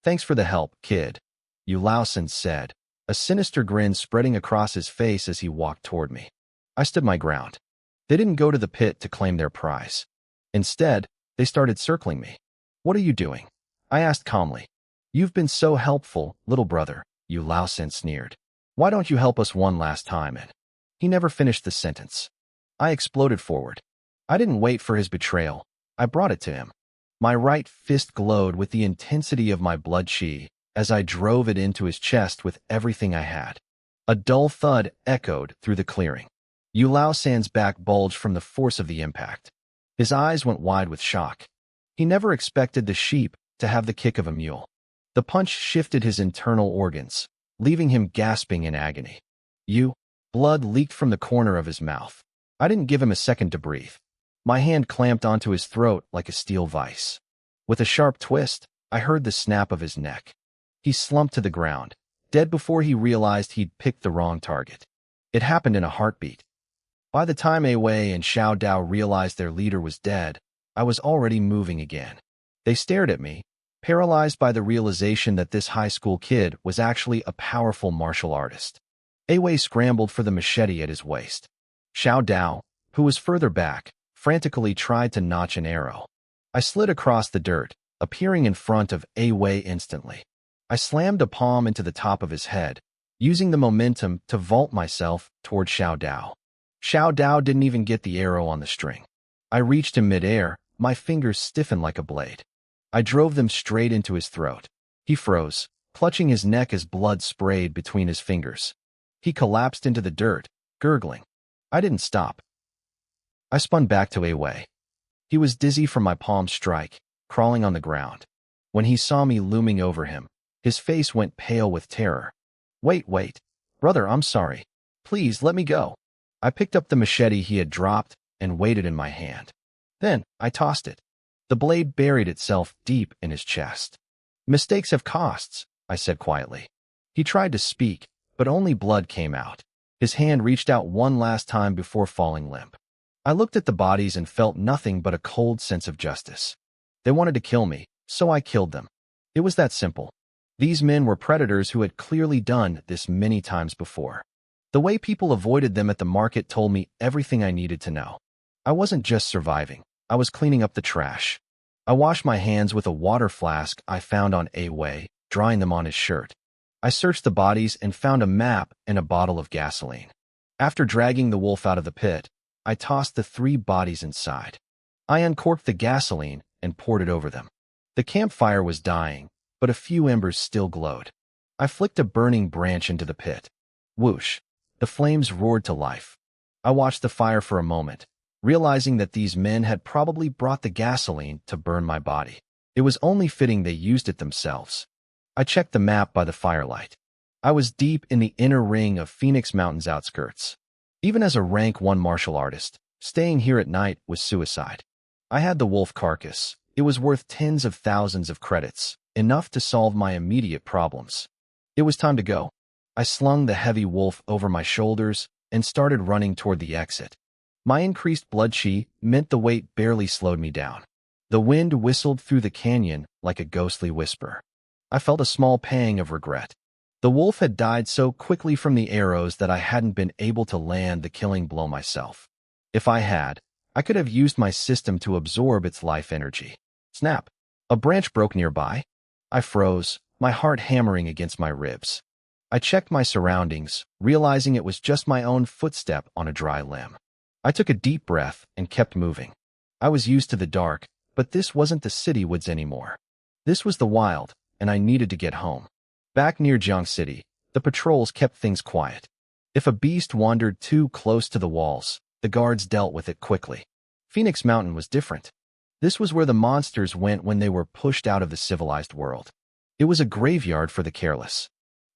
Thanks for the help, kid, Yu Laosen said, a sinister grin spreading across his face as he walked toward me. I stood my ground. They didn't go to the pit to claim their prize. Instead, they started circling me. What are you doing? I asked calmly. You've been so helpful, little brother, Yu Laosen sneered. Why don't you help us one last time and He never finished the sentence. I exploded forward. I didn't wait for his betrayal. I brought it to him. My right fist glowed with the intensity of my blood chi as I drove it into his chest with everything I had. A dull thud echoed through the clearing. Yu Lao San's back bulged from the force of the impact. His eyes went wide with shock. He never expected the sheep to have the kick of a mule. The punch shifted his internal organs, leaving him gasping in agony. Blood leaked from the corner of his mouth. I didn't give him a second to breathe. My hand clamped onto his throat like a steel vise. With a sharp twist, I heard the snap of his neck. He slumped to the ground, dead before he realized he'd picked the wrong target. It happened in a heartbeat. By the time Wei and Xiao Dao realized their leader was dead, I was already moving again. They stared at me, paralyzed by the realization that this high school kid was actually a powerful martial artist. Wei scrambled for the machete at his waist. Xiao Dao, who was further back, frantically tried to notch an arrow. I slid across the dirt, appearing in front of Wei instantly. I slammed a palm into the top of his head, using the momentum to vault myself toward Xiao Dao. Xiao Dao didn't even get the arrow on the string. I reached him midair, my fingers stiffened like a blade. I drove them straight into his throat. He froze, clutching his neck as blood sprayed between his fingers. He collapsed into the dirt, gurgling. I didn't stop. I spun back to Wei. He was dizzy from my palm strike, crawling on the ground. When he saw me looming over him, his face went pale with terror. Wait. Brother, I'm sorry. Please, let me go. I picked up the machete he had dropped and weighed it in my hand. Then, I tossed it. The blade buried itself deep in his chest. Mistakes have costs, I said quietly. He tried to speak, but only blood came out. His hand reached out one last time before falling limp. I looked at the bodies and felt nothing but a cold sense of justice. They wanted to kill me, so I killed them. It was that simple. These men were predators who had clearly done this many times before. The way people avoided them at the market told me everything I needed to know. I wasn't just surviving. I was cleaning up the trash. I washed my hands with a water flask I found on Wei, drying them on his shirt. I searched the bodies and found a map and a bottle of gasoline. After dragging the wolf out of the pit, I tossed the 3 bodies inside. I uncorked the gasoline and poured it over them. The campfire was dying, but a few embers still glowed. I flicked a burning branch into the pit. Whoosh! The flames roared to life. I watched the fire for a moment, realizing that these men had probably brought the gasoline to burn my body. It was only fitting they used it themselves. I checked the map by the firelight. I was deep in the inner ring of Phoenix Mountain's outskirts. Even as a rank 1 martial artist, staying here at night was suicide. I had the wolf carcass. It was worth tens of thousands of credits, enough to solve my immediate problems. It was time to go. I slung the heavy wolf over my shoulders and started running toward the exit. My increased blood chi meant the weight barely slowed me down. The wind whistled through the canyon like a ghostly whisper. I felt a small pang of regret. The wolf had died so quickly from the arrows that I hadn't been able to land the killing blow myself. If I had, I could have used my system to absorb its life energy. Snap! A branch broke nearby. I froze, my heart hammering against my ribs. I checked my surroundings, realizing it was just my own footstep on a dry limb. I took a deep breath and kept moving. I was used to the dark, but this wasn't the city woods anymore. This was the wild, and I needed to get home. Back near Jiang City, the patrols kept things quiet. If a beast wandered too close to the walls, the guards dealt with it quickly. Phoenix Mountain was different. This was where the monsters went when they were pushed out of the civilized world. It was a graveyard for the careless.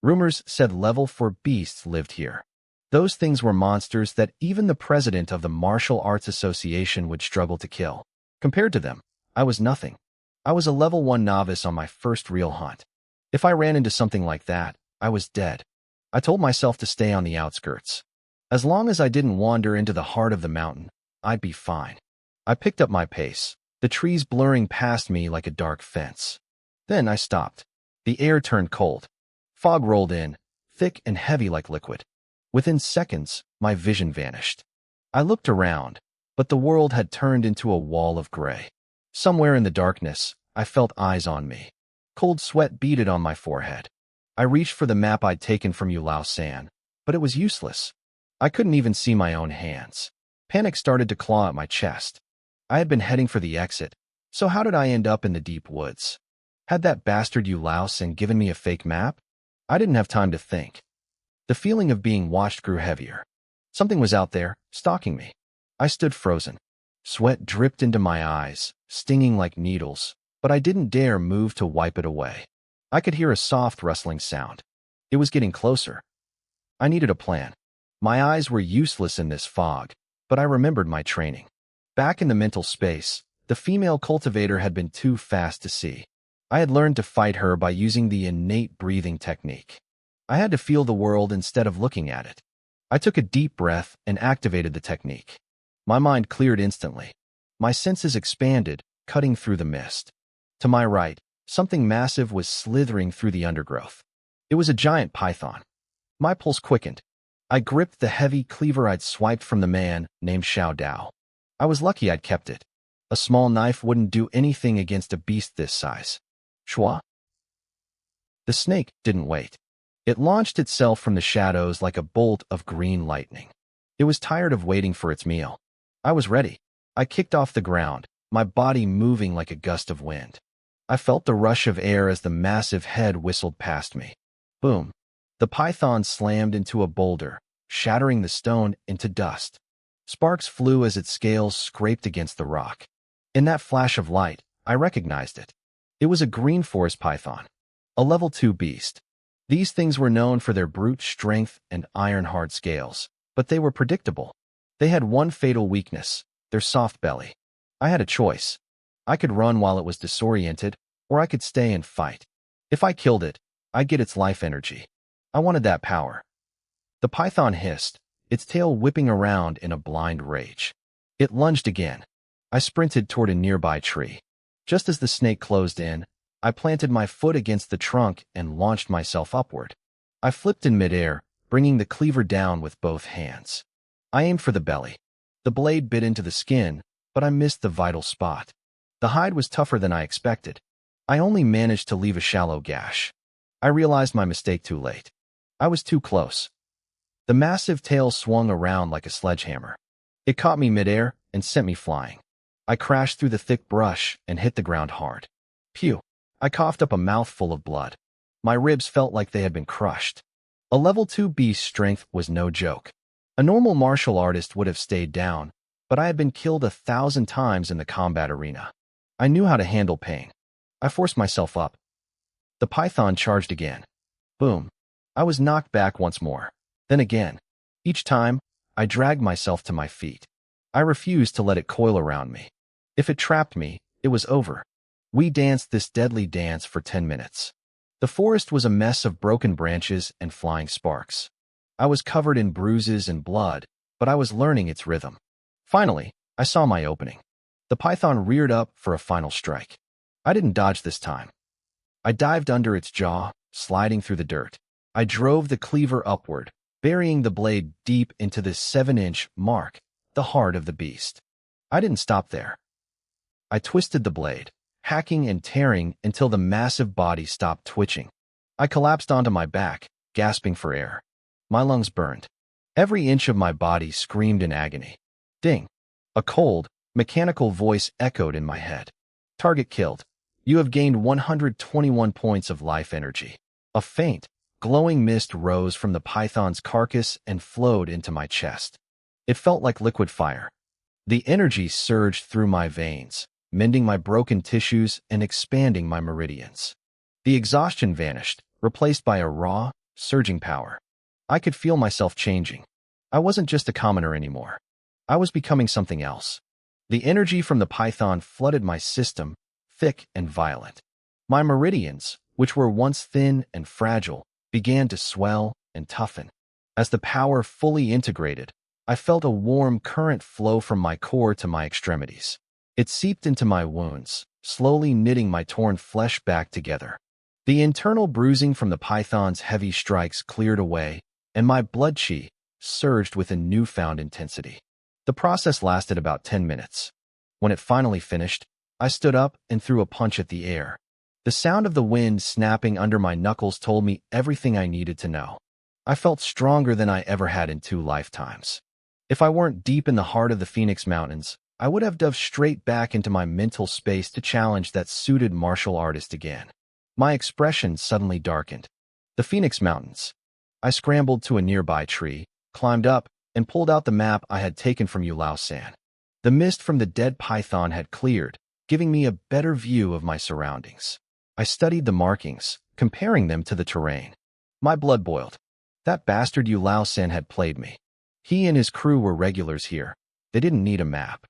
Rumors said level 4 beasts lived here. Those things were monsters that even the president of the Martial Arts Association would struggle to kill. Compared to them, I was nothing. I was a level 1 novice on my first real hunt. If I ran into something like that, I was dead. I told myself to stay on the outskirts. As long as I didn't wander into the heart of the mountain, I'd be fine. I picked up my pace, the trees blurring past me like a dark fence. Then I stopped. The air turned cold. Fog rolled in, thick and heavy like liquid. Within seconds, my vision vanished. I looked around, but the world had turned into a wall of gray. Somewhere in the darkness, I felt eyes on me. Cold sweat beaded on my forehead. I reached for the map I'd taken from Yu Lao San, but it was useless. I couldn't even see my own hands. Panic started to claw at my chest. I had been heading for the exit, so how did I end up in the deep woods? Had that bastard Yahello given me a fake map? I didn't have time to think. The feeling of being watched grew heavier. Something was out there, stalking me. I stood frozen. Sweat dripped into my eyes, stinging like needles, but I didn't dare move to wipe it away. I could hear a soft rustling sound. It was getting closer. I needed a plan. My eyes were useless in this fog, but I remembered my training. Back in the mental space, the female cultivator had been too fast to see. I had learned to fight her by using the innate breathing technique. I had to feel the world instead of looking at it. I took a deep breath and activated the technique. My mind cleared instantly. My senses expanded, cutting through the mist. To my right, something massive was slithering through the undergrowth. It was a giant python. My pulse quickened. I gripped the heavy cleaver I'd swiped from the man named Xiao Dao. I was lucky I'd kept it. A small knife wouldn't do anything against a beast this size. Shua? The snake didn't wait. It launched itself from the shadows like a bolt of green lightning. It was tired of waiting for its meal. I was ready. I kicked off the ground, my body moving like a gust of wind. I felt the rush of air as the massive head whistled past me. Boom. The python slammed into a boulder, shattering the stone into dust. Sparks flew as its scales scraped against the rock. In that flash of light, I recognized it. It was a green forest python, a level 2 beast. These things were known for their brute strength and iron-hard scales, but they were predictable. They had one fatal weakness, their soft belly. I had a choice. I could run while it was disoriented, or I could stay and fight. If I killed it, I'd get its life energy. I wanted that power. The python hissed, its tail whipping around in a blind rage. It lunged again. I sprinted toward a nearby tree. Just as the snake closed in, I planted my foot against the trunk and launched myself upward. I flipped in midair, bringing the cleaver down with both hands. I aimed for the belly. The blade bit into the skin, but I missed the vital spot. The hide was tougher than I expected. I only managed to leave a shallow gash. I realized my mistake too late. I was too close. The massive tail swung around like a sledgehammer. It caught me midair and sent me flying. I crashed through the thick brush and hit the ground hard. Phew! I coughed up a mouthful of blood. My ribs felt like they had been crushed. A level 2 beast's strength was no joke. A normal martial artist would have stayed down, but I had been killed 1,000 times in the combat arena. I knew how to handle pain. I forced myself up. The python charged again. Boom. I was knocked back once more. Then again. Each time, I dragged myself to my feet. I refused to let it coil around me. If it trapped me, it was over. We danced this deadly dance for 10 minutes. The forest was a mess of broken branches and flying sparks. I was covered in bruises and blood, but I was learning its rhythm. Finally, I saw my opening. The python reared up for a final strike. I didn't dodge this time. I dived under its jaw, sliding through the dirt. I drove the cleaver upward, burying the blade deep into the 7-inch mark, the heart of the beast. I didn't stop there. I twisted the blade, hacking and tearing until the massive body stopped twitching. I collapsed onto my back, gasping for air. My lungs burned. Every inch of my body screamed in agony. Ding! A cold, mechanical voice echoed in my head. Target killed. You have gained 121 points of life energy. A faint, glowing mist rose from the python's carcass and flowed into my chest. It felt like liquid fire. The energy surged through my veins, mending my broken tissues and expanding my meridians. The exhaustion vanished, replaced by a raw, surging power. I could feel myself changing. I wasn't just a commoner anymore. I was becoming something else. The energy from the python flooded my system, thick and violent. My meridians, which were once thin and fragile, began to swell and toughen. As the power fully integrated, I felt a warm current flow from my core to my extremities. It seeped into my wounds, slowly knitting my torn flesh back together. The internal bruising from the python's heavy strikes cleared away, and my blood chi surged with a newfound intensity. The process lasted about 10 minutes. When it finally finished, I stood up and threw a punch at the air. The sound of the wind snapping under my knuckles told me everything I needed to know. I felt stronger than I ever had in 2 lifetimes. If I weren't deep in the heart of the Phoenix Mountains, I would have dove straight back into my mental space to challenge that suited martial artist again. My expression suddenly darkened. The Phoenix Mountains. I scrambled to a nearby tree, climbed up, and pulled out the map I had taken from Yulao-san. The mist from the dead python had cleared, giving me a better view of my surroundings. I studied the markings, comparing them to the terrain. My blood boiled. That bastard Yulao-san had played me. He and his crew were regulars here. They didn't need a map.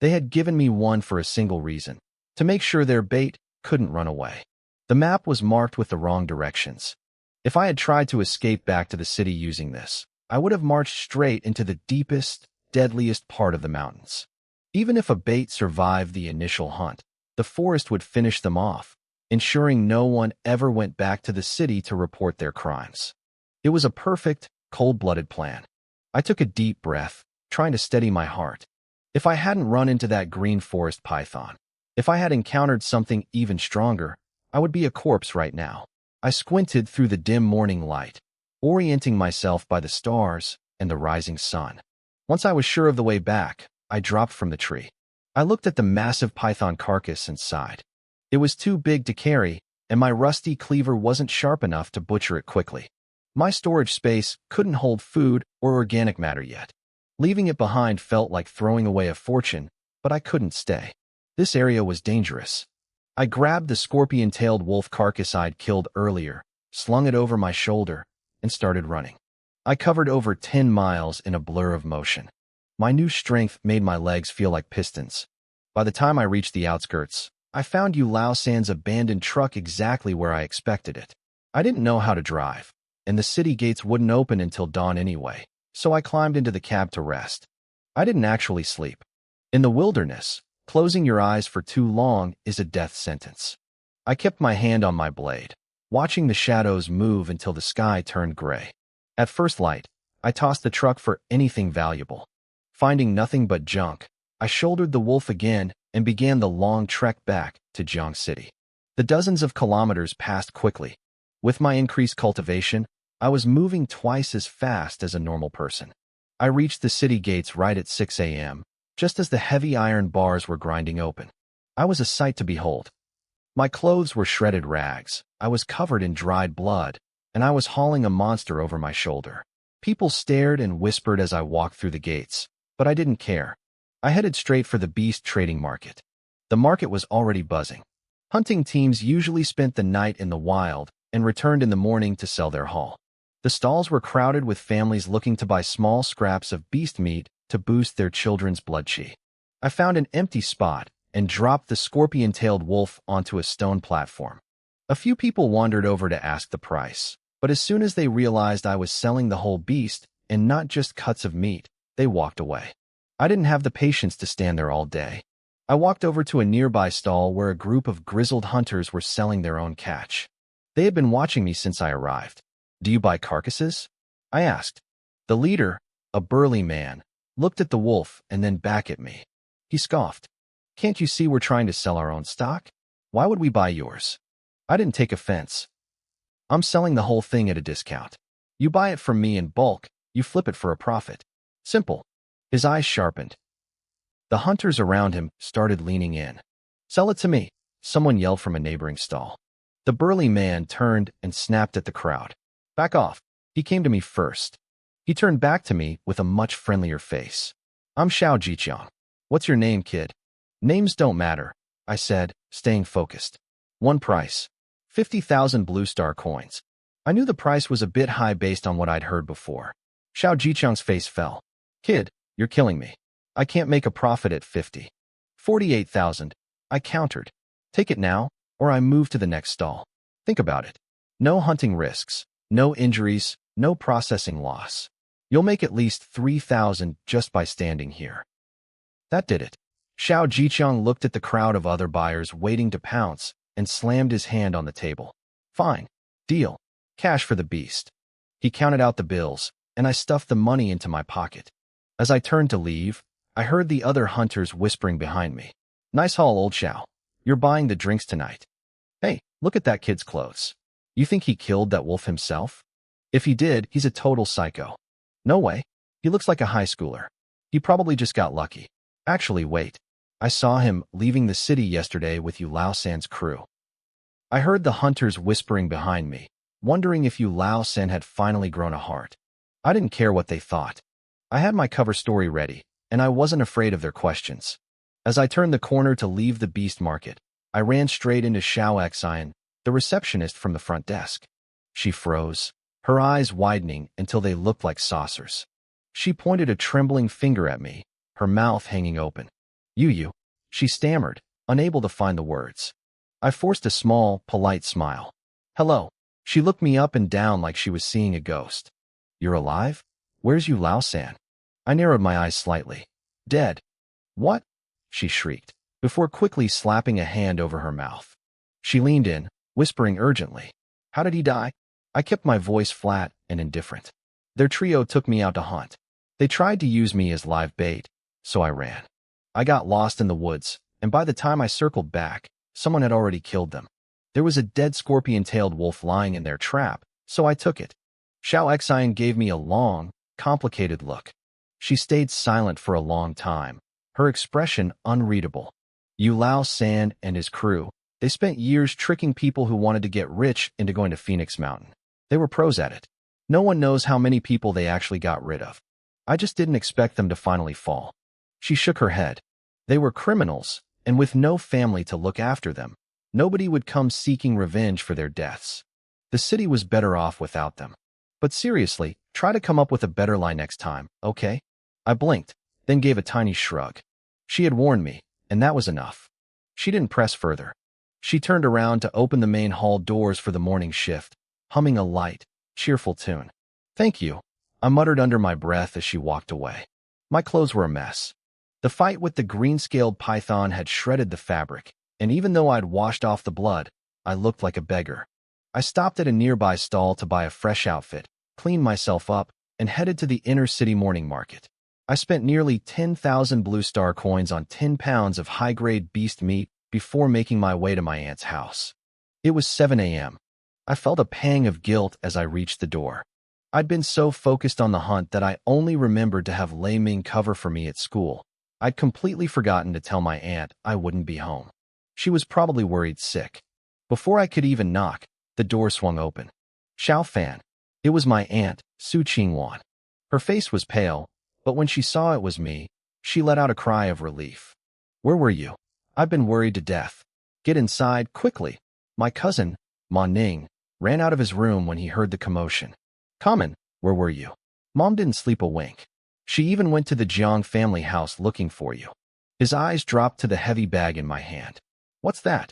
They had given me one for a single reason, to make sure their bait couldn't run away. The map was marked with the wrong directions. If I had tried to escape back to the city using this, I would have marched straight into the deepest, deadliest part of the mountains. Even if a bait survived the initial hunt, the forest would finish them off, ensuring no one ever went back to the city to report their crimes. It was a perfect, cold-blooded plan. I took a deep breath, trying to steady my heart. If I hadn't run into that green forest python, if I had encountered something even stronger, I would be a corpse right now. I squinted through the dim morning light, orienting myself by the stars and the rising sun. Once I was sure of the way back, I dropped from the tree. I looked at the massive python carcass and sighed. It was too big to carry, and my rusty cleaver wasn't sharp enough to butcher it quickly. My storage space couldn't hold food or organic matter yet. Leaving it behind felt like throwing away a fortune, but I couldn't stay. This area was dangerous. I grabbed the scorpion-tailed wolf carcass I'd killed earlier, slung it over my shoulder, and started running. I covered over 10 miles in a blur of motion. My new strength made my legs feel like pistons. By the time I reached the outskirts, I found Yulao-san's abandoned truck exactly where I expected it. I didn't know how to drive, and the city gates wouldn't open until dawn anyway, so I climbed into the cab to rest. I didn't actually sleep. In the wilderness, closing your eyes for too long is a death sentence. I kept my hand on my blade, watching the shadows move until the sky turned gray. At first light, I tossed the truck for anything valuable. Finding nothing but junk, I shouldered the wolf again and began the long trek back to Jiang City. The dozens of kilometers passed quickly. With my increased cultivation, I was moving twice as fast as a normal person. I reached the city gates right at 6 a.m., just as the heavy iron bars were grinding open. I was a sight to behold. My clothes were shredded rags, I was covered in dried blood, and I was hauling a monster over my shoulder. People stared and whispered as I walked through the gates, but I didn't care. I headed straight for the beast trading market. The market was already buzzing. Hunting teams usually spent the night in the wild and returned in the morning to sell their haul. The stalls were crowded with families looking to buy small scraps of beast meat to boost their children's blood chi. I found an empty spot and dropped the scorpion-tailed wolf onto a stone platform. A few people wandered over to ask the price, but as soon as they realized I was selling the whole beast and not just cuts of meat, they walked away. I didn't have the patience to stand there all day. I walked over to a nearby stall where a group of grizzled hunters were selling their own catch. They had been watching me since I arrived. "Do you buy carcasses?" I asked. The leader, a burly man, looked at the wolf and then back at me. He scoffed. "Can't you see we're trying to sell our own stock? Why would we buy yours?" I didn't take offense. "I'm selling the whole thing at a discount. You buy it from me in bulk, you flip it for a profit. Simple." His eyes sharpened. The hunters around him started leaning in. "Sell it to me," someone yelled from a neighboring stall. The burly man turned and snapped at the crowd. "Back off." He came to me first. He turned back to me with a much friendlier face. "I'm Xiao Jiqiang. What's your name, kid?" "Names don't matter," I said, staying focused. "One price. 50,000 Blue Star coins." I knew the price was a bit high based on what I'd heard before. Xiao Jiqiang's face fell. "Kid, you're killing me. I can't make a profit at 50. 48,000. I countered. "Take it now, or I move to the next stall. Think about it. No hunting risks, no injuries, no processing loss. You'll make at least 3,000 just by standing here." That did it. Xiao Jiqiang looked at the crowd of other buyers waiting to pounce and slammed his hand on the table. "Fine. Deal. Cash for the beast." He counted out the bills, and I stuffed the money into my pocket. As I turned to leave, I heard the other hunters whispering behind me. "Nice haul, old Xiao. You're buying the drinks tonight. Hey, look at that kid's clothes. You think he killed that wolf himself?" If he did, he's a total psycho. No way. He looks like a high schooler. He probably just got lucky. Actually, wait. I saw him leaving the city yesterday with Yu Lao San's crew. I heard the hunters whispering behind me, wondering if Yu Lao San had finally grown a heart. I didn't care what they thought. I had my cover story ready, and I wasn't afraid of their questions. As I turned the corner to leave the beast market, I ran straight into Xiao Xian, the receptionist from the front desk. She froze, her eyes widening until they looked like saucers. She pointed a trembling finger at me, her mouth hanging open. You, she stammered, unable to find the words. I forced a small, polite smile. Hello. She looked me up and down like she was seeing a ghost. You're alive? Where's Yu Lao San? I narrowed my eyes slightly. Dead. What? She shrieked, before quickly slapping a hand over her mouth. She leaned in, whispering urgently. How did he die? I kept my voice flat and indifferent. Their trio took me out to hunt. They tried to use me as live bait, so I ran. I got lost in the woods, and by the time I circled back, someone had already killed them. There was a dead scorpion-tailed wolf lying in their trap, so I took it. Xiao Xian gave me a long, complicated look. She stayed silent for a long time, her expression unreadable. Yu Lao San and his crew, they spent years tricking people who wanted to get rich into going to Phoenix Mountain. They were pros at it. No one knows how many people they actually got rid of. I just didn't expect them to finally fall. She shook her head. They were criminals, and with no family to look after them, nobody would come seeking revenge for their deaths. The city was better off without them. But seriously, try to come up with a better lie next time, okay? I blinked, then gave a tiny shrug. She had warned me, and that was enough. She didn't press further. She turned around to open the main hall doors for the morning shift, humming a light, cheerful tune. Thank you, I muttered under my breath as she walked away. My clothes were a mess. The fight with the green-scaled python had shredded the fabric, and even though I'd washed off the blood, I looked like a beggar. I stopped at a nearby stall to buy a fresh outfit, cleaned myself up, and headed to the inner-city morning market. I spent nearly 10,000 Blue Star coins on 10 pounds of high-grade beast meat before making my way to my aunt's house. It was 7 a.m. I felt a pang of guilt as I reached the door. I'd been so focused on the hunt that I only remembered to have Lei Ming cover for me at school. I'd completely forgotten to tell my aunt I wouldn't be home. She was probably worried sick. Before I could even knock, the door swung open. Xiao Fan. It was my aunt, Su Qingwan. Her face was pale, but when she saw it was me, she let out a cry of relief. Where were you? I've been worried to death. Get inside, quickly. My cousin, Ma Ning, ran out of his room when he heard the commotion. Common, where were you? Mom didn't sleep a wink. She even went to the Jiang family house looking for you. His eyes dropped to the heavy bag in my hand. What's that?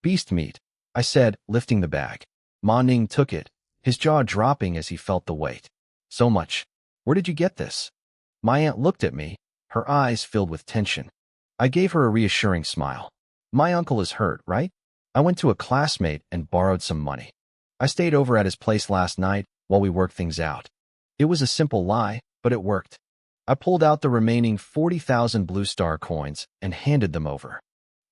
Beast meat, I said, lifting the bag. Ma Ning took it, his jaw dropping as he felt the weight. So much. Where did you get this? My aunt looked at me, her eyes filled with tension. I gave her a reassuring smile. My uncle is hurt, right? I went to a classmate and borrowed some money. I stayed over at his place last night while we worked things out. It was a simple lie, but it worked. I pulled out the remaining 40,000 Blue Star coins and handed them over.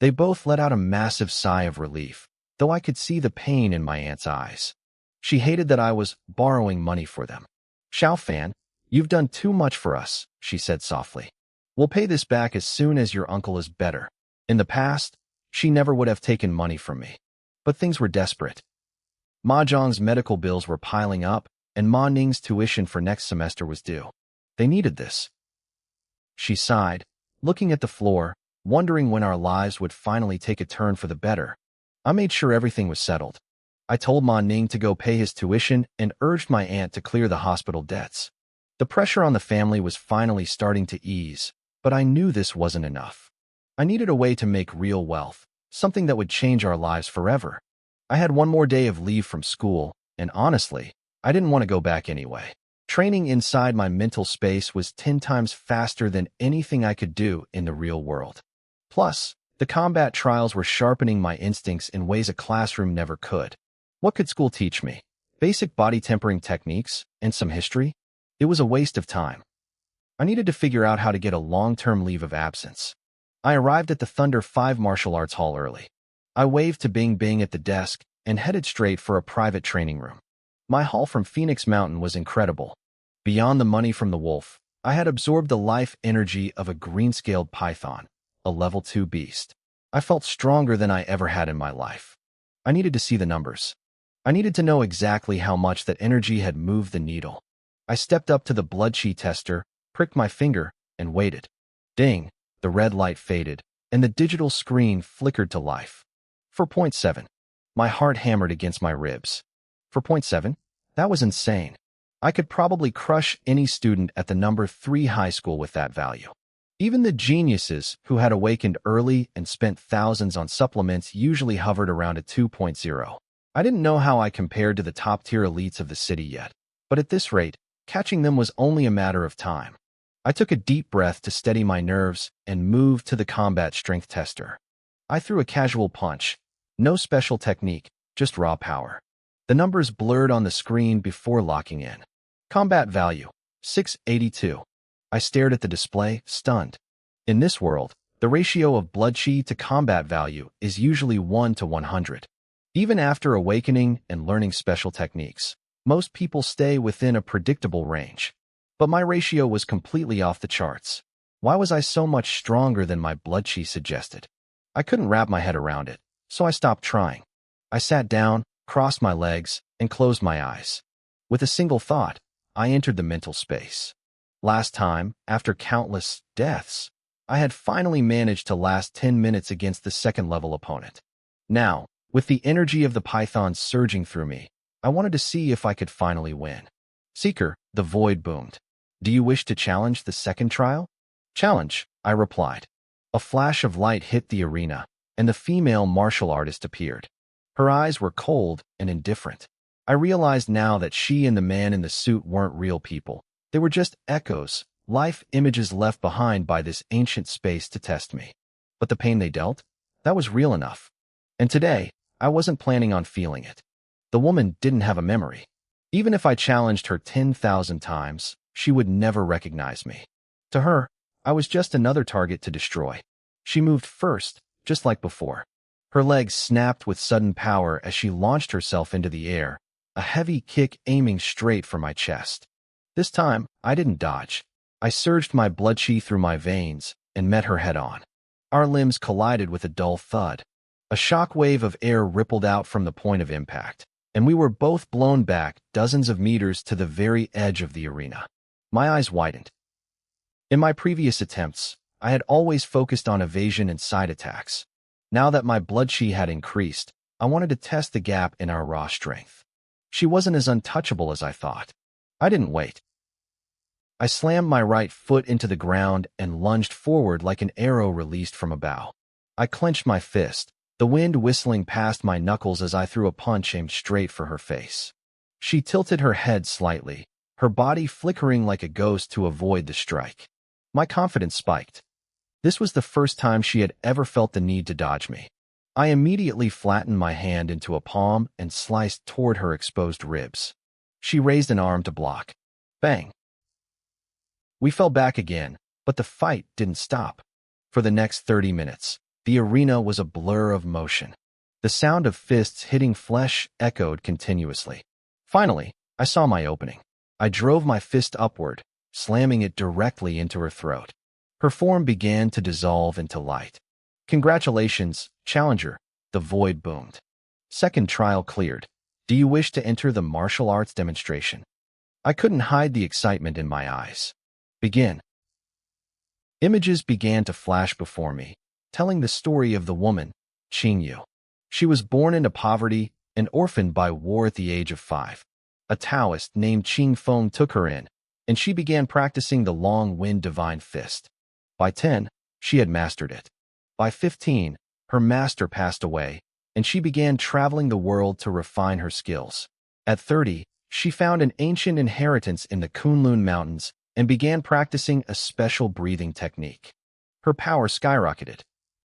They both let out a massive sigh of relief, though I could see the pain in my aunt's eyes. She hated that I was borrowing money for them. Xiao Fan, you've done too much for us, she said softly. We'll pay this back as soon as your uncle is better. In the past, she never would have taken money from me. But things were desperate. Ma Zhang's medical bills were piling up, and Ma Ning's tuition for next semester was due. They needed this. She sighed, looking at the floor, wondering when our lives would finally take a turn for the better. I made sure everything was settled. I told Ma Ning to go pay his tuition and urged my aunt to clear the hospital debts. The pressure on the family was finally starting to ease, but I knew this wasn't enough. I needed a way to make real wealth, something that would change our lives forever. I had one more day of leave from school, and honestly, I didn't want to go back anyway. Training inside my mental space was 10 times faster than anything I could do in the real world. Plus, the combat trials were sharpening my instincts in ways a classroom never could. What could school teach me? Basic body tempering techniques and some history? It was a waste of time. I needed to figure out how to get a long-term leave of absence. I arrived at the Thunder 5 martial arts hall early. I waved to Bing Bing at the desk and headed straight for a private training room. My haul from Phoenix Mountain was incredible. Beyond the money from the wolf, I had absorbed the life energy of a green-scaled python, a level 2 beast. I felt stronger than I ever had in my life. I needed to see the numbers. I needed to know exactly how much that energy had moved the needle. I stepped up to the blood chi tester, pricked my finger, and waited. Ding! The red light faded, and the digital screen flickered to life. 4.7. My heart hammered against my ribs. 4.7? That was insane. I could probably crush any student at the number 3 high school with that value. Even the geniuses who had awakened early and spent thousands on supplements usually hovered around a 2.0. I didn't know how I compared to the top-tier elites of the city yet, but at this rate, catching them was only a matter of time. I took a deep breath to steady my nerves and moved to the combat strength tester. I threw a casual punch. No special technique, just raw power. The numbers blurred on the screen before locking in. Combat value, 682. I stared at the display, stunned. In this world, the ratio of blood chi to combat value is usually 1 to 100. Even after awakening and learning special techniques, most people stay within a predictable range. But my ratio was completely off the charts. Why was I so much stronger than my blood chi suggested? I couldn't wrap my head around it, so I stopped trying. I sat down, crossed my legs, and closed my eyes. With a single thought, I entered the mental space. Last time, after countless deaths, I had finally managed to last 10 minutes against the second-level opponent. Now, with the energy of the python surging through me, I wanted to see if I could finally win. Seeker, the void boomed. Do you wish to challenge the second trial? Challenge, I replied. A flash of light hit the arena, and the female martial artist appeared. Her eyes were cold and indifferent. I realized now that she and the man in the suit weren't real people. They were just echoes, life images left behind by this ancient space to test me. But the pain they dealt? That was real enough. And today, I wasn't planning on feeling it. The woman didn't have a memory. Even if I challenged her 10,000 times, she would never recognize me. To her, I was just another target to destroy. She moved first, just like before. Her legs snapped with sudden power as she launched herself into the air, a heavy kick aiming straight for my chest. This time, I didn't dodge. I surged my blood chi through my veins and met her head-on. Our limbs collided with a dull thud. A shock wave of air rippled out from the point of impact, and we were both blown back dozens of meters to the very edge of the arena. My eyes widened. In my previous attempts, I had always focused on evasion and side attacks. Now that my blood chi had increased, I wanted to test the gap in our raw strength. She wasn't as untouchable as I thought. I didn't wait. I slammed my right foot into the ground and lunged forward like an arrow released from a bow. I clenched my fist, the wind whistling past my knuckles as I threw a punch aimed straight for her face. She tilted her head slightly, her body flickering like a ghost to avoid the strike. My confidence spiked. This was the first time she had ever felt the need to dodge me. I immediately flattened my hand into a palm and sliced toward her exposed ribs. She raised an arm to block. Bang! We fell back again, but the fight didn't stop. For the next 30 minutes, the arena was a blur of motion. The sound of fists hitting flesh echoed continuously. Finally, I saw my opening. I drove my fist upward, slamming it directly into her throat. Her form began to dissolve into light. Congratulations, challenger, the void boomed. Second trial cleared. Do you wish to enter the martial arts demonstration? I couldn't hide the excitement in my eyes. Begin. Images began to flash before me, telling the story of the woman, Qingyu. She was born into poverty and orphaned by war at the age of 5. A Taoist named Qing Feng took her in, and she began practicing the long wind divine fist. By 10, she had mastered it. By 15, her master passed away, and she began traveling the world to refine her skills. At 30, she found an ancient inheritance in the Kunlun Mountains and began practicing a special breathing technique. Her power skyrocketed.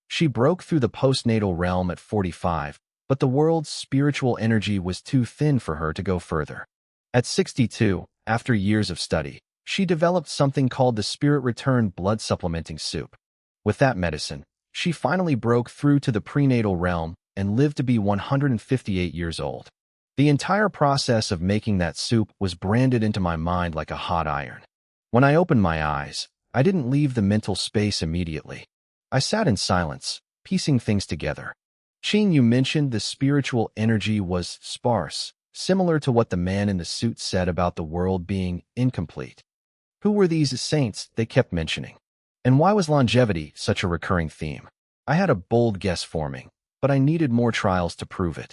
She broke through the postnatal realm at 45, but the world's spiritual energy was too thin for her to go further. At 62, after years of study, she developed something called the Spirit Return blood supplementing soup. With that medicine, she finally broke through to the prenatal realm and lived to be 158 years old. The entire process of making that soup was branded into my mind like a hot iron. When I opened my eyes, I didn't leave the mental space immediately. I sat in silence, piecing things together. Ching, you mentioned the spiritual energy was sparse, similar to what the man in the suit said about the world being incomplete. Who were these saints they kept mentioning? And why was longevity such a recurring theme? I had a bold guess forming, but I needed more trials to prove it.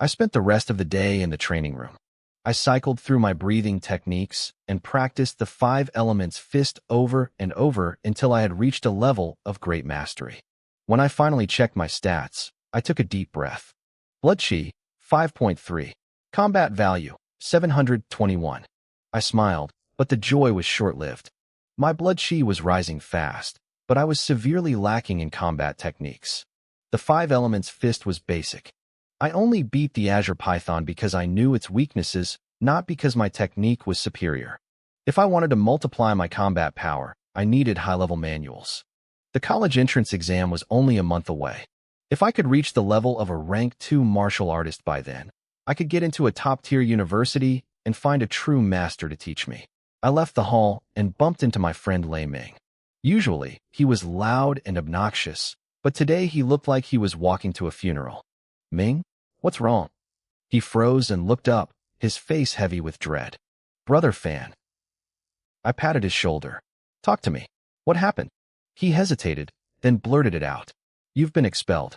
I spent the rest of the day in the training room. I cycled through my breathing techniques and practiced the 5 elements fist over and over until I had reached a level of great mastery. When I finally checked my stats, I took a deep breath. Blood chi, 5.3. Combat value, 721. I smiled, but the joy was short-lived. My blood chi was rising fast, but I was severely lacking in combat techniques. The 5 elements fist was basic. I only beat the Azure Python because I knew its weaknesses, not because my technique was superior. If I wanted to multiply my combat power, I needed high-level manuals. The college entrance exam was only a month away. If I could reach the level of a rank 2 martial artist by then, I could get into a top-tier university and find a true master to teach me. I left the hall and bumped into my friend Lei Ming. Usually, he was loud and obnoxious, but today he looked like he was walking to a funeral. Ming? What's wrong? He froze and looked up, his face heavy with dread. Brother Fan. I patted his shoulder. Talk to me. What happened? He hesitated, then blurted it out. You've been expelled.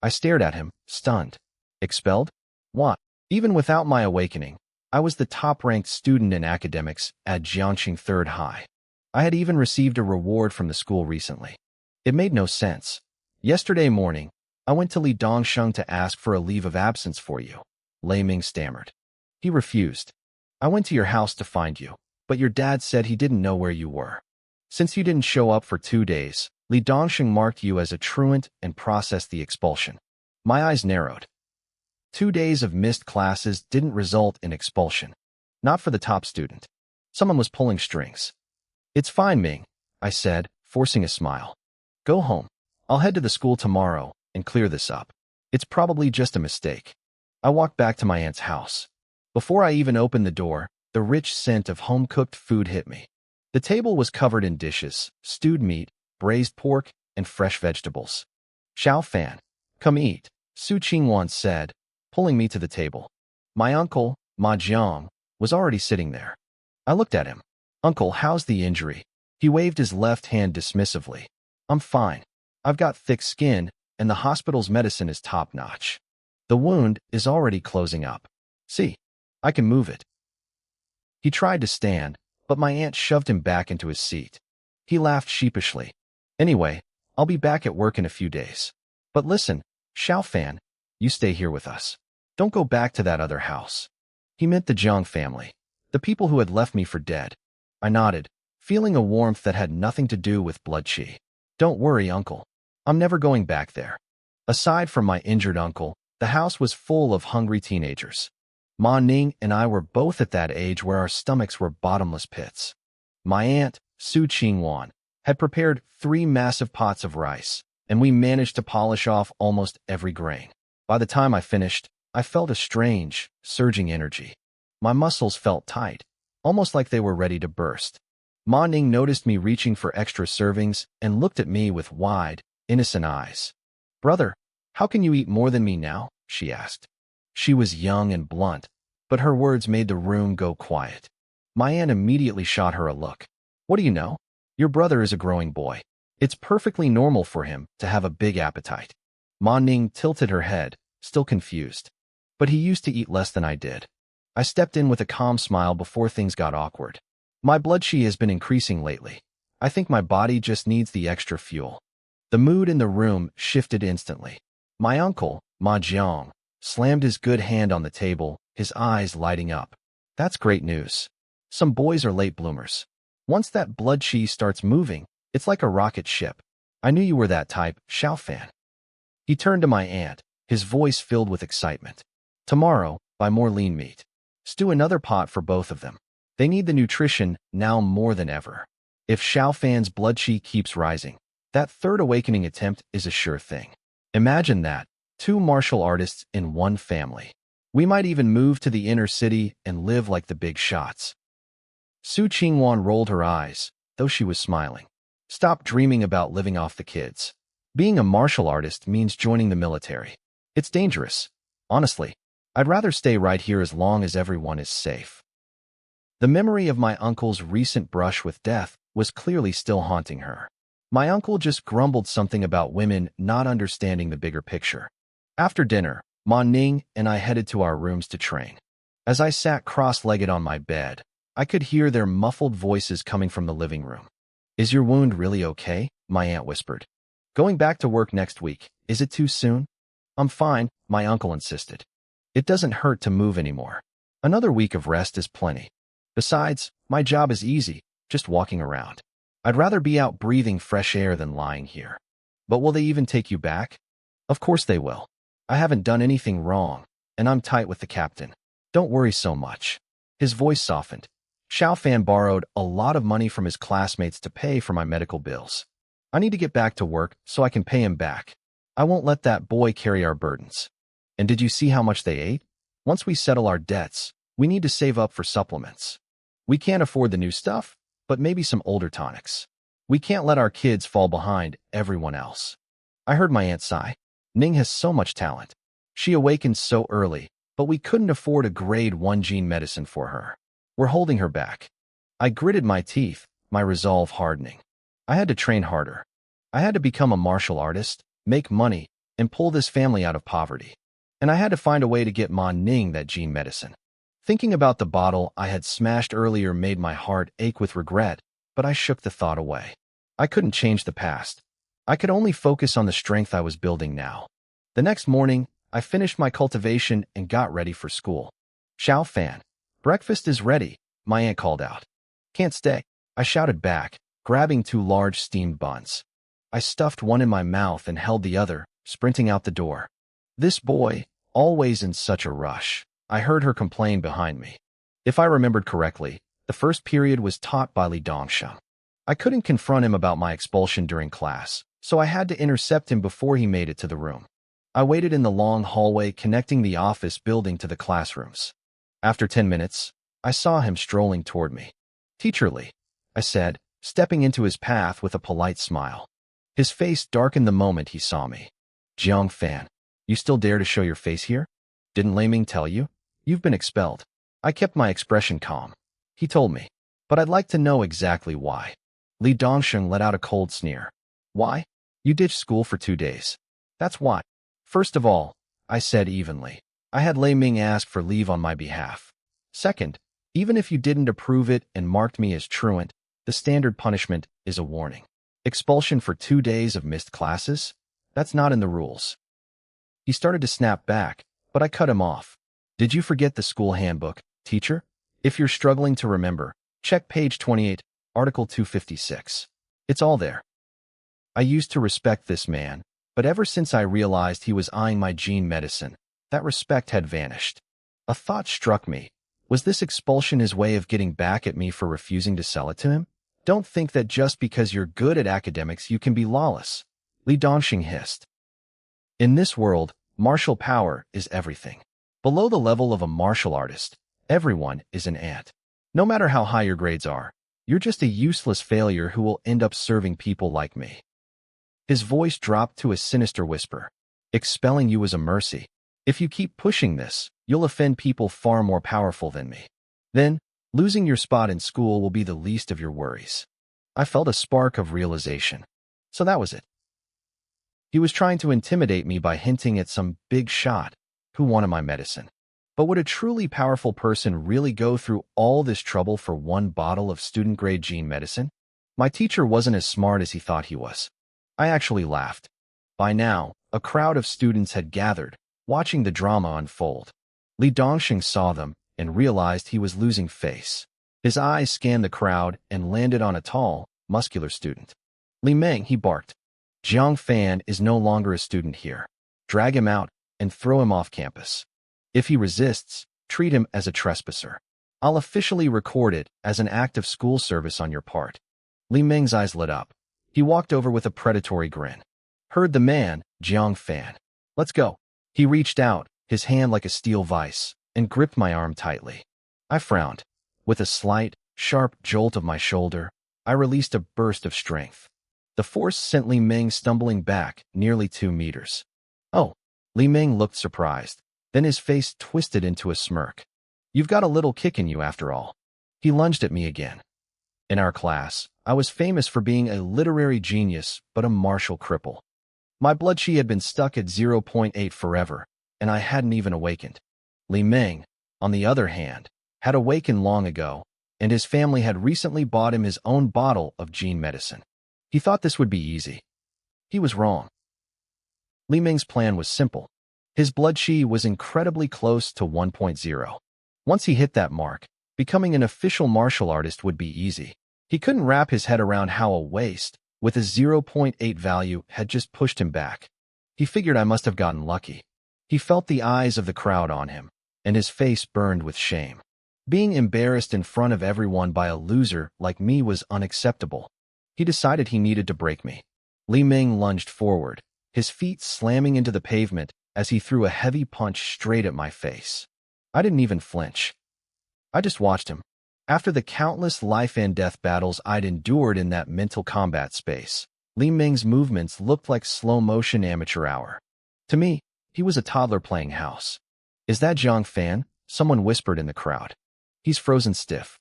I stared at him, stunned. Expelled? What? Even without my awakening, I was the top-ranked student in academics at Jiangxing Third High. I had even received a reward from the school recently. It made no sense. Yesterday morning, I went to Li Dongsheng to ask for a leave of absence for you. Lei Ming stammered. He refused. I went to your house to find you, but your dad said he didn't know where you were. Since you didn't show up for 2 days, Li Dongsheng marked you as a truant and processed the expulsion. My eyes narrowed. 2 days of missed classes didn't result in expulsion. Not for the top student. Someone was pulling strings. It's fine, Ming, I said, forcing a smile. Go home. I'll head to the school tomorrow and clear this up. It's probably just a mistake. I walked back to my aunt's house. Before I even opened the door, the rich scent of home-cooked food hit me. The table was covered in dishes, stewed meat, braised pork, and fresh vegetables. Xiao Fan, come eat, Su Qingwan said, pulling me to the table. My uncle, Ma Jiang, was already sitting there. I looked at him. Uncle, how's the injury? He waved his left hand dismissively. I'm fine. I've got thick skin, and the hospital's medicine is top-notch. The wound is already closing up. See, I can move it. He tried to stand, but my aunt shoved him back into his seat. He laughed sheepishly. Anyway, I'll be back at work in a few days. But listen, Xiao Fan, you stay here with us. Don't go back to that other house. He meant the Jiang family, the people who had left me for dead. I nodded, feeling a warmth that had nothing to do with blood chi. Don't worry, uncle. I'm never going back there. Aside from my injured uncle, the house was full of hungry teenagers. Ma Ning and I were both at that age where our stomachs were bottomless pits. My aunt, Su Qingwan, had prepared 3 massive pots of rice, and we managed to polish off almost every grain. By the time I finished, I felt a strange, surging energy. My muscles felt tight, almost like they were ready to burst. Ma Ning noticed me reaching for extra servings and looked at me with wide, innocent eyes. Brother, how can you eat more than me now? She asked. She was young and blunt, but her words made the room go quiet. My aunt immediately shot her a look. What do you know? Your brother is a growing boy. It's perfectly normal for him to have a big appetite. Ma Ning tilted her head, still confused. But he used to eat less than I did. I stepped in with a calm smile before things got awkward. My blood chi has been increasing lately. I think my body just needs the extra fuel. The mood in the room shifted instantly. My uncle, Ma Jiang, slammed his good hand on the table, his eyes lighting up. That's great news. Some boys are late bloomers. Once that blood chi starts moving, it's like a rocket ship. I knew you were that type, Xiao Fan. He turned to my aunt, his voice filled with excitement. Tomorrow, buy more lean meat. Stew another pot for both of them. They need the nutrition now more than ever. If Xiao Fan's blood chi keeps rising, that third awakening attempt is a sure thing. Imagine that, 2 martial artists in one family. We might even move to the inner city and live like the big shots. Su Qingwan rolled her eyes, though she was smiling. Stop dreaming about living off the kids. Being a martial artist means joining the military. It's dangerous. Honestly, I'd rather stay right here as long as everyone is safe. The memory of my uncle's recent brush with death was clearly still haunting her. My uncle just grumbled something about women not understanding the bigger picture. After dinner, Ma Ning and I headed to our rooms to train. As I sat cross-legged on my bed, I could hear their muffled voices coming from the living room. Is your wound really okay? My aunt whispered. Going back to work next week, is it too soon? I'm fine, my uncle insisted. It doesn't hurt to move anymore. Another week of rest is plenty. Besides, my job is easy, just walking around. I'd rather be out breathing fresh air than lying here. But will they even take you back? Of course they will. I haven't done anything wrong, and I'm tight with the captain. Don't worry so much. His voice softened. Xiao Fan borrowed a lot of money from his classmates to pay for my medical bills. I need to get back to work so I can pay him back. I won't let that boy carry our burdens. And did you see how much they ate? Once we settle our debts, we need to save up for supplements. We can't afford the new stuff, but maybe some older tonics. We can't let our kids fall behind everyone else. I heard my aunt sigh. Ning has so much talent. She awakened so early, but we couldn't afford a grade 1 gene medicine for her. We're holding her back. I gritted my teeth, my resolve hardening. I had to train harder. I had to become a martial artist, make money, and pull this family out of poverty. And I had to find a way to get Ma Ning that gene medicine. Thinking about the bottle I had smashed earlier made my heart ache with regret, but I shook the thought away. I couldn't change the past. I could only focus on the strength I was building now. The next morning, I finished my cultivation and got ready for school. Xiao Fan, breakfast is ready, my aunt called out. Can't stay, I shouted back, grabbing 2 large steamed buns. I stuffed one in my mouth and held the other, sprinting out the door. This boy, always in such a rush. I heard her complain behind me. If I remembered correctly, the first period was taught by Li Dongsheng. I couldn't confront him about my expulsion during class, so I had to intercept him before he made it to the room. I waited in the long hallway connecting the office building to the classrooms. After 10 minutes, I saw him strolling toward me. Teacher Li, I said, stepping into his path with a polite smile. His face darkened the moment he saw me. Jiang Fan, you still dare to show your face here? Didn't Lei Ming tell you? You've been expelled. I kept my expression calm. He told me, but I'd like to know exactly why. Li Dongsheng let out a cold sneer. Why? You ditched school for 2 days. That's why. First of all, I said evenly, I had Lei Ming ask for leave on my behalf. Second, even if you didn't approve it and marked me as truant, the standard punishment is a warning. Expulsion for 2 days of missed classes? That's not in the rules. He started to snap back, but I cut him off. Did you forget the school handbook, teacher? If you're struggling to remember, check page 28, article 256. It's all there. I used to respect this man, but ever since I realized he was eyeing my gene medicine, that respect had vanished. A thought struck me. Was this expulsion his way of getting back at me for refusing to sell it to him? Don't think that just because you're good at academics you can be lawless, Li Dongsheng hissed. In this world, martial power is everything. Below the level of a martial artist, everyone is an ant. No matter how high your grades are, you're just a useless failure who will end up serving people like me. His voice dropped to a sinister whisper. Expelling you is a mercy. If you keep pushing this, you'll offend people far more powerful than me. Then, losing your spot in school will be the least of your worries. I felt a spark of realization. So that was it. He was trying to intimidate me by hinting at some big shot who wanted my medicine. But would a truly powerful person really go through all this trouble for 1 bottle of student-grade gene medicine? My teacher wasn't as smart as he thought he was. I actually laughed. By now, a crowd of students had gathered, watching the drama unfold. Li Dongsheng saw them and realized he was losing face. His eyes scanned the crowd and landed on a tall, muscular student. Li Meng, he barked. Jiang Fan is no longer a student here. Drag him out and throw him off campus. If he resists, treat him as a trespasser. I'll officially record it as an act of school service on your part. Li Meng's eyes lit up. He walked over with a predatory grin. Heard the man, Jiang Fan. Let's go. He reached out, his hand like a steel vice, and gripped my arm tightly. I frowned. With a slight, sharp jolt of my shoulder, I released a burst of strength. The force sent Li Ming stumbling back nearly 2 meters. Oh, Li Ming looked surprised. Then his face twisted into a smirk. You've got a little kick in you after all. He lunged at me again. In our class, I was famous for being a literary genius but a martial cripple. My blood chi had been stuck at 0 .8 forever, and I hadn't even awakened. Li Ming, on the other hand, had awakened long ago, and his family had recently bought him his own bottle of gene medicine. He thought this would be easy. He was wrong. Li Ming's plan was simple. His blood chi was incredibly close to 1.0. Once he hit that mark, becoming an official martial artist would be easy. He couldn't wrap his head around how a waste, with a 0 .8 value, had just pushed him back. He figured I must have gotten lucky. He felt the eyes of the crowd on him, and his face burned with shame. Being embarrassed in front of everyone by a loser like me was unacceptable. He decided he needed to break me. Li Ming lunged forward, his feet slamming into the pavement as he threw a heavy punch straight at my face. I didn't even flinch. I just watched him. After the countless life-and-death battles I'd endured in that mental combat space, Li Ming's movements looked like slow-motion amateur hour. To me, he was a toddler playing house. Is that Zhang Fan? Someone whispered in the crowd. He's frozen stiff.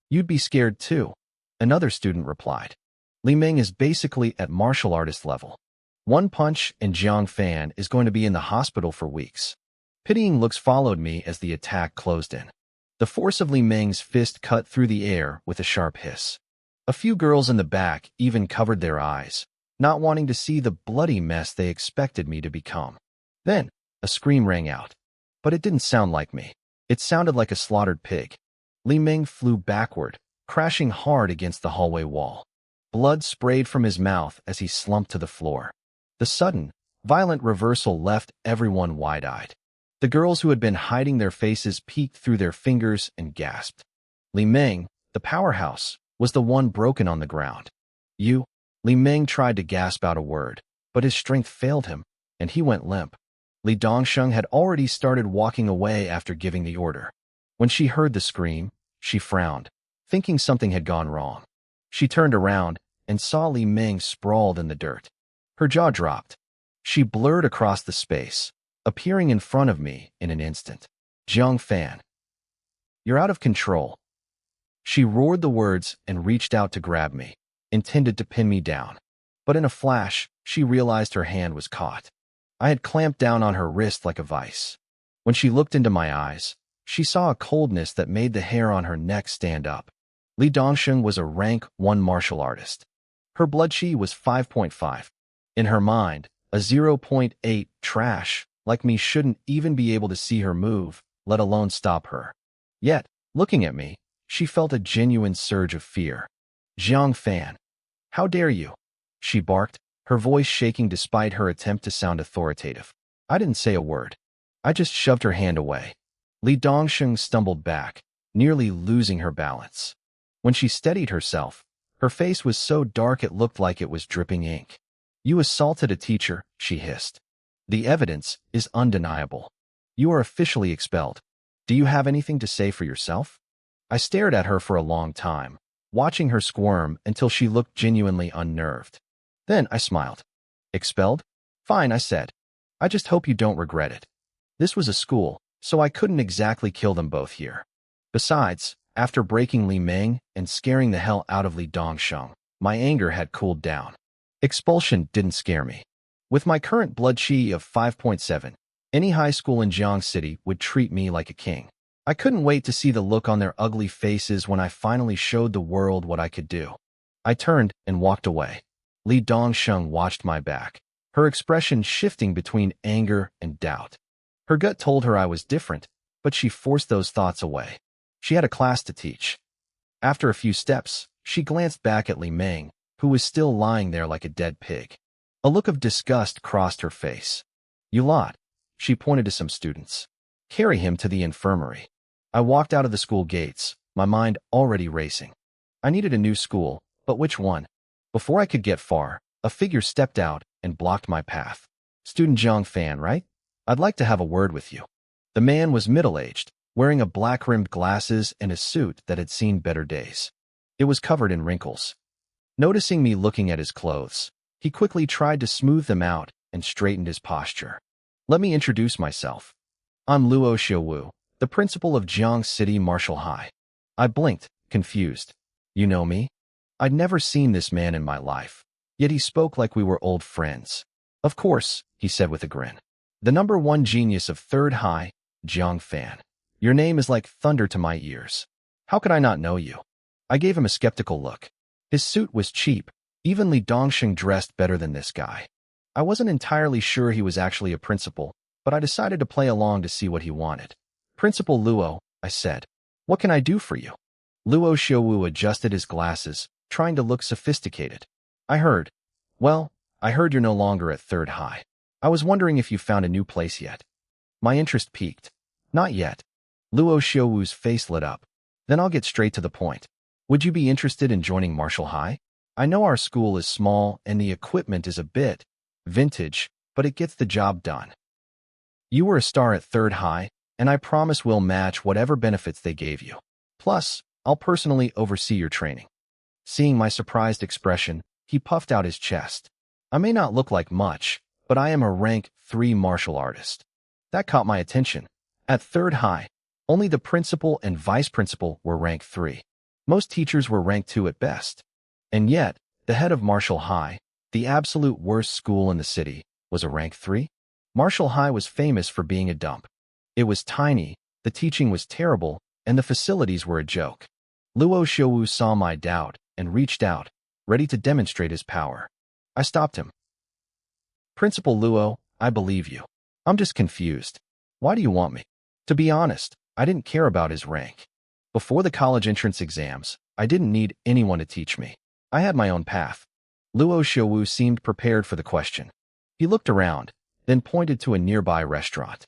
You'd be scared too, another student replied. Li Ming is basically at martial artist level. One punch and Zhang Fan is going to be in the hospital for weeks. Pitying looks followed me as the attack closed in. The force of Li Ming's fist cut through the air with a sharp hiss. A few girls in the back even covered their eyes, not wanting to see the bloody mess they expected me to become. Then, a scream rang out. But it didn't sound like me. It sounded like a slaughtered pig. Li Ming flew backward, crashing hard against the hallway wall. Blood sprayed from his mouth as he slumped to the floor. The sudden, violent reversal left everyone wide-eyed. The girls who had been hiding their faces peeked through their fingers and gasped. Li Ming, the powerhouse, was the one broken on the ground. Li Ming tried to gasp out a word, but his strength failed him, and he went limp. Li Dongsheng had already started walking away after giving the order. When she heard the scream, she frowned, thinking something had gone wrong. She turned around and saw Li Ming sprawled in the dirt. Her jaw dropped. She blurred across the space, appearing in front of me in an instant. Zhang Fan. You're out of control. She roared the words and reached out to grab me, intended to pin me down. But in a flash, she realized her hand was caught. I had clamped down on her wrist like a vice. When she looked into my eyes, she saw a coldness that made the hair on her neck stand up. Li Dongsheng was a rank 1 martial artist. Her blood chi was 5.5. In her mind, a 0 .8 trash like me shouldn't even be able to see her move, let alone stop her. Yet, looking at me, she felt a genuine surge of fear. Zhang Fan. How dare you? She barked, her voice shaking despite her attempt to sound authoritative. I didn't say a word. I just shoved her hand away. Li Dongsheng stumbled back, nearly losing her balance. When she steadied herself, her face was so dark it looked like it was dripping ink. You assaulted a teacher, she hissed. The evidence is undeniable. You are officially expelled. Do you have anything to say for yourself? I stared at her for a long time, watching her squirm until she looked genuinely unnerved. Then I smiled. Expelled? Fine, I said. I just hope you don't regret it. This was a school, so I couldn't exactly kill them both here. Besides, after breaking Li Ming and scaring the hell out of Li Dongsheng, my anger had cooled down. Expulsion didn't scare me. With my current blood chi of 5.7, any high school in Jiang City would treat me like a king. I couldn't wait to see the look on their ugly faces when I finally showed the world what I could do. I turned and walked away. Li Dongsheng watched my back, her expression shifting between anger and doubt. Her gut told her I was different, but she forced those thoughts away. She had a class to teach. After a few steps, she glanced back at Li Ming, who was still lying there like a dead pig. A look of disgust crossed her face. You lot, she pointed to some students. Carry him to the infirmary. I walked out of the school gates, my mind already racing. I needed a new school, but which one? Before I could get far, a figure stepped out and blocked my path. Student Zhang Fan, right? I'd like to have a word with you. The man was middle-aged, wearing a black-rimmed glasses and a suit that had seen better days. It was covered in wrinkles. Noticing me looking at his clothes, he quickly tried to smooth them out and straightened his posture. Let me introduce myself. I'm Luo Xiaowu, the principal of Jiang City Martial High. I blinked, confused. You know me? I'd never seen this man in my life, yet he spoke like we were old friends. Of course, he said with a grin. The #1 genius of 3rd High, Jiang Fan. Your name is like thunder to my ears. How could I not know you? I gave him a skeptical look. His suit was cheap. Even Li Dongxing dressed better than this guy. I wasn't entirely sure he was actually a principal, but I decided to play along to see what he wanted. Principal Luo, I said. What can I do for you? Luo Xiaowu adjusted his glasses, trying to look sophisticated. I heard you're no longer at 3rd High. I was wondering if you found a new place yet. My interest piqued. Not yet. Luo Xiaowu's face lit up. Then I'll get straight to the point. Would you be interested in joining Martial High? I know our school is small and the equipment is a bit vintage, but it gets the job done. You were a star at 3rd High, and I promise we'll match whatever benefits they gave you. Plus, I'll personally oversee your training. Seeing my surprised expression, he puffed out his chest. I may not look like much, but I am a rank 3 martial artist. That caught my attention. At 3rd High, only the principal and vice principal were rank 3. Most teachers were rank 2 at best. And yet, the head of Martial High, the absolute worst school in the city, was a rank 3? Martial High was famous for being a dump. It was tiny, the teaching was terrible, and the facilities were a joke. Luo Xiaowu saw my doubt and reached out, ready to demonstrate his power. I stopped him. Principal Luo, I believe you. I'm just confused. Why do you want me? To be honest, I didn't care about his rank. Before the college entrance exams, I didn't need anyone to teach me. I had my own path. Luo Xiaowu seemed prepared for the question. He looked around, then pointed to a nearby restaurant.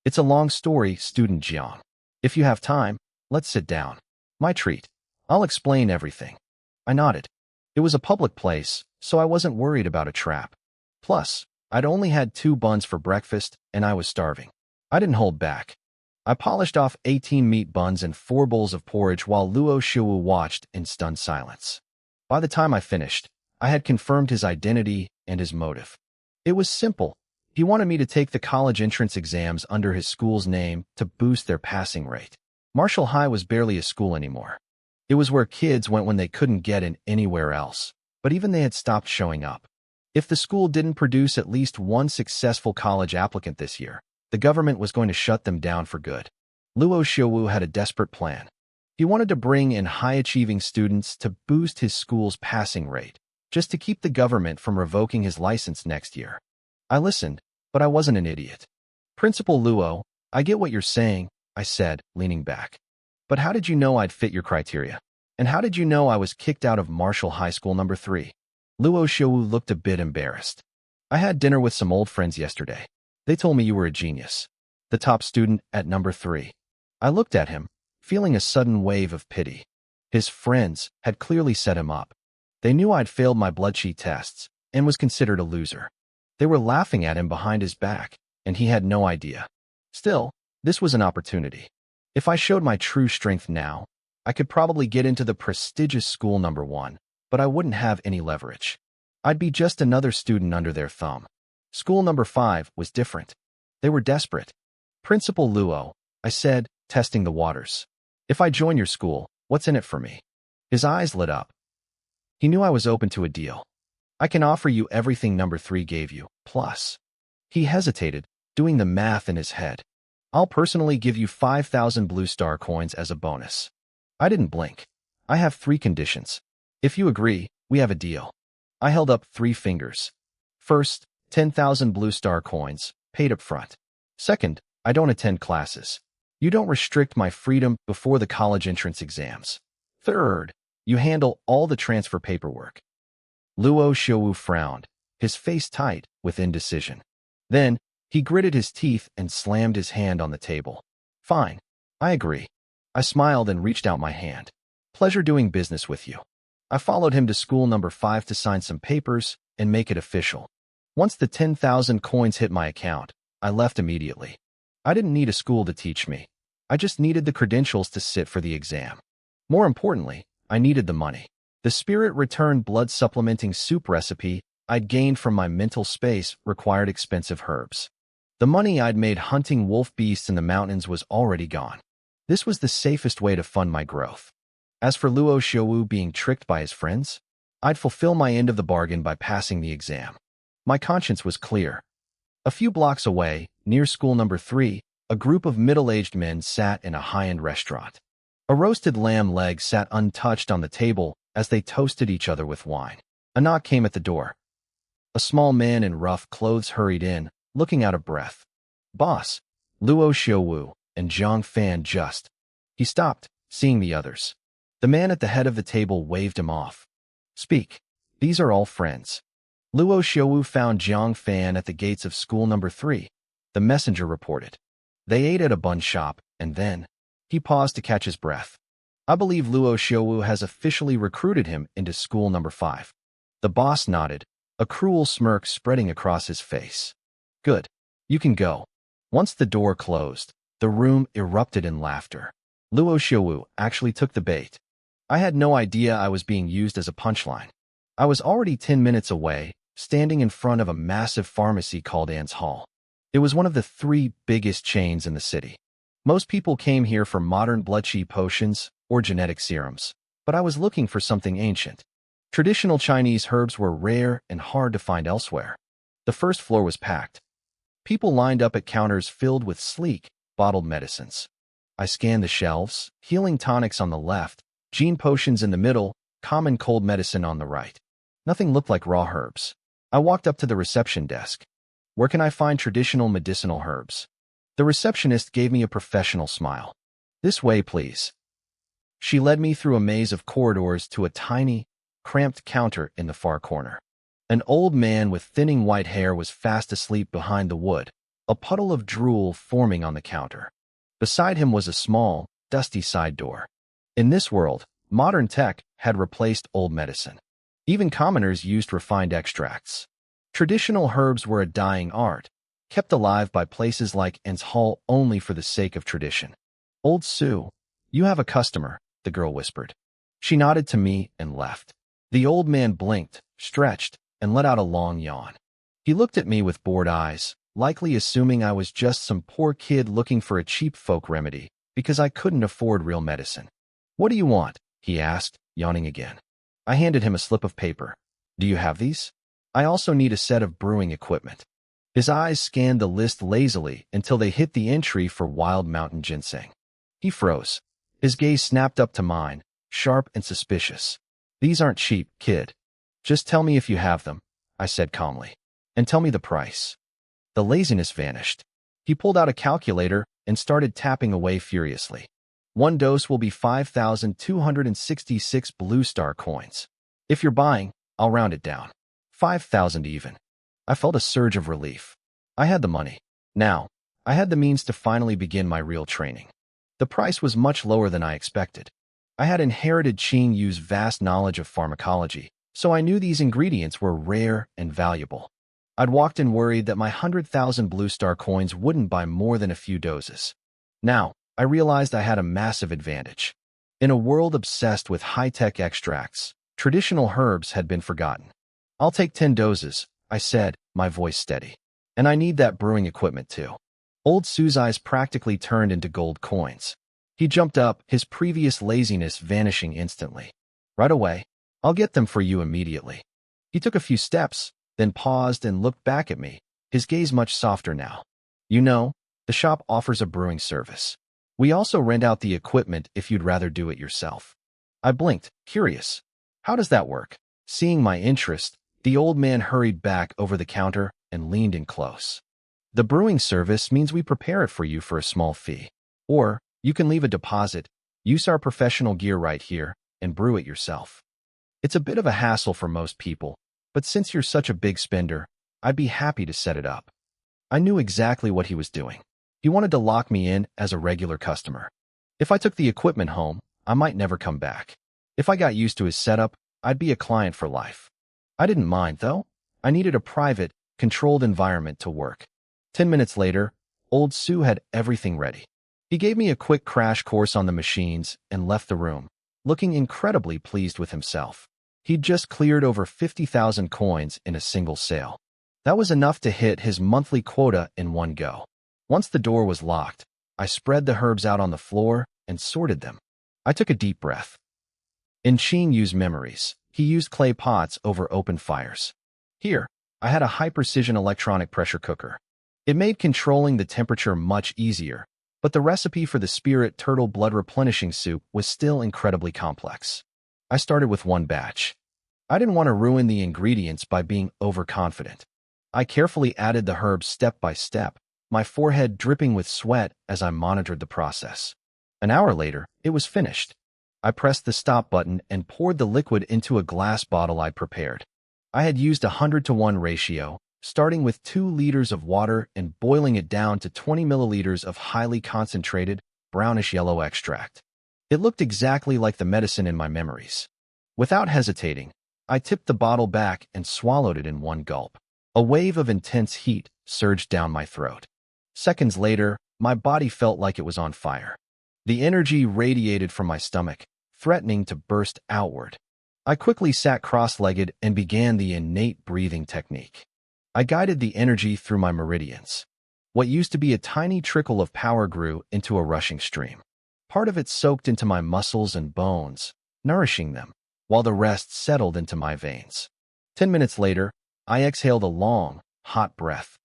It's a long story, student Jiang. If you have time, let's sit down. My treat. I'll explain everything. I nodded. It was a public place, so I wasn't worried about a trap. Plus, I'd only had 2 buns for breakfast, and I was starving. I didn't hold back. I polished off 18 meat buns and 4 bowls of porridge while Luo Xiaowu watched in stunned silence. By the time I finished, I had confirmed his identity and his motive. It was simple. He wanted me to take the college entrance exams under his school's name to boost their passing rate. Martial High was barely a school anymore. It was where kids went when they couldn't get in anywhere else, but even they had stopped showing up. If the school didn't produce at least 1 successful college applicant this year, the government was going to shut them down for good. Luo Xiaowu had a desperate plan. He wanted to bring in high-achieving students to boost his school's passing rate, just to keep the government from revoking his license next year. I listened, but I wasn't an idiot. Principal Luo, I get what you're saying, I said, leaning back. But how did you know I'd fit your criteria? And how did you know I was kicked out of Martial High School #3? Luo Xiaowu looked a bit embarrassed. I had dinner with some old friends yesterday. They told me you were a genius. The top student at #3. I looked at him, feeling a sudden wave of pity. His friends had clearly set him up. They knew I'd failed my bloodsheet tests and was considered a loser. They were laughing at him behind his back, and he had no idea. Still, this was an opportunity. If I showed my true strength now, I could probably get into the prestigious school #1, but I wouldn't have any leverage. I'd be just another student under their thumb. School #5 was different. They were desperate. Principal Luo, I said, testing the waters. If I join your school, what's in it for me? His eyes lit up. He knew I was open to a deal. I can offer you everything #3 gave you, plus. He hesitated, doing the math in his head. I'll personally give you 5,000 blue star coins as a bonus. I didn't blink. I have 3 conditions. If you agree, we have a deal. I held up 3 fingers. First, 10,000 blue star coins, paid up front. Second, I don't attend classes. You don't restrict my freedom before the college entrance exams. Third, you handle all the transfer paperwork. Luo Xiaowu frowned, his face tight with indecision. Then, he gritted his teeth and slammed his hand on the table. Fine, I agree. I smiled and reached out my hand. Pleasure doing business with you. I followed him to school #5 to sign some papers and make it official. Once the 10,000 coins hit my account, I left immediately. I didn't need a school to teach me. I just needed the credentials to sit for the exam. More importantly, I needed the money. The spirit-returned blood-supplementing soup recipe I'd gained from my mental space required expensive herbs. The money I'd made hunting wolf beasts in the mountains was already gone. This was the safest way to fund my growth. As for Luo Xiaowu being tricked by his friends, I'd fulfill my end of the bargain by passing the exam. My conscience was clear. A few blocks away, near school number 3, a group of middle-aged men sat in a high-end restaurant. A roasted lamb leg sat untouched on the table as they toasted each other with wine. A knock came at the door. A small man in rough clothes hurried in, looking out of breath. "Boss, Luo Xiaowu and Zhang Fan just." He stopped, seeing the others. The man at the head of the table waved him off. "Speak. These are all friends." Luo Xiaowu found Zhang Fan at the gates of school number 3. The messenger reported. They ate at a bun shop, and then he paused to catch his breath. "I believe Luo Xiaowu has officially recruited him into school number 5. The boss nodded, a cruel smirk spreading across his face. "Good. You can go." Once the door closed, the room erupted in laughter. Luo Xiaowu actually took the bait. I had no idea I was being used as a punchline. I was already 10 minutes away, standing in front of a massive pharmacy called Anne's Hall. It was one of the 3 biggest chains in the city. Most people came here for modern blood-chi potions or genetic serums, but I was looking for something ancient. Traditional Chinese herbs were rare and hard to find elsewhere. The first floor was packed. People lined up at counters filled with sleek, bottled medicines. I scanned the shelves, healing tonics on the left, gene potions in the middle, common cold medicine on the right. Nothing looked like raw herbs. I walked up to the reception desk. "Where can I find traditional medicinal herbs?" The receptionist gave me a professional smile. "This way, please." She led me through a maze of corridors to a tiny, cramped counter in the far corner. An old man with thinning white hair was fast asleep behind the wood, a puddle of drool forming on the counter. Beside him was a small, dusty side door. In this world, modern tech had replaced old medicine. Even commoners used refined extracts. Traditional herbs were a dying art, kept alive by places like Anne's Hall only for the sake of tradition. "Old Sue, you have a customer," the girl whispered. She nodded to me and left. The old man blinked, stretched, and let out a long yawn. He looked at me with bored eyes, likely assuming I was just some poor kid looking for a cheap folk remedy because I couldn't afford real medicine. "What do you want?" he asked, yawning again. I handed him a slip of paper. "Do you have these? I also need a set of brewing equipment." His eyes scanned the list lazily until they hit the entry for wild mountain ginseng. He froze. His gaze snapped up to mine, sharp and suspicious. "These aren't cheap, kid. Just tell me if you have them," I said calmly. "And tell me the price." The laziness vanished. He pulled out a calculator and started tapping away furiously. "One dose will be 5,266 Blue Star coins. If you're buying, I'll round it down. 5,000 even." I felt a surge of relief. I had the money. Now, I had the means to finally begin my real training. The price was much lower than I expected. I had inherited Qin Yu's vast knowledge of pharmacology, so I knew these ingredients were rare and valuable. I'd walked in worried that my 100,000 Blue Star coins wouldn't buy more than a few doses. Now, I realized I had a massive advantage. In a world obsessed with high-tech extracts, traditional herbs had been forgotten. "I'll take 10 doses, I said, my voice steady. "And I need that brewing equipment too." Old Sue's eyes practically turned into gold coins. He jumped up, his previous laziness vanishing instantly. "Right away. I'll get them for you immediately." He took a few steps, then paused and looked back at me, his gaze much softer now. "You know, the shop offers a brewing service. We also rent out the equipment if you'd rather do it yourself." I blinked, curious. "How does that work?" Seeing my interest, the old man hurried back over the counter and leaned in close. "The brewing service means we prepare it for you for a small fee. Or, you can leave a deposit, use our professional gear right here, and brew it yourself. It's a bit of a hassle for most people, but since you're such a big spender, I'd be happy to set it up." I knew exactly what he was doing. He wanted to lock me in as a regular customer. If I took the equipment home, I might never come back. If I got used to his setup, I'd be a client for life. I didn't mind, though. I needed a private, controlled environment to work. 10 minutes later, old Sue had everything ready. He gave me a quick crash course on the machines and left the room, looking incredibly pleased with himself. He'd just cleared over 50,000 coins in a single sale. That was enough to hit his monthly quota in one go. Once the door was locked, I spread the herbs out on the floor and sorted them. I took a deep breath. Inching used memories. He used clay pots over open fires. Here, I had a high-precision electronic pressure cooker. It made controlling the temperature much easier, but the recipe for the spirit turtle blood replenishing soup was still incredibly complex. I started with one batch. I didn't want to ruin the ingredients by being overconfident. I carefully added the herbs step by step, my forehead dripping with sweat as I monitored the process. An hour later, it was finished. I pressed the stop button and poured the liquid into a glass bottle I'd prepared. I had used a 100-to-1 ratio, starting with 2 liters of water and boiling it down to 20 milliliters of highly concentrated, brownish yellow extract. It looked exactly like the medicine in my memories. Without hesitating, I tipped the bottle back and swallowed it in one gulp. A wave of intense heat surged down my throat. Seconds later, my body felt like it was on fire. The energy radiated from my stomach, threatening to burst outward. I quickly sat cross-legged and began the innate breathing technique. I guided the energy through my meridians. What used to be a tiny trickle of power grew into a rushing stream. Part of it soaked into my muscles and bones, nourishing them, while the rest settled into my veins. 10 minutes later, I exhaled a long, hot breath.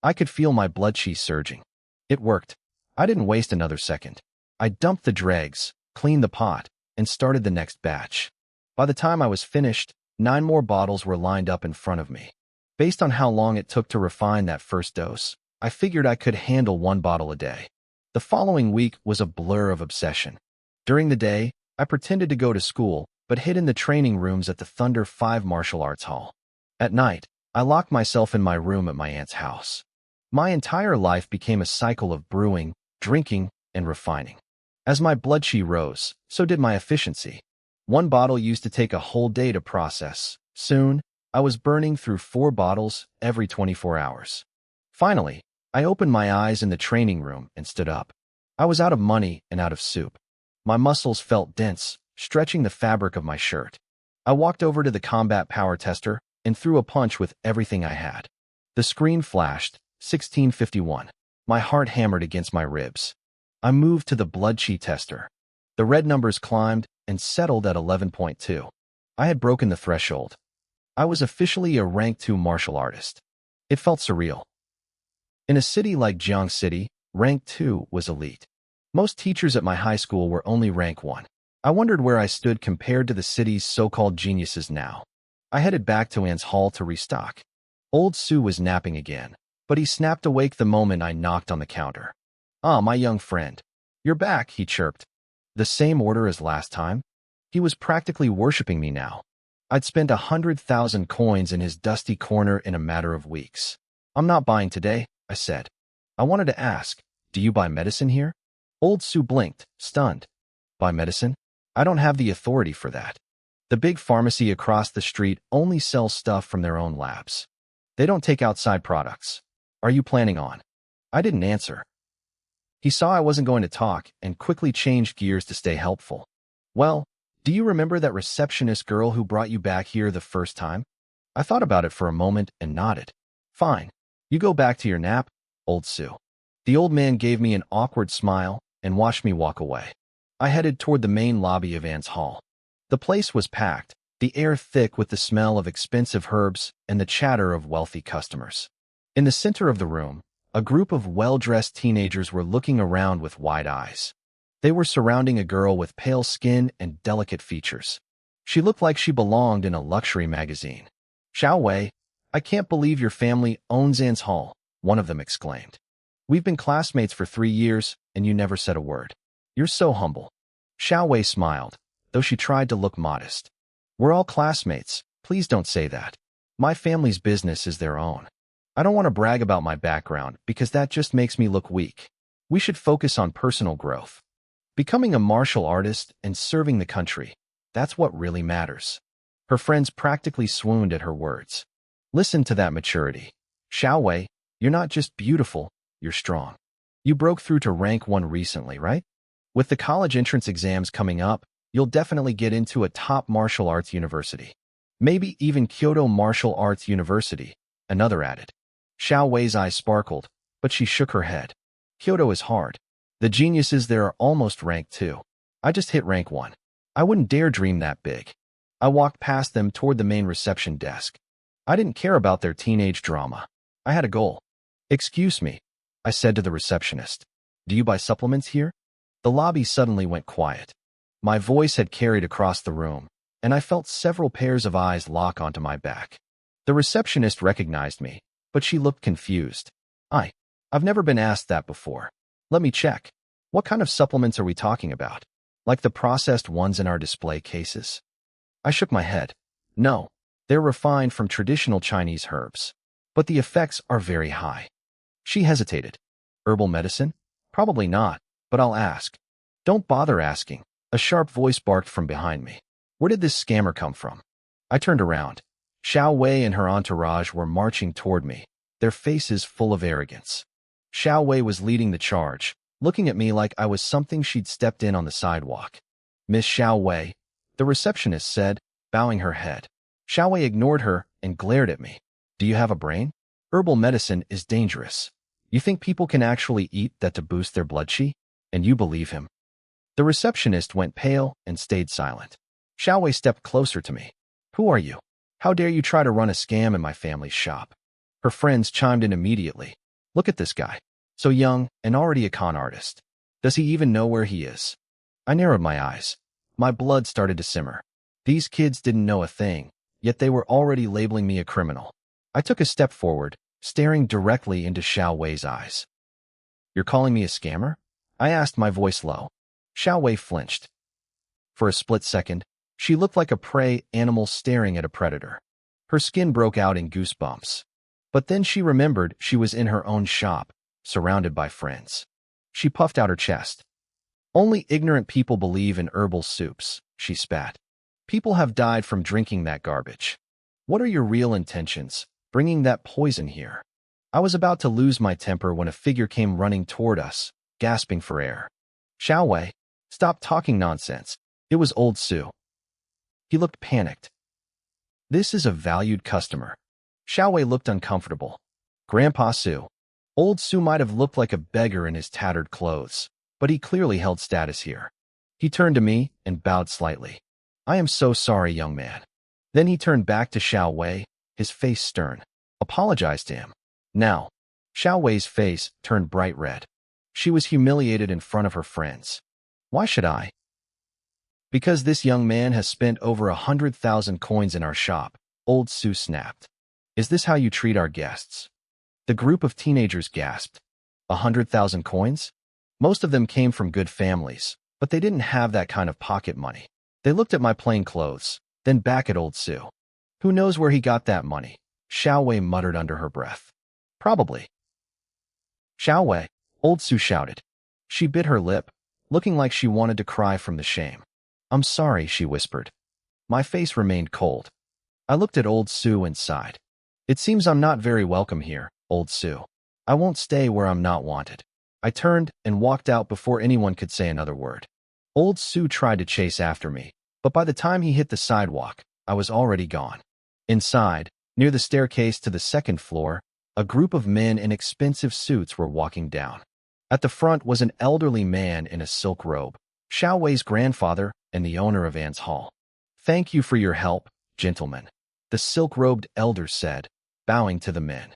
I could feel my blood chi surging. It worked. I didn't waste another second. I dumped the dregs, cleaned the pot, and started the next batch. By the time I was finished, 9 more bottles were lined up in front of me. Based on how long it took to refine that first dose, I figured I could handle 1 bottle a day. The following week was a blur of obsession. During the day, I pretended to go to school, but hid in the training rooms at the Thunder 5 Martial Arts Hall. At night, I locked myself in my room at my aunt's house. My entire life became a cycle of brewing, drinking, and refining. As my blood chi rose, so did my efficiency. 1 bottle used to take a whole day to process. Soon, I was burning through 4 bottles every 24 hours. Finally, I opened my eyes in the training room and stood up. I was out of money and out of soup. My muscles felt dense, stretching the fabric of my shirt. I walked over to the combat power tester and threw a punch with everything I had. The screen flashed, 1651. My heart hammered against my ribs. I moved to the blood chi tester. The red numbers climbed and settled at 11.2. I had broken the threshold. I was officially a rank 2 martial artist. It felt surreal. In a city like Jiang City, rank 2 was elite. Most teachers at my high school were only rank 1. I wondered where I stood compared to the city's so-called geniuses now. I headed back to Aunt's hall to restock. Old Sue was napping again, but he snapped awake the moment I knocked on the counter. "Ah, my young friend. You're back," he chirped. The same order as last time? He was practically worshipping me now. I'd spent 100,000 coins in his dusty corner in a matter of weeks. "I'm not buying today," I said. "I wanted to ask, do you buy medicine here?" Old Sue blinked, stunned. "Buy medicine? I don't have the authority for that. The big pharmacy across the street only sells stuff from their own labs. They don't take outside products. Are you planning on?" I didn't answer. He saw I wasn't going to talk and quickly changed gears to stay helpful. "Well, do you remember that receptionist girl who brought you back here the first time?" I thought about it for a moment and nodded. "Fine. You go back to your nap, Old Sue." The old man gave me an awkward smile and watched me walk away. I headed toward the main lobby of Aunt's hall. The place was packed, the air thick with the smell of expensive herbs and the chatter of wealthy customers. In the center of the room, a group of well-dressed teenagers were looking around with wide eyes. They were surrounding a girl with pale skin and delicate features. She looked like she belonged in a luxury magazine. "Xiao Wei, I can't believe your family owns Aunt's hall," one of them exclaimed. "We've been classmates for 3 years, and you never said a word. You're so humble." Xiao Wei smiled, though she tried to look modest. "We're all classmates. Please don't say that. My family's business is their own. I don't want to brag about my background because that just makes me look weak. We should focus on personal growth. Becoming a martial artist and serving the country. That's what really matters." Her friends practically swooned at her words. "Listen to that maturity. Xiao Wei, You're not just beautiful, you're strong. You broke through to rank 1 recently, right? With the college entrance exams coming up, you'll definitely get into a top martial arts university. Maybe even Kyoto Martial Arts University, another added. Xiao Wei's eyes sparkled, but she shook her head. Kyoto is hard. The geniuses there are almost rank 2. I just hit rank 1. I wouldn't dare dream that big. I walked past them toward the main reception desk. I didn't care about their teenage drama. I had a goal. Excuse me, I said to the receptionist. Do you buy supplements here? The lobby suddenly went quiet. My voice had carried across the room, and I felt several pairs of eyes lock onto my back. The receptionist recognized me, but she looked confused. I've never been asked that before. Let me check. What kind of supplements are we talking about? Like the processed ones in our display cases? I shook my head. No, they're refined from traditional Chinese herbs, but the effects are very high. She hesitated. Herbal medicine? Probably not, but I'll ask. Don't bother asking, a sharp voice barked from behind me. Where did this scammer come from? I turned around. Xiao Wei and her entourage were marching toward me, their faces full of arrogance. Xiao Wei was leading the charge, looking at me like I was something she'd stepped in on the sidewalk. Miss Xiao Wei, the receptionist said, bowing her head. Xiao Wei ignored her and glared at me. Do you have a brain? Herbal medicine is dangerous. You think people can actually eat that to boost their blood chi? And you believe him? The receptionist went pale and stayed silent. Xiao Wei stepped closer to me. Who are you? How dare you try to run a scam in my family's shop? Her friends chimed in immediately. Look at this guy. So young and already a con artist. Does he even know where he is? I narrowed my eyes. My blood started to simmer. These kids didn't know a thing, yet they were already labeling me a criminal. I took a step forward, staring directly into Xiao Wei's eyes. You're calling me a scammer? I asked, my voice low. Xiao Wei flinched. For a split second, she looked like a prey animal staring at a predator. Her skin broke out in goosebumps. But then she remembered she was in her own shop, surrounded by friends. She puffed out her chest. Only ignorant people believe in herbal soups, she spat. People have died from drinking that garbage. What are your real intentions, bringing that poison here? I was about to lose my temper when a figure came running toward us, gasping for air. Xiao Wei, stop talking nonsense. It was old Su. He looked panicked. This is a valued customer. Xiao Wei looked uncomfortable. Grandpa Su. Old Su might have looked like a beggar in his tattered clothes, but he clearly held status here. He turned to me and bowed slightly. I am so sorry, young man. Then he turned back to Xiao Wei, his face stern. Apologize to him. Now. Xiao Wei's face turned bright red. She was humiliated in front of her friends. Why should I? Because this young man has spent over 100,000 coins in our shop, old Su snapped. Is this how you treat our guests? The group of teenagers gasped. 100,000 coins? Most of them came from good families, but they didn't have that kind of pocket money. They looked at my plain clothes, then back at old Su. Who knows where he got that money? Xiao Wei muttered under her breath. Probably. Xiao Wei, old Su shouted. She bit her lip, looking like she wanted to cry from the shame. I'm sorry, she whispered. My face remained cold. I looked at old Su and sighed. It seems I'm not very welcome here, old Su. I won't stay where I'm not wanted. I turned and walked out before anyone could say another word. Old Su tried to chase after me, but by the time he hit the sidewalk, I was already gone. Inside, near the staircase to the second floor, a group of men in expensive suits were walking down. At the front was an elderly man in a silk robe, Xiao Wei's grandfather and the owner of An's Hall. Thank you for your help, gentlemen, the silk-robed elder said, bowing to the men.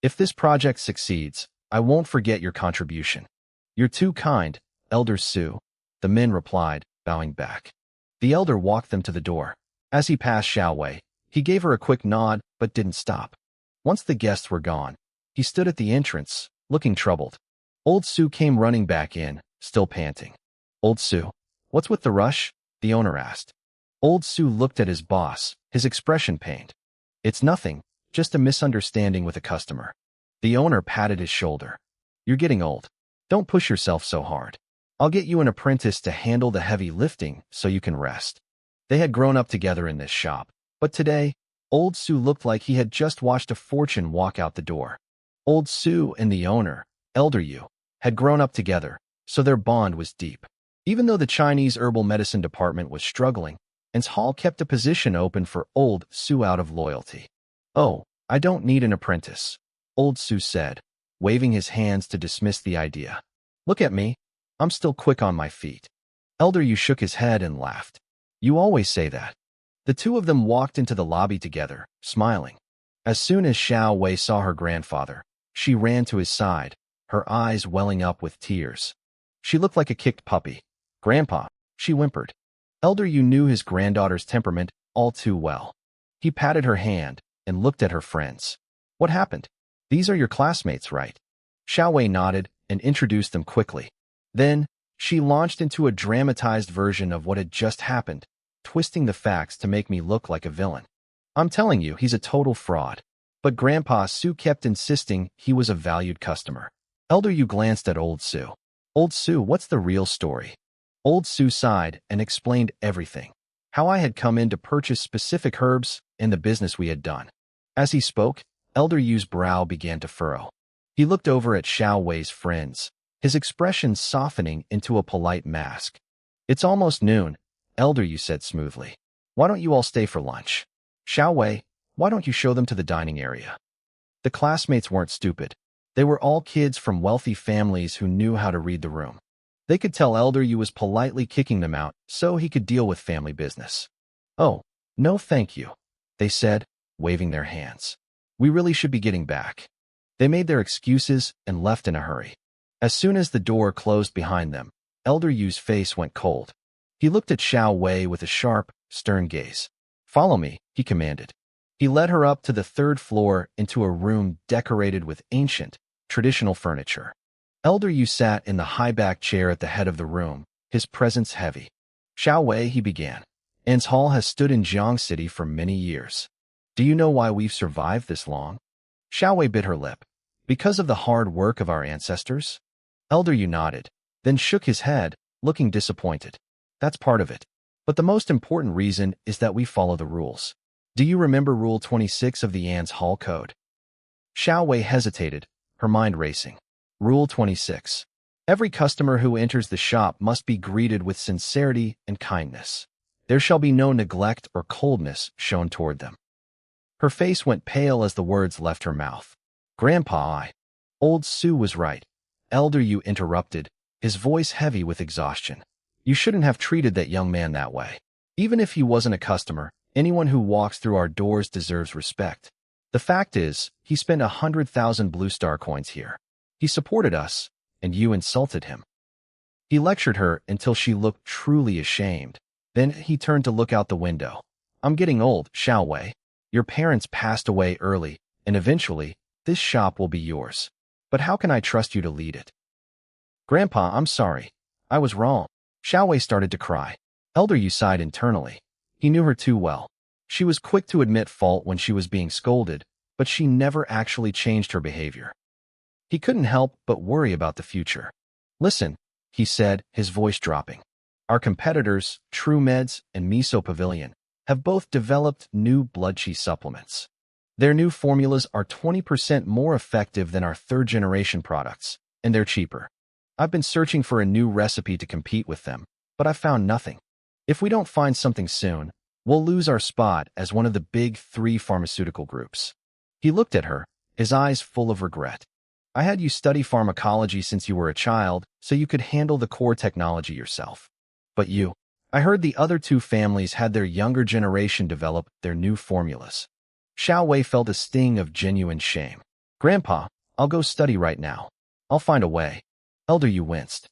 If this project succeeds, I won't forget your contribution. You're too kind, Elder Su, the men replied, bowing back. The elder walked them to the door. As he passed Xiao Wei, he gave her a quick nod but didn't stop. Once the guests were gone, he stood at the entrance, looking troubled. Old Su came running back in, still panting. Old Su, what's with the rush? The owner asked. Old Su looked at his boss, his expression pained. It's nothing, just a misunderstanding with a customer. The owner patted his shoulder. You're getting old. Don't push yourself so hard. I'll get you an apprentice to handle the heavy lifting so you can rest. They had grown up together in this shop, but today, Old Su looked like he had just watched a fortune walk out the door. Old Su and the owner, Elder Yu, had grown up together, so their bond was deep. Even though the Chinese herbal medicine department was struggling, Ans Hall kept a position open for Old Su out of loyalty. "Oh, I don't need an apprentice," Old Su said, waving his hands to dismiss the idea. "Look at me. I'm still quick on my feet." Elder Yu shook his head and laughed. "You always say that." The two of them walked into the lobby together, smiling. As soon as Xiao Wei saw her grandfather, she ran to his side, her eyes welling up with tears. She looked like a kicked puppy. "Grandpa," she whimpered. Elder Yu knew his granddaughter's temperament all too well. He patted her hand and looked at her friends. "What happened? These are your classmates, right?" Xiao Wei nodded and introduced them quickly. Then, she launched into a dramatized version of what had just happened, twisting the facts to make me look like a villain. "I'm telling you, he's a total fraud." But Grandpa Su kept insisting he was a valued customer. Elder Yu glanced at Old Su. "Old Su, what's the real story?" Old Su sighed and explained everything. How I had come in to purchase specific herbs and the business we had done. As he spoke, Elder Yu's brow began to furrow. He looked over at Xiao Wei's friends, his expression softening into a polite mask. "It's almost noon," Elder Yu said smoothly. "Why don't you all stay for lunch? Xiao Wei, why don't you show them to the dining area?" The classmates weren't stupid. They were all kids from wealthy families who knew how to read the room. They could tell Elder Yu was politely kicking them out so he could deal with family business. "Oh, no thank you," they said, waving their hands. "We really should be getting back." They made their excuses and left in a hurry. As soon as the door closed behind them, Elder Yu's face went cold. He looked at Xiao Wei with a sharp, stern gaze. "Follow me," he commanded. He led her up to the third floor into a room decorated with ancient, traditional furniture. Elder Yu sat in the high-back chair at the head of the room, his presence heavy. "Xiao Wei," he began, "Ans Hall has stood in Jiang City for many years. Do you know why we've survived this long?" Xiao Wei bit her lip. "Because of the hard work of our ancestors?" Elder Yu nodded, then shook his head, looking disappointed. "That's part of it. But the most important reason is that we follow the rules. Do you remember Rule 26 of the Ans Hall Code?" Xiao Wei hesitated, her mind racing. Rule 26. Every customer who enters the shop must be greeted with sincerity and kindness. There shall be no neglect or coldness shown toward them. Her face went pale as the words left her mouth. "Grandpa, Old Su was right," Elder Yu interrupted, his voice heavy with exhaustion. "You shouldn't have treated that young man that way. Even if he wasn't a customer, anyone who walks through our doors deserves respect. The fact is, he spent 100,000 Blue Star coins here. He supported us, and you insulted him." He lectured her until she looked truly ashamed. Then he turned to look out the window. "I'm getting old, Xiao Wei. Your parents passed away early, and eventually, this shop will be yours. But how can I trust you to lead it?" "Grandpa, I'm sorry. I was wrong." Xiao Wei started to cry. Elder Yu sighed internally. He knew her too well. She was quick to admit fault when she was being scolded, but she never actually changed her behavior. He couldn't help but worry about the future. "Listen," he said, his voice dropping. "Our competitors, True Meds and Miso Pavilion, have both developed new blood qi supplements. Their new formulas are 20% more effective than our third-generation products, and they're cheaper. I've been searching for a new recipe to compete with them, but I've found nothing. If we don't find something soon, we'll lose our spot as one of the big three pharmaceutical groups." He looked at her, his eyes full of regret. "I had you study pharmacology since you were a child, so you could handle the core technology yourself. But I heard the other two families had their younger generation develop their new formulas." Xiao Wei felt a sting of genuine shame. "Grandpa, I'll go study right now. I'll find a way." Elder Yu winced.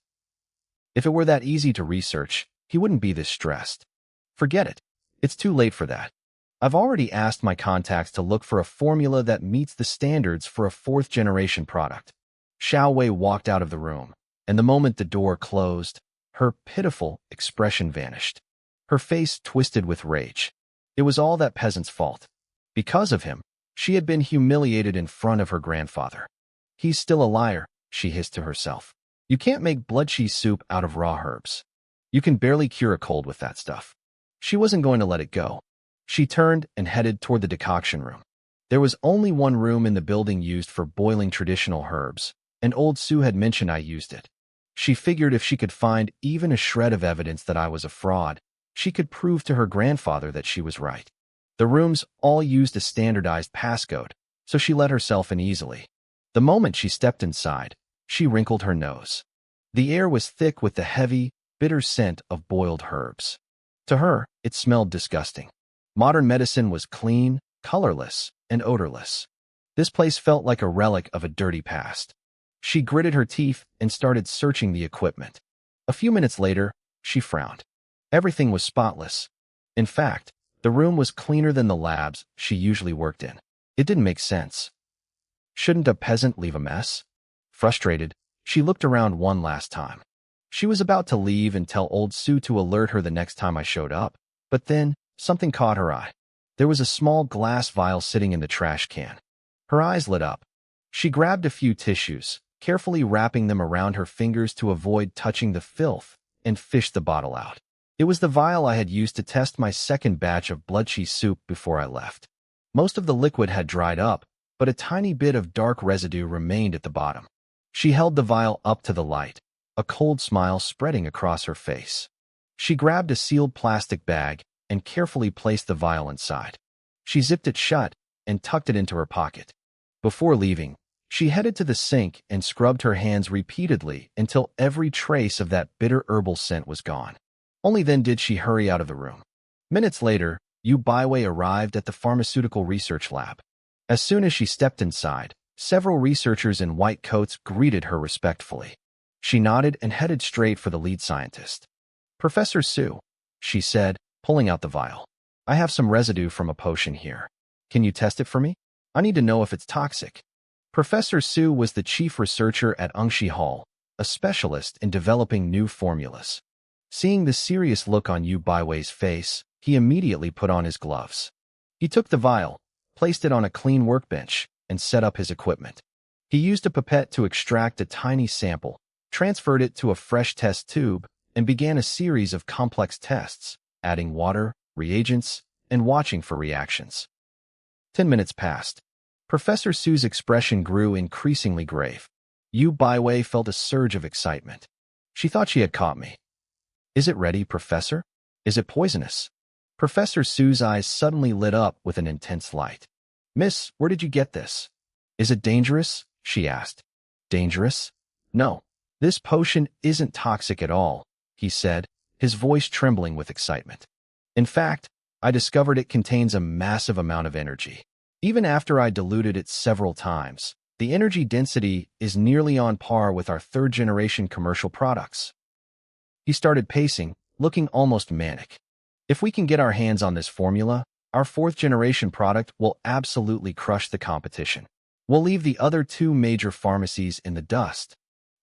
If it were that easy to research, he wouldn't be this stressed. "Forget it. It's too late for that. I've already asked my contacts to look for a formula that meets the standards for a fourth-generation product." Xiao Wei walked out of the room, and the moment the door closed, her pitiful expression vanished. Her face twisted with rage. It was all that peasant's fault. Because of him, she had been humiliated in front of her grandfather. "He's still a liar," she hissed to herself. "You can't make blood cheese soup out of raw herbs. You can barely cure a cold with that stuff." She wasn't going to let it go. She turned and headed toward the decoction room. There was only one room in the building used for boiling traditional herbs, and old Sue had mentioned I used it. She figured if she could find even a shred of evidence that I was a fraud, she could prove to her grandfather that she was right. The rooms all used a standardized passcode, so she let herself in easily. The moment she stepped inside, she wrinkled her nose. The air was thick with the heavy, bitter scent of boiled herbs. To her, it smelled disgusting. Modern medicine was clean, colorless, and odorless. This place felt like a relic of a dirty past. She gritted her teeth and started searching the equipment. A few minutes later, she frowned. Everything was spotless. In fact, the room was cleaner than the labs she usually worked in. It didn't make sense. Shouldn't a peasant leave a mess? Frustrated, she looked around one last time. She was about to leave and tell old Sue to alert her the next time I showed up, but then something caught her eye. There was a small glass vial sitting in the trash can. Her eyes lit up. She grabbed a few tissues, carefully wrapping them around her fingers to avoid touching the filth, and fished the bottle out. It was the vial I had used to test my second batch of bloodchi soup before I left. Most of the liquid had dried up, but a tiny bit of dark residue remained at the bottom. She held the vial up to the light, a cold smile spreading across her face. She grabbed a sealed plastic bag and carefully placed the vial inside. She zipped it shut and tucked it into her pocket. Before leaving, she headed to the sink and scrubbed her hands repeatedly until every trace of that bitter herbal scent was gone. Only then did she hurry out of the room. Minutes later, Yu Baiwei arrived at the pharmaceutical research lab. As soon as she stepped inside, several researchers in white coats greeted her respectfully. She nodded and headed straight for the lead scientist. "Professor Sue," she said, pulling out the vial. "I have some residue from a potion here. Can you test it for me? I need to know if it's toxic." Professor Sue was the chief researcher at Ungshi Hall, a specialist in developing new formulas. Seeing the serious look on Yu Baiwei's face, he immediately put on his gloves. He took the vial, placed it on a clean workbench, and set up his equipment. He used a pipette to extract a tiny sample, transferred it to a fresh test tube, and began a series of complex tests, adding water, reagents, and watching for reactions. 10 minutes passed. Professor Sue's expression grew increasingly grave. Yu Baiwei felt a surge of excitement. She thought she had caught me. "Is it ready, Professor? Is it poisonous?" Professor Sue's eyes suddenly lit up with an intense light. "Miss, where did you get this? Is it dangerous?" she asked. "Dangerous? No. This potion isn't toxic at all," he said, his voice trembling with excitement. "In fact, I discovered it contains a massive amount of energy. Even after I diluted it several times, the energy density is nearly on par with our third-generation commercial products." He started pacing, looking almost manic. "If we can get our hands on this formula, our fourth-generation product will absolutely crush the competition. We'll leave the other two major pharmacies in the dust."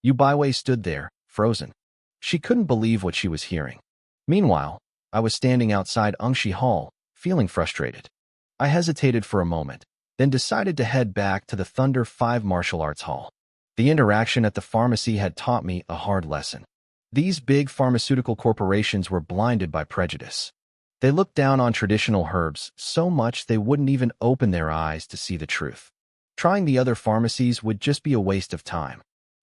Yu Baiwei stood there, frozen. She couldn't believe what she was hearing. Meanwhile, I was standing outside Ungshi Hall, feeling frustrated. I hesitated for a moment, then decided to head back to the Thunder 5 Martial Arts Hall. The interaction at the pharmacy had taught me a hard lesson. These big pharmaceutical corporations were blinded by prejudice. They looked down on traditional herbs so much they wouldn't even open their eyes to see the truth. Trying the other pharmacies would just be a waste of time.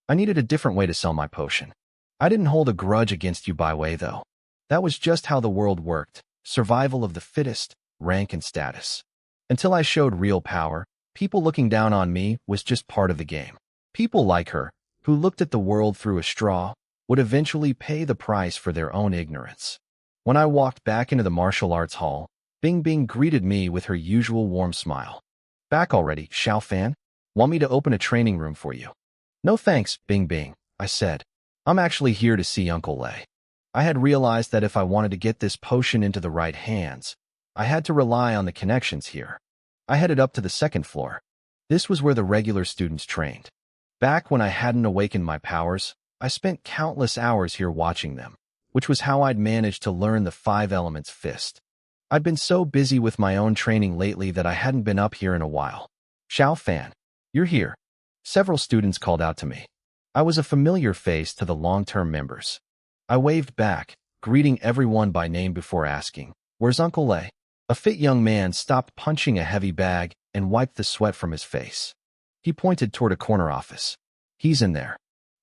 I needed a different way to sell my potion. I didn't hold a grudge against Yu Baiwei, though. That was just how the world worked, survival of the fittest, rank and status. Until I showed real power, people looking down on me was just part of the game. People like her, who looked at the world through a straw, would eventually pay the price for their own ignorance. When I walked back into the martial arts hall, Bing Bing greeted me with her usual warm smile. "Back already, Xiao Fan? Want me to open a training room for you?" "No thanks, Bing Bing," I said. "I'm actually here to see Uncle Lei." I had realized that if I wanted to get this potion into the right hands, I had to rely on the connections here. I headed up to the second floor. This was where the regular students trained. Back when I hadn't awakened my powers, I spent countless hours here watching them, which was how I'd managed to learn the 5 elements fist. I'd been so busy with my own training lately that I hadn't been up here in a while. "Xiao Fan, you're here." Several students called out to me. I was a familiar face to the long-term members. I waved back, greeting everyone by name before asking, "Where's Uncle Lei?" A fit young man stopped punching a heavy bag and wiped the sweat from his face. He pointed toward a corner office. He's in there.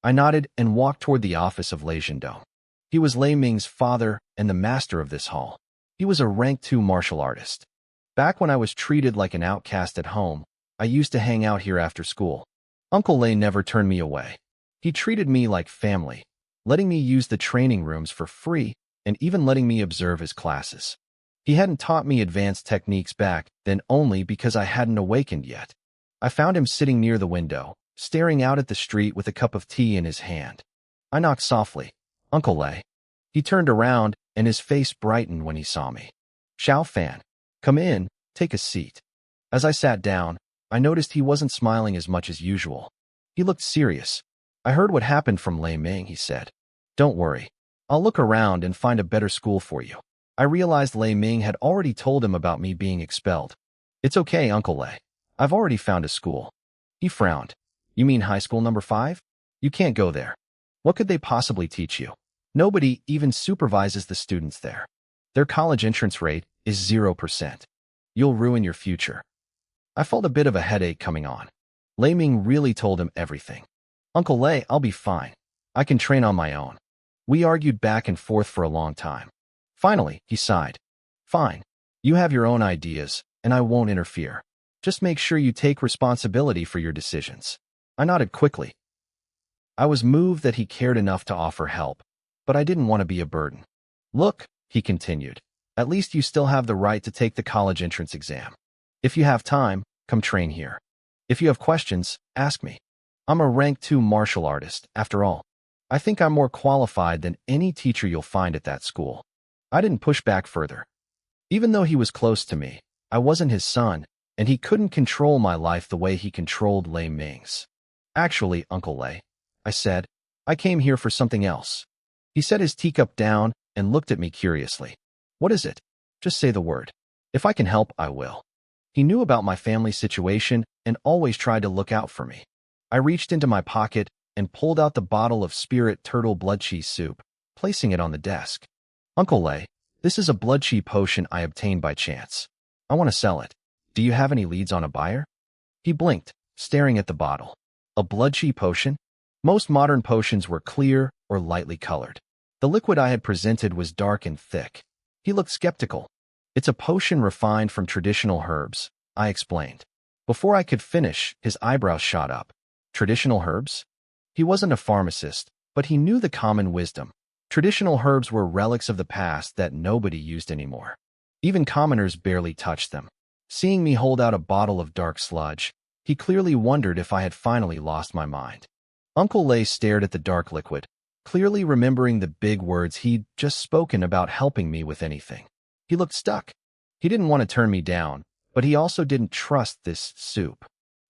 I nodded and walked toward the office of Lei Zhendong. He was Lei Ming's father and the master of this hall. He was a rank 2 martial artist. Back when I was treated like an outcast at home, I used to hang out here after school. Uncle Lei never turned me away. He treated me like family, letting me use the training rooms for free and even letting me observe his classes. He hadn't taught me advanced techniques back then only because I hadn't awakened yet. I found him sitting near the window, staring out at the street with a cup of tea in his hand. I knocked softly. Uncle Lei. He turned around, and his face brightened when he saw me. Xiao Fan. Come in, take a seat. As I sat down, I noticed he wasn't smiling as much as usual. He looked serious. I heard what happened from Lei Ming, he said. Don't worry. I'll look around and find a better school for you. I realized Lei Ming had already told him about me being expelled. It's okay, Uncle Lei. I've already found a school. He frowned. You mean high school number 5? You can't go there. What could they possibly teach you? Nobody even supervises the students there. Their college entrance rate is 0%. You'll ruin your future. I felt a bit of a headache coming on. Lei Ming really told him everything. Uncle Lei, I'll be fine. I can train on my own. We argued back and forth for a long time. Finally, he sighed. Fine. You have your own ideas, and I won't interfere. Just make sure you take responsibility for your decisions. I nodded quickly. I was moved that he cared enough to offer help, but I didn't want to be a burden. Look, he continued, at least you still have the right to take the college entrance exam. If you have time, come train here. If you have questions, ask me. I'm a rank 2 martial artist, after all. I think I'm more qualified than any teacher you'll find at that school. I didn't push back further. Even though he was close to me, I wasn't his son, and he couldn't control my life the way he controlled Lei Ming's. Actually, Uncle Lei, I said, I came here for something else. He set his teacup down and looked at me curiously. What is it? Just say the word. If I can help, I will. He knew about my family situation and always tried to look out for me. I reached into my pocket and pulled out the bottle of spirit turtle blood chi soup, placing it on the desk. Uncle Lei, this is a blood chi potion I obtained by chance. I want to sell it. Do you have any leads on a buyer? He blinked, staring at the bottle. A blood chi potion? Most modern potions were clear or lightly colored. The liquid I had presented was dark and thick. He looked skeptical. It's a potion refined from traditional herbs, I explained. Before I could finish, his eyebrows shot up. Traditional herbs? He wasn't a pharmacist, but he knew the common wisdom. Traditional herbs were relics of the past that nobody used anymore. Even commoners barely touched them. Seeing me hold out a bottle of dark sludge, he clearly wondered if I had finally lost my mind. Uncle Lei stared at the dark liquid, clearly remembering the big words he'd just spoken about helping me with anything. He looked stuck. He didn't want to turn me down, but he also didn't trust this soup.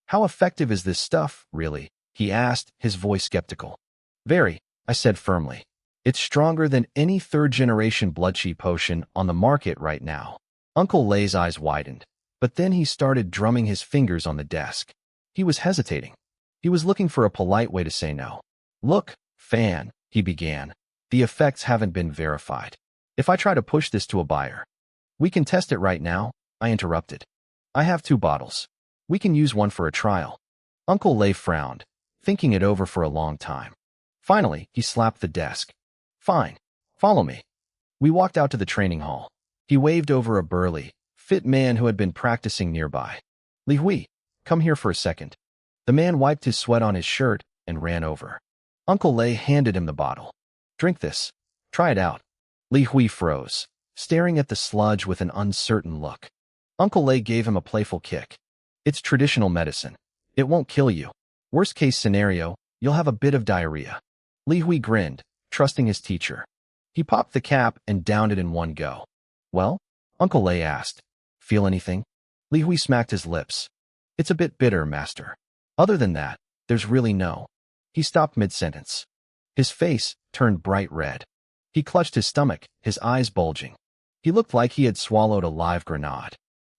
How effective is this stuff, really? He asked, his voice skeptical. Very, I said firmly. It's stronger than any third-generation blood chi potion on the market right now. Uncle Lei's eyes widened, but then he started drumming his fingers on the desk. He was hesitating. He was looking for a polite way to say no. Look, Fan, he began. The effects haven't been verified. If I try to push this to a buyer, we can test it right now, I interrupted. I have 2 bottles. We can use one for a trial. Uncle Lei frowned, thinking it over for a long time. Finally, he slapped the desk. Fine. Follow me. We walked out to the training hall. He waved over a burly, fit man who had been practicing nearby. Li Hui, come here for a second. The man wiped his sweat on his shirt and ran over. Uncle Lei handed him the bottle. Drink this. Try it out. Li Hui froze, staring at the sludge with an uncertain look. Uncle Lei gave him a playful kick. It's traditional medicine. It won't kill you. Worst case scenario, you'll have a bit of diarrhea. Li Hui grinned, trusting his teacher. He popped the cap and downed it in one go. Well? Uncle Lei asked. Feel anything? Li Hui smacked his lips. It's a bit bitter, master. Other than that, there's really no. He stopped mid-sentence. His face turned bright red. He clutched his stomach, his eyes bulging. He looked like he had swallowed a live grenade.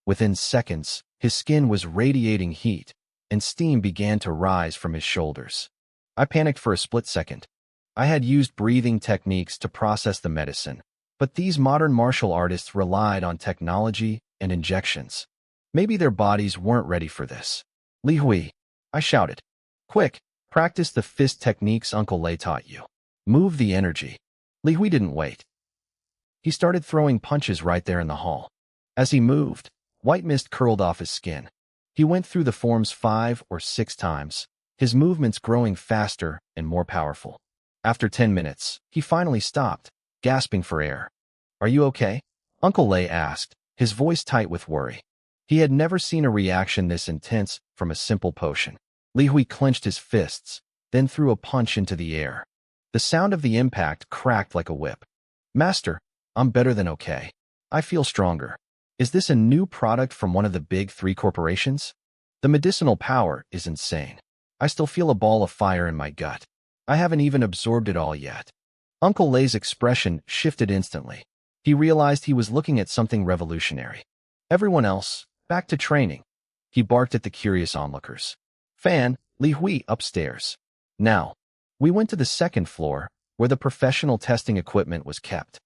Within seconds, his skin was radiating heat, and steam began to rise from his shoulders. I panicked for a split second. I had used breathing techniques to process the medicine, but these modern martial artists relied on technology and injections. Maybe their bodies weren't ready for this. Li Hui, I shouted. Quick, practice the fist techniques Uncle Lei taught you. Move the energy. Li Hui didn't wait. He started throwing punches right there in the hall. As he moved, white mist curled off his skin. He went through the forms 5 or 6 times, his movements growing faster and more powerful. After 10 minutes, he finally stopped, gasping for air. Are you okay? Uncle Lei asked, his voice tight with worry. He had never seen a reaction this intense from a simple potion. Li Hui clenched his fists, then threw a punch into the air. The sound of the impact cracked like a whip. Master, I'm better than okay. I feel stronger. Is this a new product from one of the big 3 corporations? The medicinal power is insane. I still feel a ball of fire in my gut. I haven't even absorbed it all yet. Uncle Lei's expression shifted instantly. He realized he was looking at something revolutionary. Everyone else, back to training. He barked at the curious onlookers. Fan, Li Hui upstairs. Now, we went to the 2nd floor, where the professional testing equipment was kept.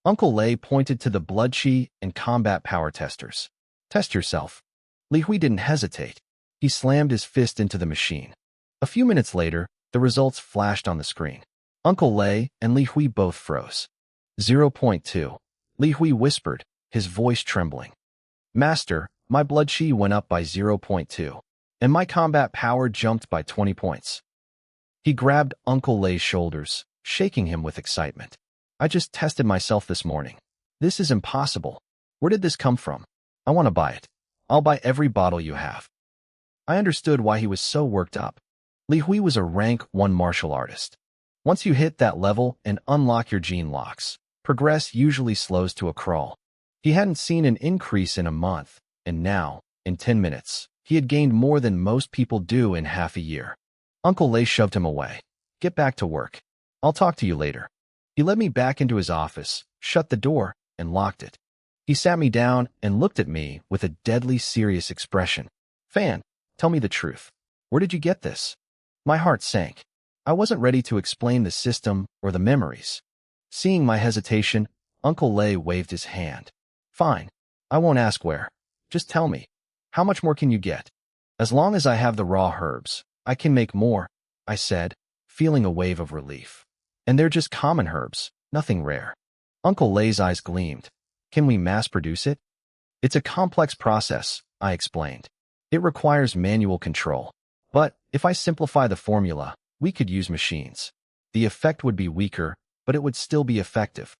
Uncle Lei pointed to the blood chi and combat power testers. Test yourself. Li Hui didn't hesitate. He slammed his fist into the machine. A few minutes later, the results flashed on the screen. Uncle Lei and Li Hui both froze. 0.2. Li Hui whispered, his voice trembling. Master, my blood chi went up by 0.2, and my combat power jumped by 20 points. He grabbed Uncle Lei's shoulders, shaking him with excitement. I just tested myself this morning. This is impossible. Where did this come from? I want to buy it. I'll buy every bottle you have. I understood why he was so worked up. Li Hui was a rank 1 martial artist. Once you hit that level and unlock your gene locks, progress usually slows to a crawl. He hadn't seen an increase in a month, and now, in 10 minutes, he had gained more than most people do in half a year. Uncle Lei shoved him away. Get back to work. I'll talk to you later. He led me back into his office, shut the door, and locked it. He sat me down and looked at me with a deadly serious expression. Fan, tell me the truth. Where did you get this? My heart sank. I wasn't ready to explain the system or the memories. Seeing my hesitation, Uncle Lei waved his hand. Fine. I won't ask where. Just tell me. How much more can you get? As long as I have the raw herbs, I can make more, I said, feeling a wave of relief. And they're just common herbs, nothing rare. Uncle Lei's eyes gleamed. Can we mass produce it? It's a complex process, I explained. It requires manual control. But if I simplify the formula, we could use machines. The effect would be weaker, but it would still be effective.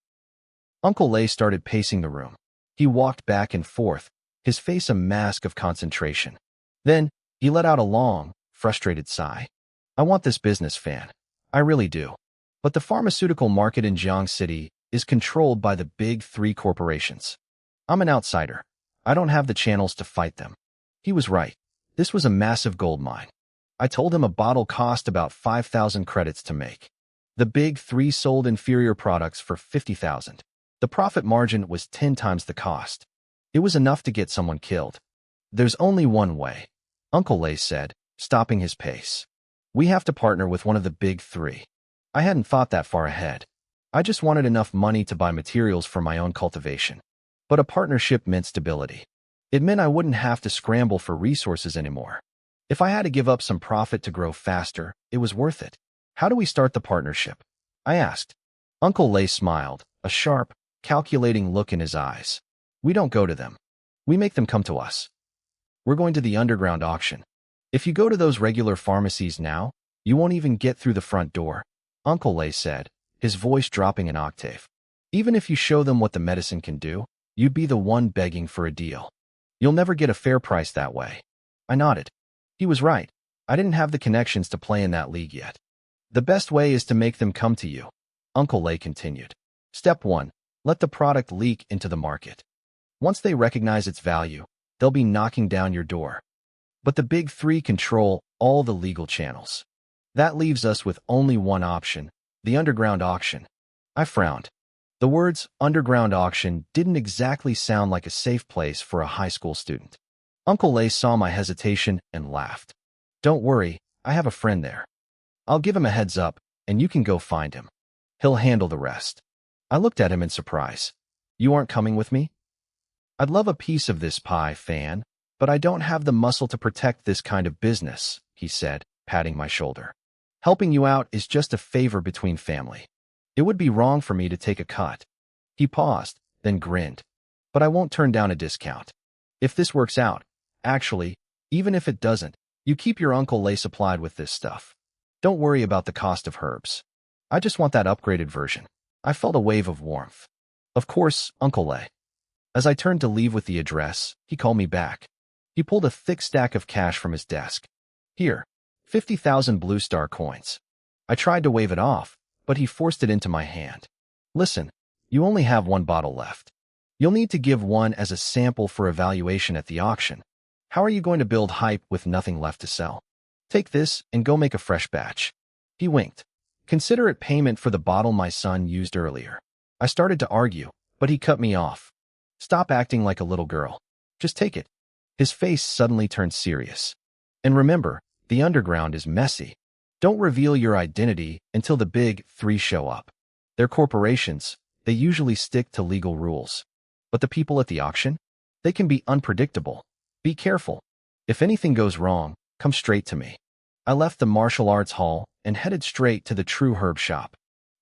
Uncle Lei started pacing the room. He walked back and forth, his face a mask of concentration. Then, he let out a long, frustrated sigh. I want this business, Fan. I really do. But the pharmaceutical market in Jiang City is controlled by the big 3 corporations. I'm an outsider. I don't have the channels to fight them. He was right. This was a massive gold mine. I told him a bottle cost about 5,000 credits to make. The big 3 sold inferior products for 50,000. The profit margin was 10 times the cost. It was enough to get someone killed. There's only one way, Uncle Lei said, stopping his pace. We have to partner with one of the big 3. I hadn't thought that far ahead. I just wanted enough money to buy materials for my own cultivation. But a partnership meant stability. It meant I wouldn't have to scramble for resources anymore. If I had to give up some profit to grow faster, it was worth it. How do we start the partnership? I asked. Uncle Lei smiled, a sharp, calculating look in his eyes. We don't go to them. We make them come to us. We're going to the underground auction. If you go to those regular pharmacies now, you won't even get through the front door, Uncle Lei said, his voice dropping an octave. Even if you show them what the medicine can do, you'd be the one begging for a deal. You'll never get a fair price that way. I nodded. He was right. I didn't have the connections to play in that league yet. The best way is to make them come to you, Uncle Lei continued. Step 1. Let the product leak into the market. Once they recognize its value, they'll be knocking down your door. But the big 3 control all the legal channels. That leaves us with only one option, the underground auction. I frowned. The words underground auction didn't exactly sound like a safe place for a high school student. Uncle Lei saw my hesitation and laughed. Don't worry, I have a friend there. I'll give him a heads up, and you can go find him. He'll handle the rest. I looked at him in surprise. You aren't coming with me? I'd love a piece of this pie, Fan, But I don't have the muscle to protect this kind of business, he said, patting my shoulder. Helping you out is just a favor between family. It would be wrong for me to take a cut. He paused, then grinned. But I won't turn down a discount. If this works out, actually, even if it doesn't, you keep your Uncle Lay supplied with this stuff. Don't worry about the cost of herbs. I just want that upgraded version. I felt a wave of warmth. Of course, Uncle Lay. As I turned to leave with the address, he called me back. He pulled a thick stack of cash from his desk. Here, 50,000 Blue Star coins. I tried to wave it off, but he forced it into my hand. Listen, you only have one bottle left. You'll need to give one as a sample for evaluation at the auction. How are you going to build hype with nothing left to sell? Take this and go make a fresh batch. He winked. Consider it payment for the bottle my son used earlier. I started to argue, but he cut me off. Stop acting like a little girl. Just take it. His face suddenly turned serious. And remember, the underground is messy. Don't reveal your identity until the big three show up. They're corporations. They usually stick to legal rules. But the people at the auction? They can be unpredictable. Be careful. If anything goes wrong, come straight to me. I left the martial arts hall and headed straight to the True Herb shop.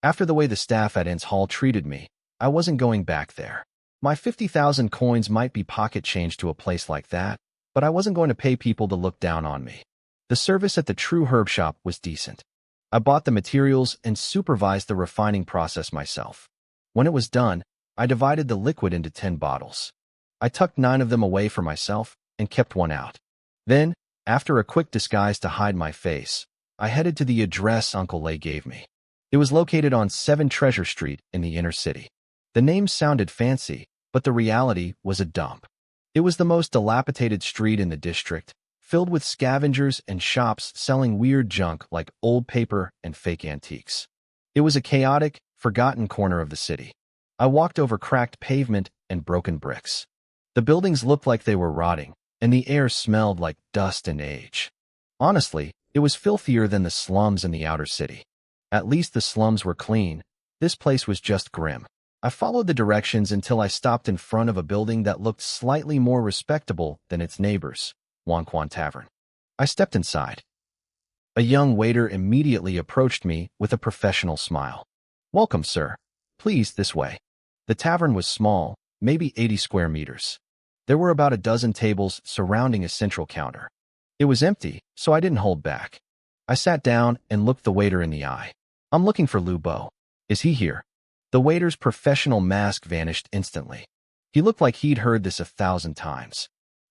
After the way the staff at In's hall treated me, I wasn't going back there. My 50,000 coins might be pocket change to a place like that, but I wasn't going to pay people to look down on me. The service at the True Herb shop was decent. I bought the materials and supervised the refining process myself. When it was done, I divided the liquid into 10 bottles. I tucked 9 of them away for myself and kept one out. Then, after a quick disguise to hide my face, I headed to the address Uncle Lay gave me. It was located on 7 Treasure Street in the inner city. The name sounded fancy, but the reality was a dump. It was the most dilapidated street in the district, filled with scavengers and shops selling weird junk like old paper and fake antiques. It was a chaotic, forgotten corner of the city. I walked over cracked pavement and broken bricks. The buildings looked like they were rotting, and the air smelled like dust and age. Honestly, it was filthier than the slums in the outer city. At least the slums were clean. This place was just grim. I followed the directions until I stopped in front of a building that looked slightly more respectable than its neighbors, Wanquan Tavern. I stepped inside. A young waiter immediately approached me with a professional smile. Welcome, sir. Please, this way. The tavern was small, maybe 80 square meters. There were about a dozen tables surrounding a central counter. It was empty, so I didn't hold back. I sat down and looked the waiter in the eye. I'm looking for Lu Bo. Is he here? The waiter's professional mask vanished instantly. He looked like he'd heard this 1,000 times.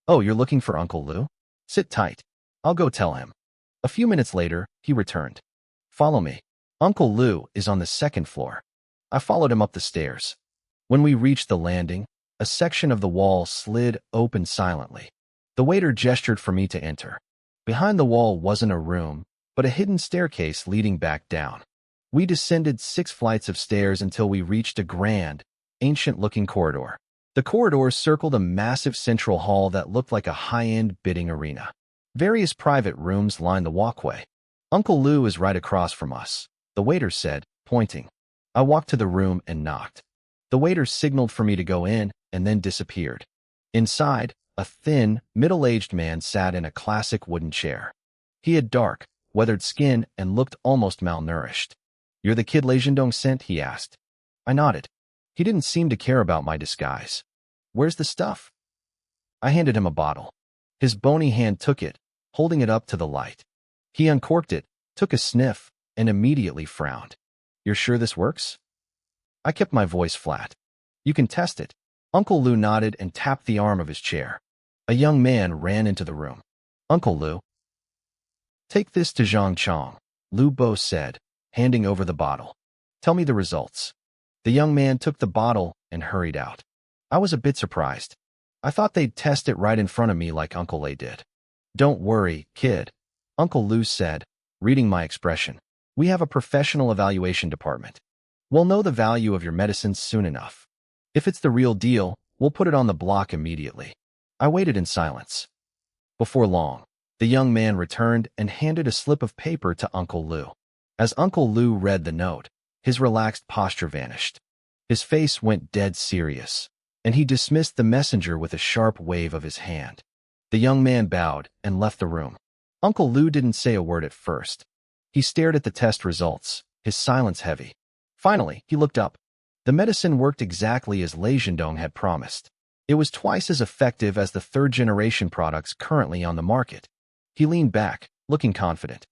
Oh, you're looking for Uncle Lu? Sit tight. I'll go tell him. A few minutes later, he returned. Follow me. Uncle Lu is on the 2nd floor. I followed him up the stairs. When we reached the landing, a section of the wall slid open silently. The waiter gestured for me to enter. Behind the wall wasn't a room, but a hidden staircase leading back down. We descended 6 flights of stairs until we reached a grand, ancient-looking corridor. The corridor circled a massive central hall that looked like a high-end bidding arena. Various private rooms lined the walkway. Uncle Lu is right across from us, the waiter said, pointing. I walked to the room and knocked. The waiter signaled for me to go in and then disappeared. Inside, a thin, middle-aged man sat in a classic wooden chair. He had dark, weathered skin and looked almost malnourished. You're the kid Lei Zhendong sent? He asked. I nodded. He didn't seem to care about my disguise. Where's the stuff? I handed him a bottle. His bony hand took it, holding it up to the light. He uncorked it, took a sniff, and immediately frowned. You're sure this works? I kept my voice flat. You can test it. Uncle Lu nodded and tapped the arm of his chair. A young man ran into the room. Uncle Lu. Take this to Zhang Chong, Lu Bo said, handing over the bottle. Tell me the results. The young man took the bottle and hurried out. I was a bit surprised. I thought they'd test it right in front of me like Uncle Lei did. Don't worry, kid, Uncle Lu said, reading my expression. We have a professional evaluation department. We'll know the value of your medicines soon enough. If it's the real deal, we'll put it on the block immediately. I waited in silence. Before long, the young man returned and handed a slip of paper to Uncle Lu. As Uncle Lu read the note, his relaxed posture vanished. His face went dead serious, and he dismissed the messenger with a sharp wave of his hand. The young man bowed and left the room. Uncle Lu didn't say a word at first. He stared at the test results, his silence heavy. Finally, he looked up. The medicine worked exactly as Lei Zhendong had promised. It was twice as effective as the third-generation products currently on the market. He leaned back, looking confident.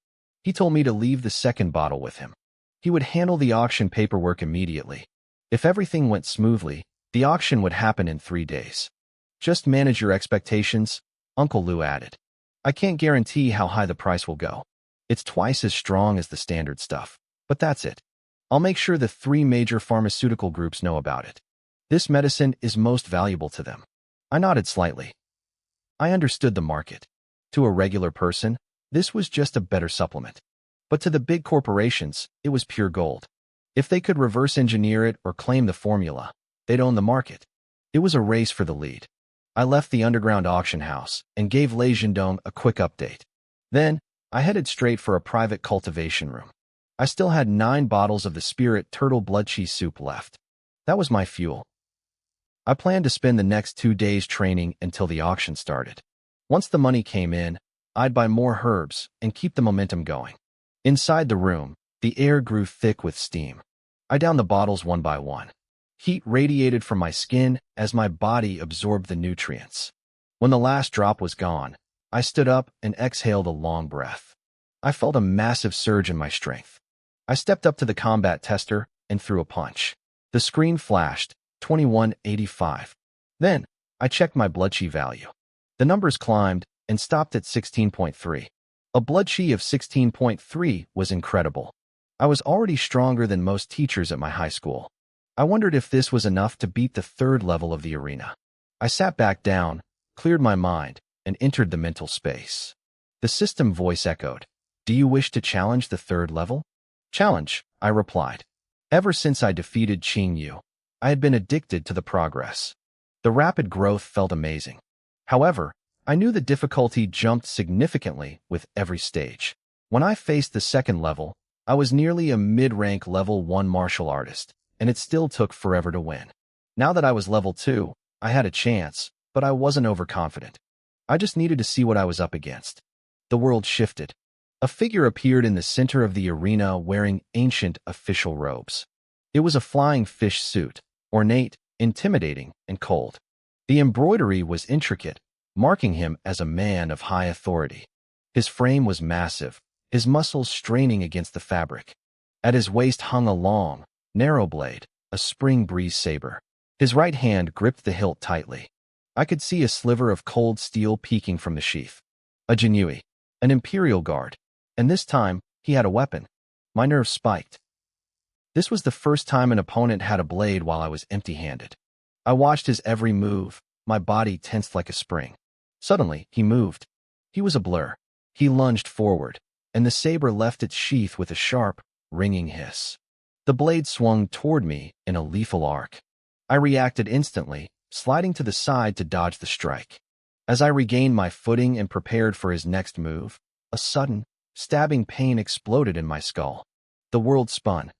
He told me to leave the second bottle with him. He would handle the auction paperwork immediately. If everything went smoothly, the auction would happen in 3 days. Just manage your expectations, Uncle Lu added. I can't guarantee how high the price will go. It's twice as strong as the standard stuff, but that's it. I'll make sure the 3 major pharmaceutical groups know about it. This medicine is most valuable to them. I nodded slightly. I understood the market. To a regular person, this was just a better supplement. But to the big corporations, it was pure gold. If they could reverse engineer it or claim the formula, they'd own the market. It was a race for the lead. I left the underground auction house and gave Lei Zhendong a quick update. Then, I headed straight for a private cultivation room. I still had 9 bottles of the spirit turtle blood cheese soup left. That was my fuel. I planned to spend the next 2 days training until the auction started. Once the money came in, I'd buy more herbs and keep the momentum going. Inside the room, the air grew thick with steam. I downed the bottles one by one. Heat radiated from my skin as my body absorbed the nutrients. When the last drop was gone, I stood up and exhaled a long breath. I felt a massive surge in my strength. I stepped up to the combat tester and threw a punch. The screen flashed, 2185. Then, I checked my blood chi value. The numbers climbed and stopped at 16.3. A blood chi of 16.3 was incredible. I was already stronger than most teachers at my high school. I wondered if this was enough to beat the 3rd level of the arena. I sat back down, cleared my mind, and entered the mental space. The system voice echoed. Do you wish to challenge the 3rd level? Challenge, I replied. Ever since I defeated Qing Yu, I had been addicted to the progress. The rapid growth felt amazing. However, I knew the difficulty jumped significantly with every stage. When I faced the 2nd level, I was nearly a mid-rank level 1 martial artist, and it still took forever to win. Now that I was level 2, I had a chance, but I wasn't overconfident. I just needed to see what I was up against. The world shifted. A figure appeared in the center of the arena wearing ancient official robes. It was a flying fish suit, ornate, intimidating, and cold. The embroidery was intricate, marking him as a man of high authority. His frame was massive, his muscles straining against the fabric. At his waist hung a long, narrow blade, a spring breeze saber. His right hand gripped the hilt tightly. I could see a sliver of cold steel peeking from the sheath. A Jinui, an Imperial Guard, and this time, he had a weapon. My nerves spiked. This was the first time an opponent had a blade while I was empty-handed. I watched his every move, my body tensed like a spring. Suddenly, he moved. He was a blur. He lunged forward, and the saber left its sheath with a sharp, ringing hiss. The blade swung toward me in a lethal arc. I reacted instantly, sliding to the side to dodge the strike. As I regained my footing and prepared for his next move, a sudden, stabbing pain exploded in my skull. The world spun.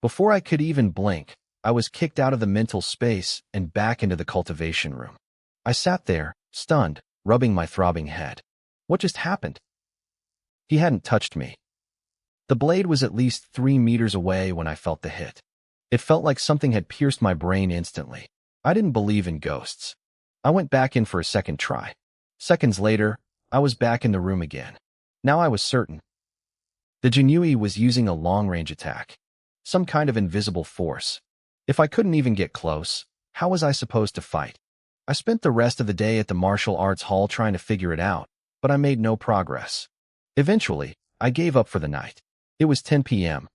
Before I could even blink, I was kicked out of the mental space and back into the cultivation room. I sat there, stunned, rubbing my throbbing head. What just happened? He hadn't touched me. The blade was at least 3 meters away when I felt the hit. It felt like something had pierced my brain instantly. I didn't believe in ghosts. I went back in for a second try. Seconds later, I was back in the room again. Now I was certain. The Jinui was using a long-range attack. Some kind of invisible force. If I couldn't even get close, how was I supposed to fight? I spent the rest of the day at the martial arts hall trying to figure it out, but I made no progress. Eventually, I gave up for the night. It was 10 p.m.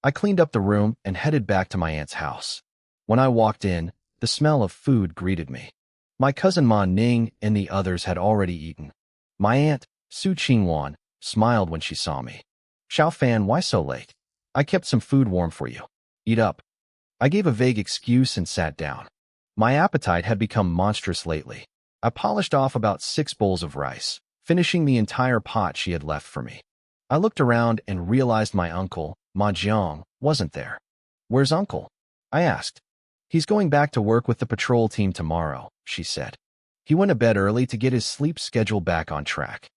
I cleaned up the room and headed back to my aunt's house. When I walked in, the smell of food greeted me. My cousin Ma Ning and the others had already eaten. My aunt, Su Qingwan, smiled when she saw me. Xiao Fan, why so late? I kept some food warm for you. Eat up. I gave a vague excuse and sat down. My appetite had become monstrous lately. I polished off about 6 bowls of rice, finishing the entire pot she had left for me. I looked around and realized my uncle, Ma Jiang, wasn't there. Where's Uncle? I asked. He's going back to work with the patrol team tomorrow, she said. He went to bed early to get his sleep schedule back on track.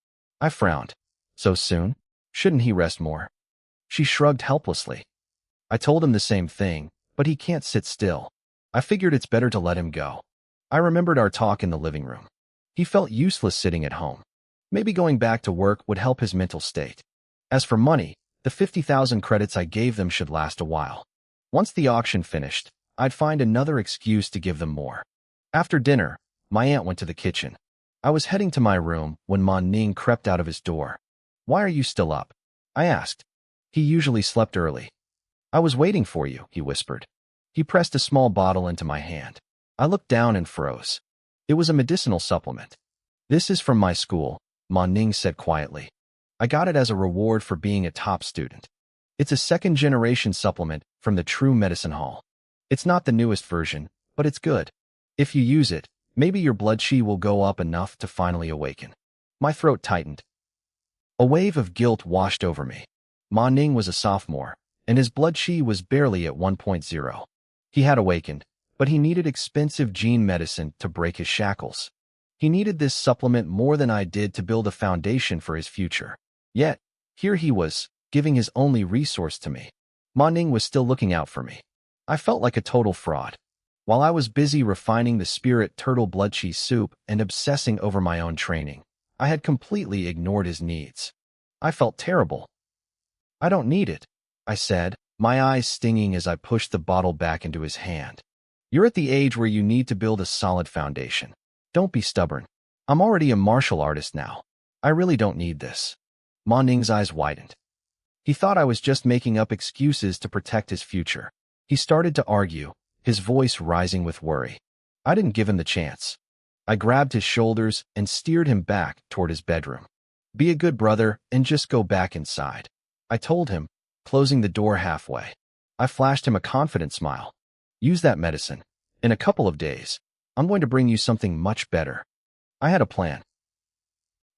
I frowned. So soon? Shouldn't he rest more? She shrugged helplessly. I told him the same thing, but he can't sit still. I figured it's better to let him go. I remembered our talk in the living room. He felt useless sitting at home. Maybe going back to work would help his mental state. As for money, the 50,000 credits I gave them should last a while. Once the auction finished, I'd find another excuse to give them more. After dinner, my aunt went to the kitchen. I was heading to my room when Ning crept out of his door. "Why are you still up?" I asked. He usually slept early. "I was waiting for you," he whispered. He pressed a small bottle into my hand. I looked down and froze. It was a medicinal supplement. "This is from my school," Ning said quietly. "I got it as a reward for being a top student. It's a second-generation supplement from the True Medicine Hall. It's not the newest version, but it's good. If you use it, maybe your blood chi will go up enough to finally awaken." My throat tightened. A wave of guilt washed over me. Ning was a sophomore, and his blood chi was barely at 1.0. He had awakened, but he needed expensive gene medicine to break his shackles. He needed this supplement more than I did to build a foundation for his future. Yet, here he was, giving his only resource to me. Ning was still looking out for me. I felt like a total fraud. While I was busy refining the spirit turtle blood chi soup and obsessing over my own training, I had completely ignored his needs. I felt terrible. "I don't need it," I said, my eyes stinging as I pushed the bottle back into his hand. "You're at the age where you need to build a solid foundation. Don't be stubborn. I'm already a martial artist now. I really don't need this." Ning's eyes widened. He thought I was just making up excuses to protect his future. He started to argue, his voice rising with worry. I didn't give him the chance. I grabbed his shoulders and steered him back toward his bedroom. "Be a good brother and just go back inside," I told him, closing the door halfway. I flashed him a confident smile. "Use that medicine. In a couple of days, I'm going to bring you something much better." I had a plan.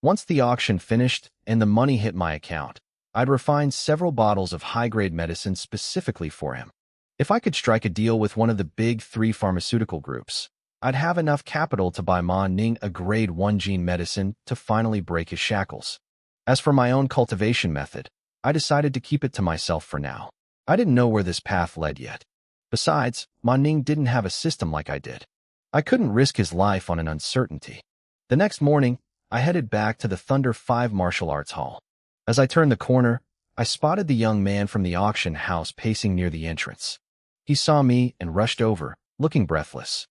Once the auction finished and the money hit my account, I'd refine several bottles of high-grade medicine specifically for him. If I could strike a deal with one of the big 3 pharmaceutical groups, I'd have enough capital to buy Ning a grade 1 gene medicine to finally break his shackles. As for my own cultivation method, I decided to keep it to myself for now. I didn't know where this path led yet. Besides, Ning didn't have a system like I did. I couldn't risk his life on an uncertainty. The next morning, I headed back to the Thunder 5 Martial Arts Hall. As I turned the corner, I spotted the young man from the auction house pacing near the entrance. He saw me and rushed over, looking breathless.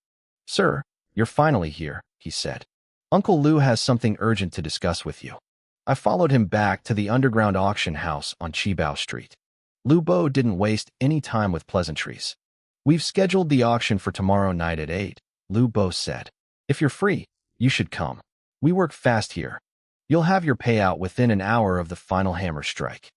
"Sir, you're finally here," he said. "Uncle Lu has something urgent to discuss with you." I followed him back to the underground auction house on Qibao Street. Lu Bo didn't waste any time with pleasantries. "We've scheduled the auction for tomorrow night at 8, Lu Bo said. "If you're free, you should come. We work fast here. You'll have your payout within an hour of the final hammer strike."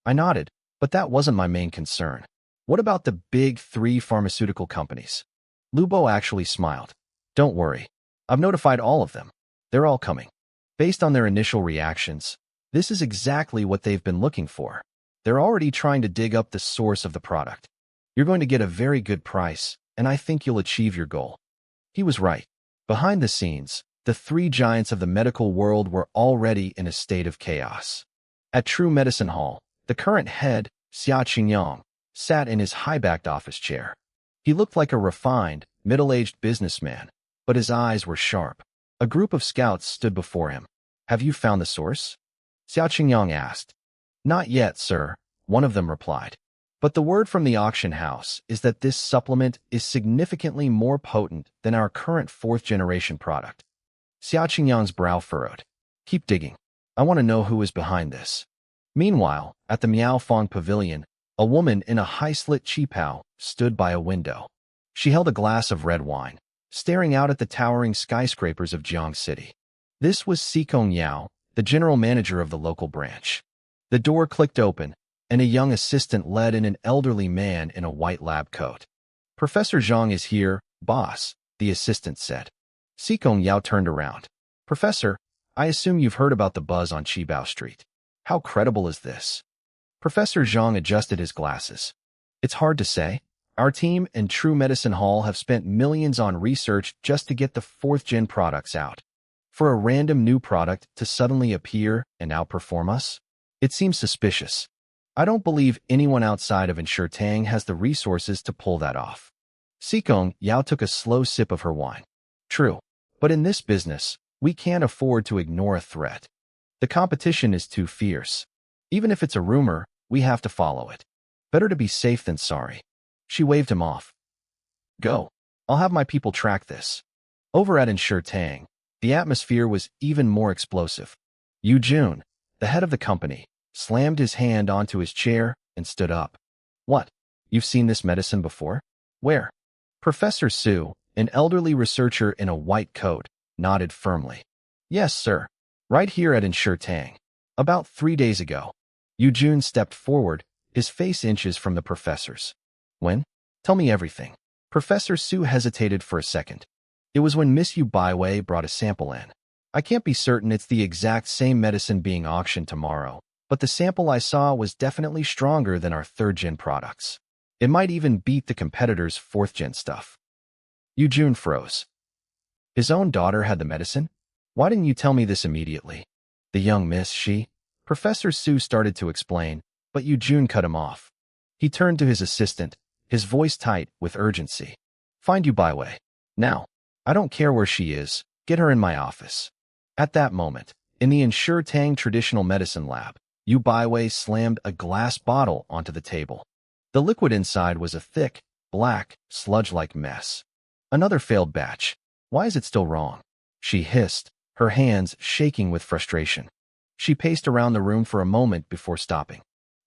I nodded, but that wasn't my main concern. "What about the big 3 pharmaceutical companies?" Lu Bo actually smiled. "Don't worry. I've notified all of them. They're all coming. Based on their initial reactions, this is exactly what they've been looking for. They're already trying to dig up the source of the product. You're going to get a very good price, and I think you'll achieve your goal." He was right. Behind the scenes, the 3 giants of the medical world were already in a state of chaos. At True Medicine Hall, the current head, Xia Qingyang, sat in his high-backed office chair. He looked like a refined, middle-aged businessman, but his eyes were sharp. A group of scouts stood before him. "Have you found the source?" Xia Qingyang asked. "Not yet, sir," one of them replied. "But the word from the auction house is that this supplement is significantly more potent than our current 4th-generation product." Xia Qingyang's brow furrowed. "Keep digging. I want to know who is behind this." Meanwhile, at the Miaofeng Pavilion, a woman in a high-slit qipao stood by a window. She held a glass of red wine, staring out at the towering skyscrapers of Jiang City. This was Sikong Yao, the general manager of the local branch. The door clicked open, and a young assistant led in an elderly man in a white lab coat. "Professor Zhang is here, boss," the assistant said. Sikong Yao turned around. "Professor, I assume you've heard about the buzz on Qibao Street. How credible is this?" Professor Zhang adjusted his glasses. "It's hard to say. Our team and True Medicine Hall have spent millions on research just to get the 4th-gen products out. For a random new product to suddenly appear and outperform us? It seems suspicious. I don't believe anyone outside of Tang has the resources to pull that off. Sikong Yao took a slow sip of her wine. True, but in this business, we can't afford to ignore a threat. The competition is too fierce. Even if it's a rumor, we have to follow it. Better to be safe than sorry. She waved him off. Go. I'll have my people track this. Over at Tang, the atmosphere was even more explosive. Yu Jun, the head of the company, slammed his hand onto his chair and stood up. What? You've seen this medicine before? Where? Professor Su, an elderly researcher in a white coat, nodded firmly. Yes, sir. Right here at Tang. About 3 days ago. Yu Jun stepped forward, his face inches from the professor's. When? Tell me everything. Professor Su hesitated for a second. It was when Miss Yu Baiwei brought a sample in. I can't be certain it's the exact same medicine being auctioned tomorrow, but the sample I saw was definitely stronger than our 3rd-gen products. It might even beat the competitor's 4th-gen stuff. Yu Jun froze. His own daughter had the medicine? Why didn't you tell me this immediately? The young miss, she? Professor Su started to explain, but Yu Jun cut him off. He turned to his assistant, his voice tight with urgency. Find Yu Baiwei. Now. I don't care where she is. Get her in my office. At that moment, in the Tang Traditional Medicine Lab, Yu Baiwei slammed a glass bottle onto the table. The liquid inside was a thick, black, sludge-like mess. Another failed batch. Why is it still wrong? She hissed, her hands shaking with frustration. She paced around the room for a moment before stopping.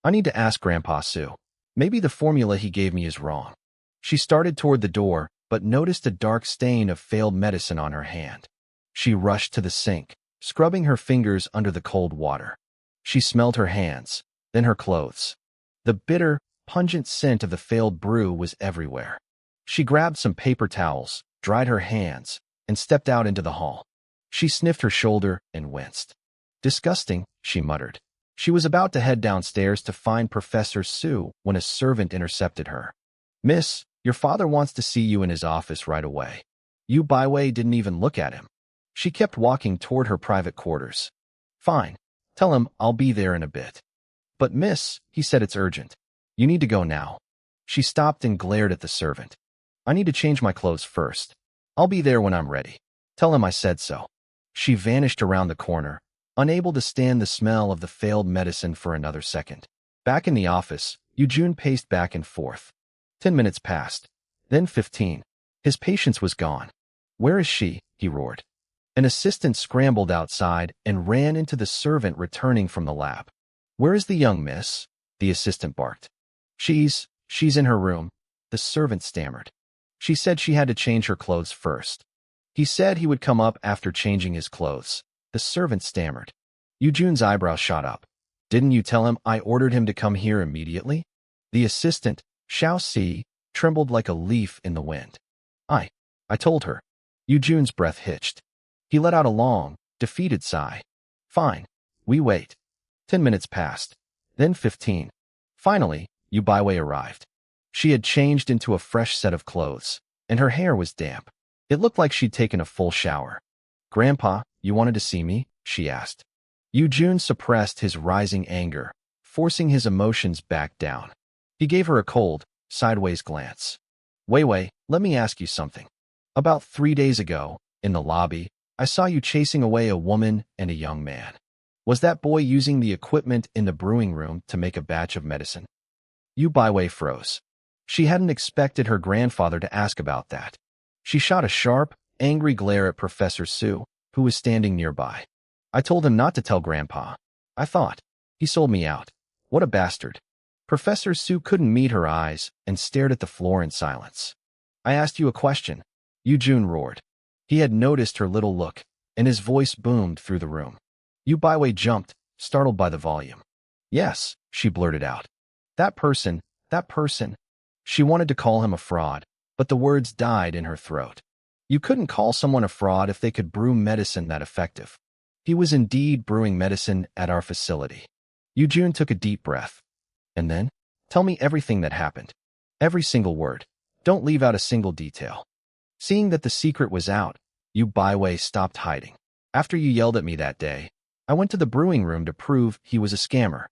I need to ask Grandpa Su. Maybe the formula he gave me is wrong. She started toward the door, but noticed a dark stain of failed medicine on her hand. She rushed to the sink, scrubbing her fingers under the cold water. She smelled her hands, then her clothes. The bitter, pungent scent of the failed brew was everywhere. She grabbed some paper towels, dried her hands, and stepped out into the hall. She sniffed her shoulder and winced. Disgusting, she muttered. She was about to head downstairs to find Professor Su when a servant intercepted her. Miss, your father wants to see you in his office right away. Yu Baiwei didn't even look at him. She kept walking toward her private quarters. Fine. Tell him I'll be there in a bit. But miss, he said, it's urgent. You need to go now. She stopped and glared at the servant. I need to change my clothes first. I'll be there when I'm ready. Tell him I said so. She vanished around the corner, unable to stand the smell of the failed medicine for another second. Back in the office, Yu Jun paced back and forth. 10 minutes passed, then 15. His patience was gone. Where is she? He roared. An assistant scrambled outside and ran into the servant returning from the lab. Where is the young miss? The assistant barked. She's in her room, the servant stammered. She said she had to change her clothes first. He said he would come up after changing his clothes. The servant stammered. Yu Jun's eyebrows shot up. Didn't you tell him I ordered him to come here immediately? The assistant, Xiao Si, trembled like a leaf in the wind. I told her. Yu Jun's breath hitched. He let out a long, defeated sigh. Fine. We wait. 10 minutes passed. Then 15. Finally, Yu Baiwei arrived. She had changed into a fresh set of clothes, and her hair was damp. It looked like she'd taken a full shower. Grandpa, you wanted to see me? She asked. Yu Jun suppressed his rising anger, forcing his emotions back down. He gave her a cold, sideways glance. Wei, let me ask you something. About 3 days ago, in the lobby, I saw you chasing away a woman and a young man. Was that boy using the equipment in the brewing room to make a batch of medicine? Yu Baiwei froze. She hadn't expected her grandfather to ask about that. She shot a sharp, angry glare at Professor Su, who was standing nearby. I told him not to tell Grandpa. I thought. He sold me out. What a bastard. Professor Su couldn't meet her eyes and stared at the floor in silence. I asked you a question, Yu Jun roared. He had noticed her little look, and his voice boomed through the room. Yu Baiwei jumped, startled by the volume. Yes, she blurted out. That person. She wanted to call him a fraud, but the words died in her throat. You couldn't call someone a fraud if they could brew medicine that effective. He was indeed brewing medicine at our facility. Yu Jun took a deep breath. And then? Tell me everything that happened. Every single word. Don't leave out a single detail. Seeing that the secret was out, Yu Baiwei stopped hiding. After you yelled at me that day, I went to the brewing room to prove he was a scammer.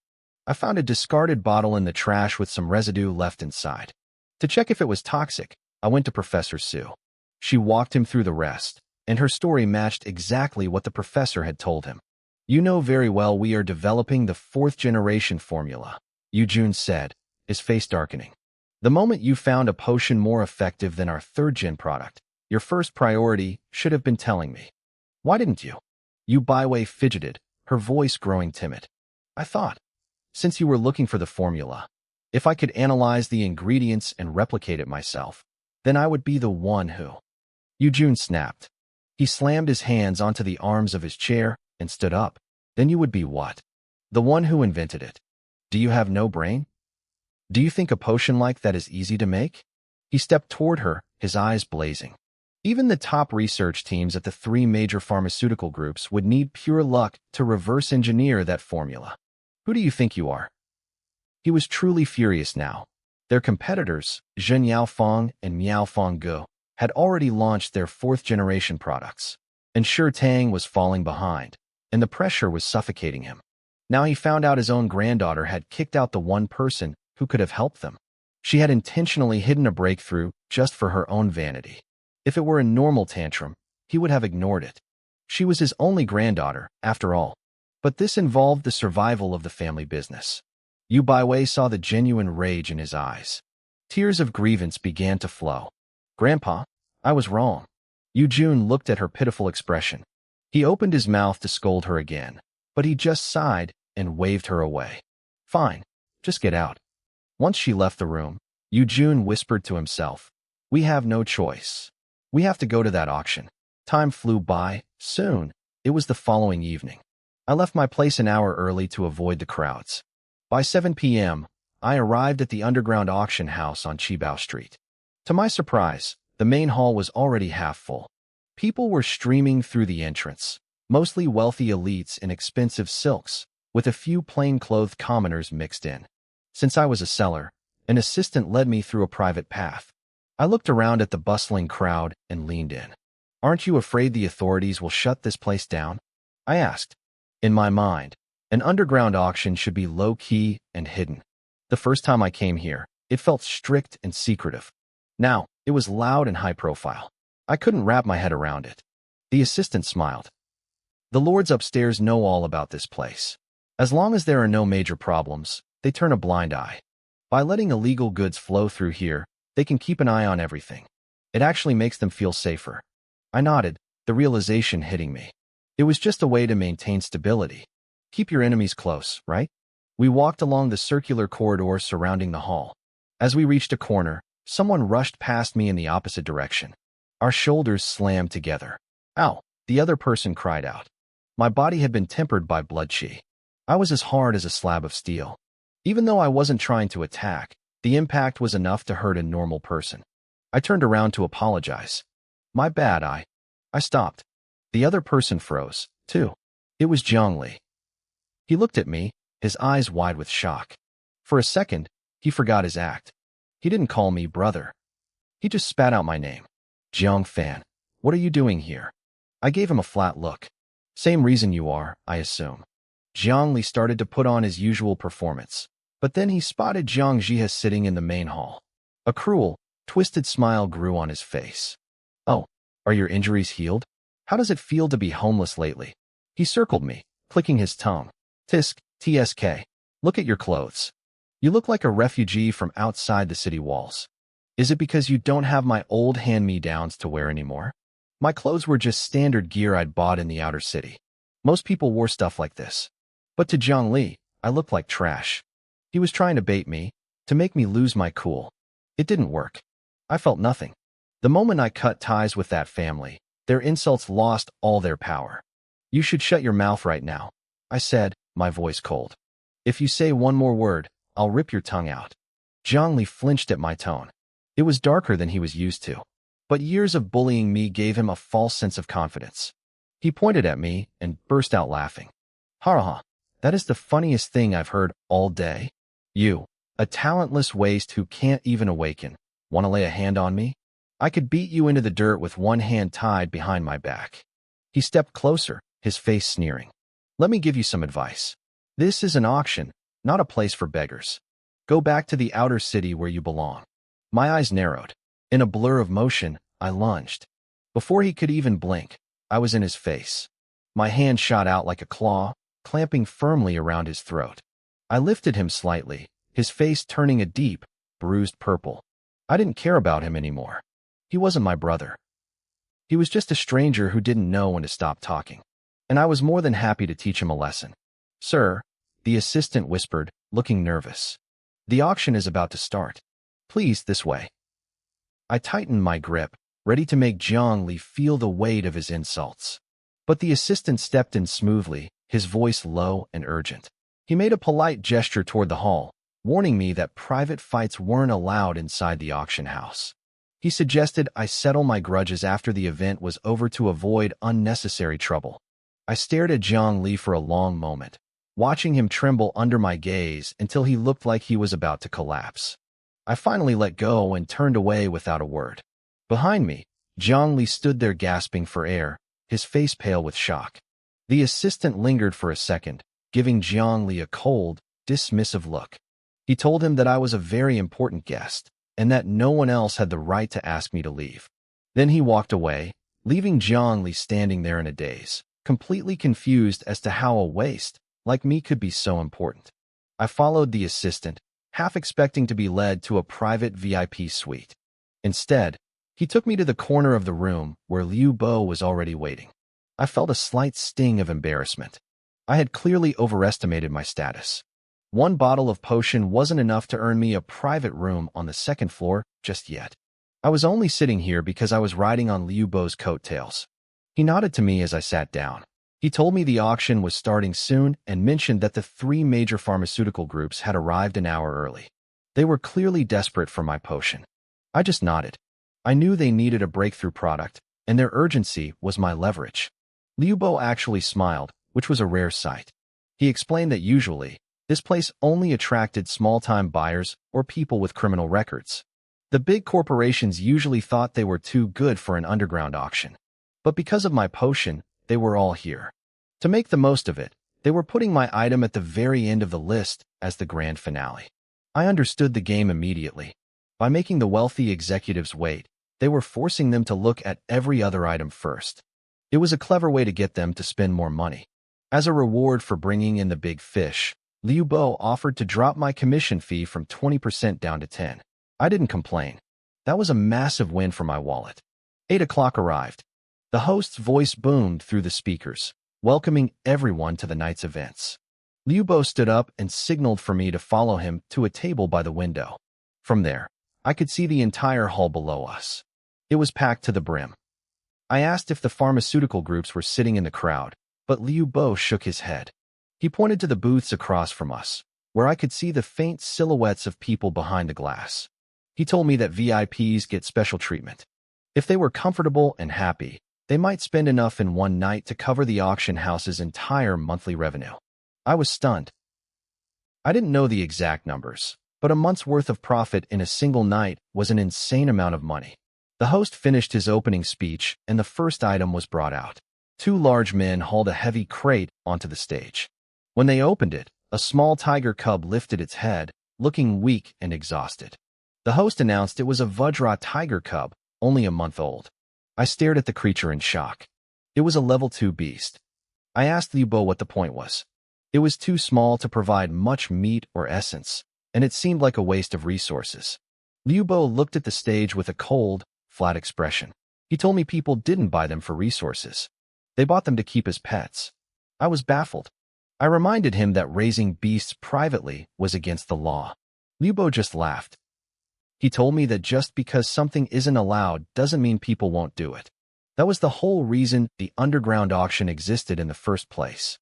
I found a discarded bottle in the trash with some residue left inside. To check if it was toxic, I went to Professor Sue. She walked him through the rest, and her story matched exactly what the professor had told him. You know very well we are developing the 4th-generation formula, Yu Jun said, his face darkening. The moment you found a potion more effective than our 3rd-gen product, your first priority should have been telling me. Why didn't you? Yu Baiwei fidgeted, her voice growing timid. I thought, since you were looking for the formula, if I could analyze the ingredients and replicate it myself, then I would be the one who. Yu Jun snapped. He slammed his hands onto the arms of his chair and stood up. Then you would be what? The one who invented it. Do you have no brain? Do you think a potion like that is easy to make? He stepped toward her, his eyes blazing. Even the top research teams at the 3 major pharmaceutical groups would need pure luck to reverse engineer that formula. Who do you think you are? He was truly furious now. Their competitors, Zhen Yaofeng and Miao Fenggu, had already launched their 4th-generation products, and Shi Tang was falling behind, and the pressure was suffocating him. Now he found out his own granddaughter had kicked out the one person who could have helped them. She had intentionally hidden a breakthrough just for her own vanity. If it were a normal tantrum, he would have ignored it. She was his only granddaughter, after all. But this involved the survival of the family business. Yu Baiwei saw the genuine rage in his eyes. Tears of grievance began to flow. Grandpa, I was wrong. Yu Jun looked at her pitiful expression. He opened his mouth to scold her again, but he just sighed and waved her away. Fine, just get out. Once she left the room, Yu Jun whispered to himself, we have no choice. We have to go to that auction. Time flew by. Soon, it was the following evening. I left my place an hour early to avoid the crowds. By 7 p.m., I arrived at the underground auction house on Qibao Street. To my surprise, the main hall was already half full. People were streaming through the entrance, mostly wealthy elites in expensive silks, with a few plain-clothed commoners mixed in. Since I was a seller, an assistant led me through a private path. I looked around at the bustling crowd and leaned in. Aren't you afraid the authorities will shut this place down? I asked. In my mind, an underground auction should be low-key and hidden. The first time I came here, it felt strict and secretive. Now, it was loud and high-profile. I couldn't wrap my head around it. The assistant smiled. The lords upstairs know all about this place. As long as there are no major problems, they turn a blind eye. By letting illegal goods flow through here, they can keep an eye on everything. It actually makes them feel safer. I nodded, the realization hitting me. It was just a way to maintain stability. Keep your enemies close, right? We walked along the circular corridor surrounding the hall. As we reached a corner, someone rushed past me in the opposite direction. Our shoulders slammed together. Ow, the other person cried out. My body had been tempered by blood qi. I was as hard as a slab of steel. Even though I wasn't trying to attack, the impact was enough to hurt a normal person. I turned around to apologize. My bad, I stopped. The other person froze, too. It was Zhongli. He looked at me, his eyes wide with shock. For a second, he forgot his act. He didn't call me brother. He just spat out my name. Jiang Fan, what are you doing here? I gave him a flat look. Same reason you are, I assume. Zhongli started to put on his usual performance, but then he spotted Jiang Jia sitting in the main hall. A cruel, twisted smile grew on his face. Oh, are your injuries healed? How does it feel to be homeless lately? He circled me, clicking his tongue. Tisk, TSK. Look at your clothes. You look like a refugee from outside the city walls. Is it because you don't have my old hand-me-downs to wear anymore? My clothes were just standard gear I'd bought in the outer city. Most people wore stuff like this. But to Zhongli, I looked like trash. He was trying to bait me, to make me lose my cool. It didn't work. I felt nothing. The moment I cut ties with that family, their insults lost all their power. You should shut your mouth right now, I said, my voice cold. If you say one more word, I'll rip your tongue out. Zhongli flinched at my tone. It was darker than he was used to. But years of bullying me gave him a false sense of confidence. He pointed at me and burst out laughing. Ha ha, that is the funniest thing I've heard all day. You, A talentless waste who can't even awaken. Want to lay a hand on me? I could beat you into the dirt with one hand tied behind my back. He stepped closer, his face sneering. Let me give you some advice. This is an auction, not a place for beggars. Go back to the outer city where you belong. My eyes narrowed. In a blur of motion, I lunged. Before he could even blink, I was in his face. My hand shot out like a claw, clamping firmly around his throat. I lifted him slightly, his face turning a deep, bruised purple. I didn't care about him anymore. He wasn't my brother. He was just a stranger who didn't know when to stop talking. And I was more than happy to teach him a lesson. Sir, the assistant whispered, looking nervous. The auction is about to start. Please, this way. I tightened my grip, ready to make Zhongli feel the weight of his insults. But the assistant stepped in smoothly, his voice low and urgent. He made a polite gesture toward the hall, warning me that private fights weren't allowed inside the auction house. He suggested I settle my grudges after the event was over to avoid unnecessary trouble. I stared at Zhongli for a long moment, watching him tremble under my gaze until he looked like he was about to collapse. I finally let go and turned away without a word. Behind me, Zhongli stood there gasping for air, his face pale with shock. The assistant lingered for a second, giving Zhongli a cold, dismissive look. He told him that I was a very important guest, and that no one else had the right to ask me to leave. Then he walked away, leaving Zhongli standing there in a daze, completely confused as to how a waste like me could be so important. I followed the assistant, half expecting to be led to a private VIP suite. Instead, he took me to the corner of the room where Liu Bo was already waiting. I felt a slight sting of embarrassment. I had clearly overestimated my status. One bottle of potion wasn't enough to earn me a private room on the second floor just yet. I was only sitting here because I was riding on Liu Bo's coattails. He nodded to me as I sat down. He told me the auction was starting soon and mentioned that the 3 major pharmaceutical groups had arrived an hour early. They were clearly desperate for my potion. I just nodded. I knew they needed a breakthrough product, and their urgency was my leverage. Liu Bo actually smiled, which was a rare sight. He explained that usually, this place only attracted small-time buyers or people with criminal records. The big corporations usually thought they were too good for an underground auction. But because of my potion, they were all here. To make the most of it, they were putting my item at the very end of the list as the grand finale. I understood the game immediately. By making the wealthy executives wait, they were forcing them to look at every other item first. It was a clever way to get them to spend more money. As a reward for bringing in the big fish, Liu Bo offered to drop my commission fee from 20% down to 10%. I didn't complain. That was a massive win for my wallet. 8 o'clock arrived. The host's voice boomed through the speakers, welcoming everyone to the night's events. Liu Bo stood up and signaled for me to follow him to a table by the window. From there, I could see the entire hall below us. It was packed to the brim. I asked if the pharmaceutical groups were sitting in the crowd, but Liu Bo shook his head. He pointed to the booths across from us, where I could see the faint silhouettes of people behind the glass. He told me that VIPs get special treatment. If they were comfortable and happy, they might spend enough in one night to cover the auction house's entire monthly revenue. I was stunned. I didn't know the exact numbers, but a month's worth of profit in a single night was an insane amount of money. The host finished his opening speech, and the first item was brought out. 2 large men hauled a heavy crate onto the stage. When they opened it, a small tiger cub lifted its head, looking weak and exhausted. The host announced it was a Vajra tiger cub, only a month old. I stared at the creature in shock. It was a level 2 beast. I asked Liu Bo what the point was. It was too small to provide much meat or essence, and it seemed like a waste of resources. Liu Bo looked at the stage with a cold, flat expression. He told me people didn't buy them for resources. They bought them to keep as pets. I was baffled. I reminded him that raising beasts privately was against the law. Liu Bo just laughed. He told me that just because something isn't allowed doesn't mean people won't do it. That was the whole reason the underground auction existed in the first place.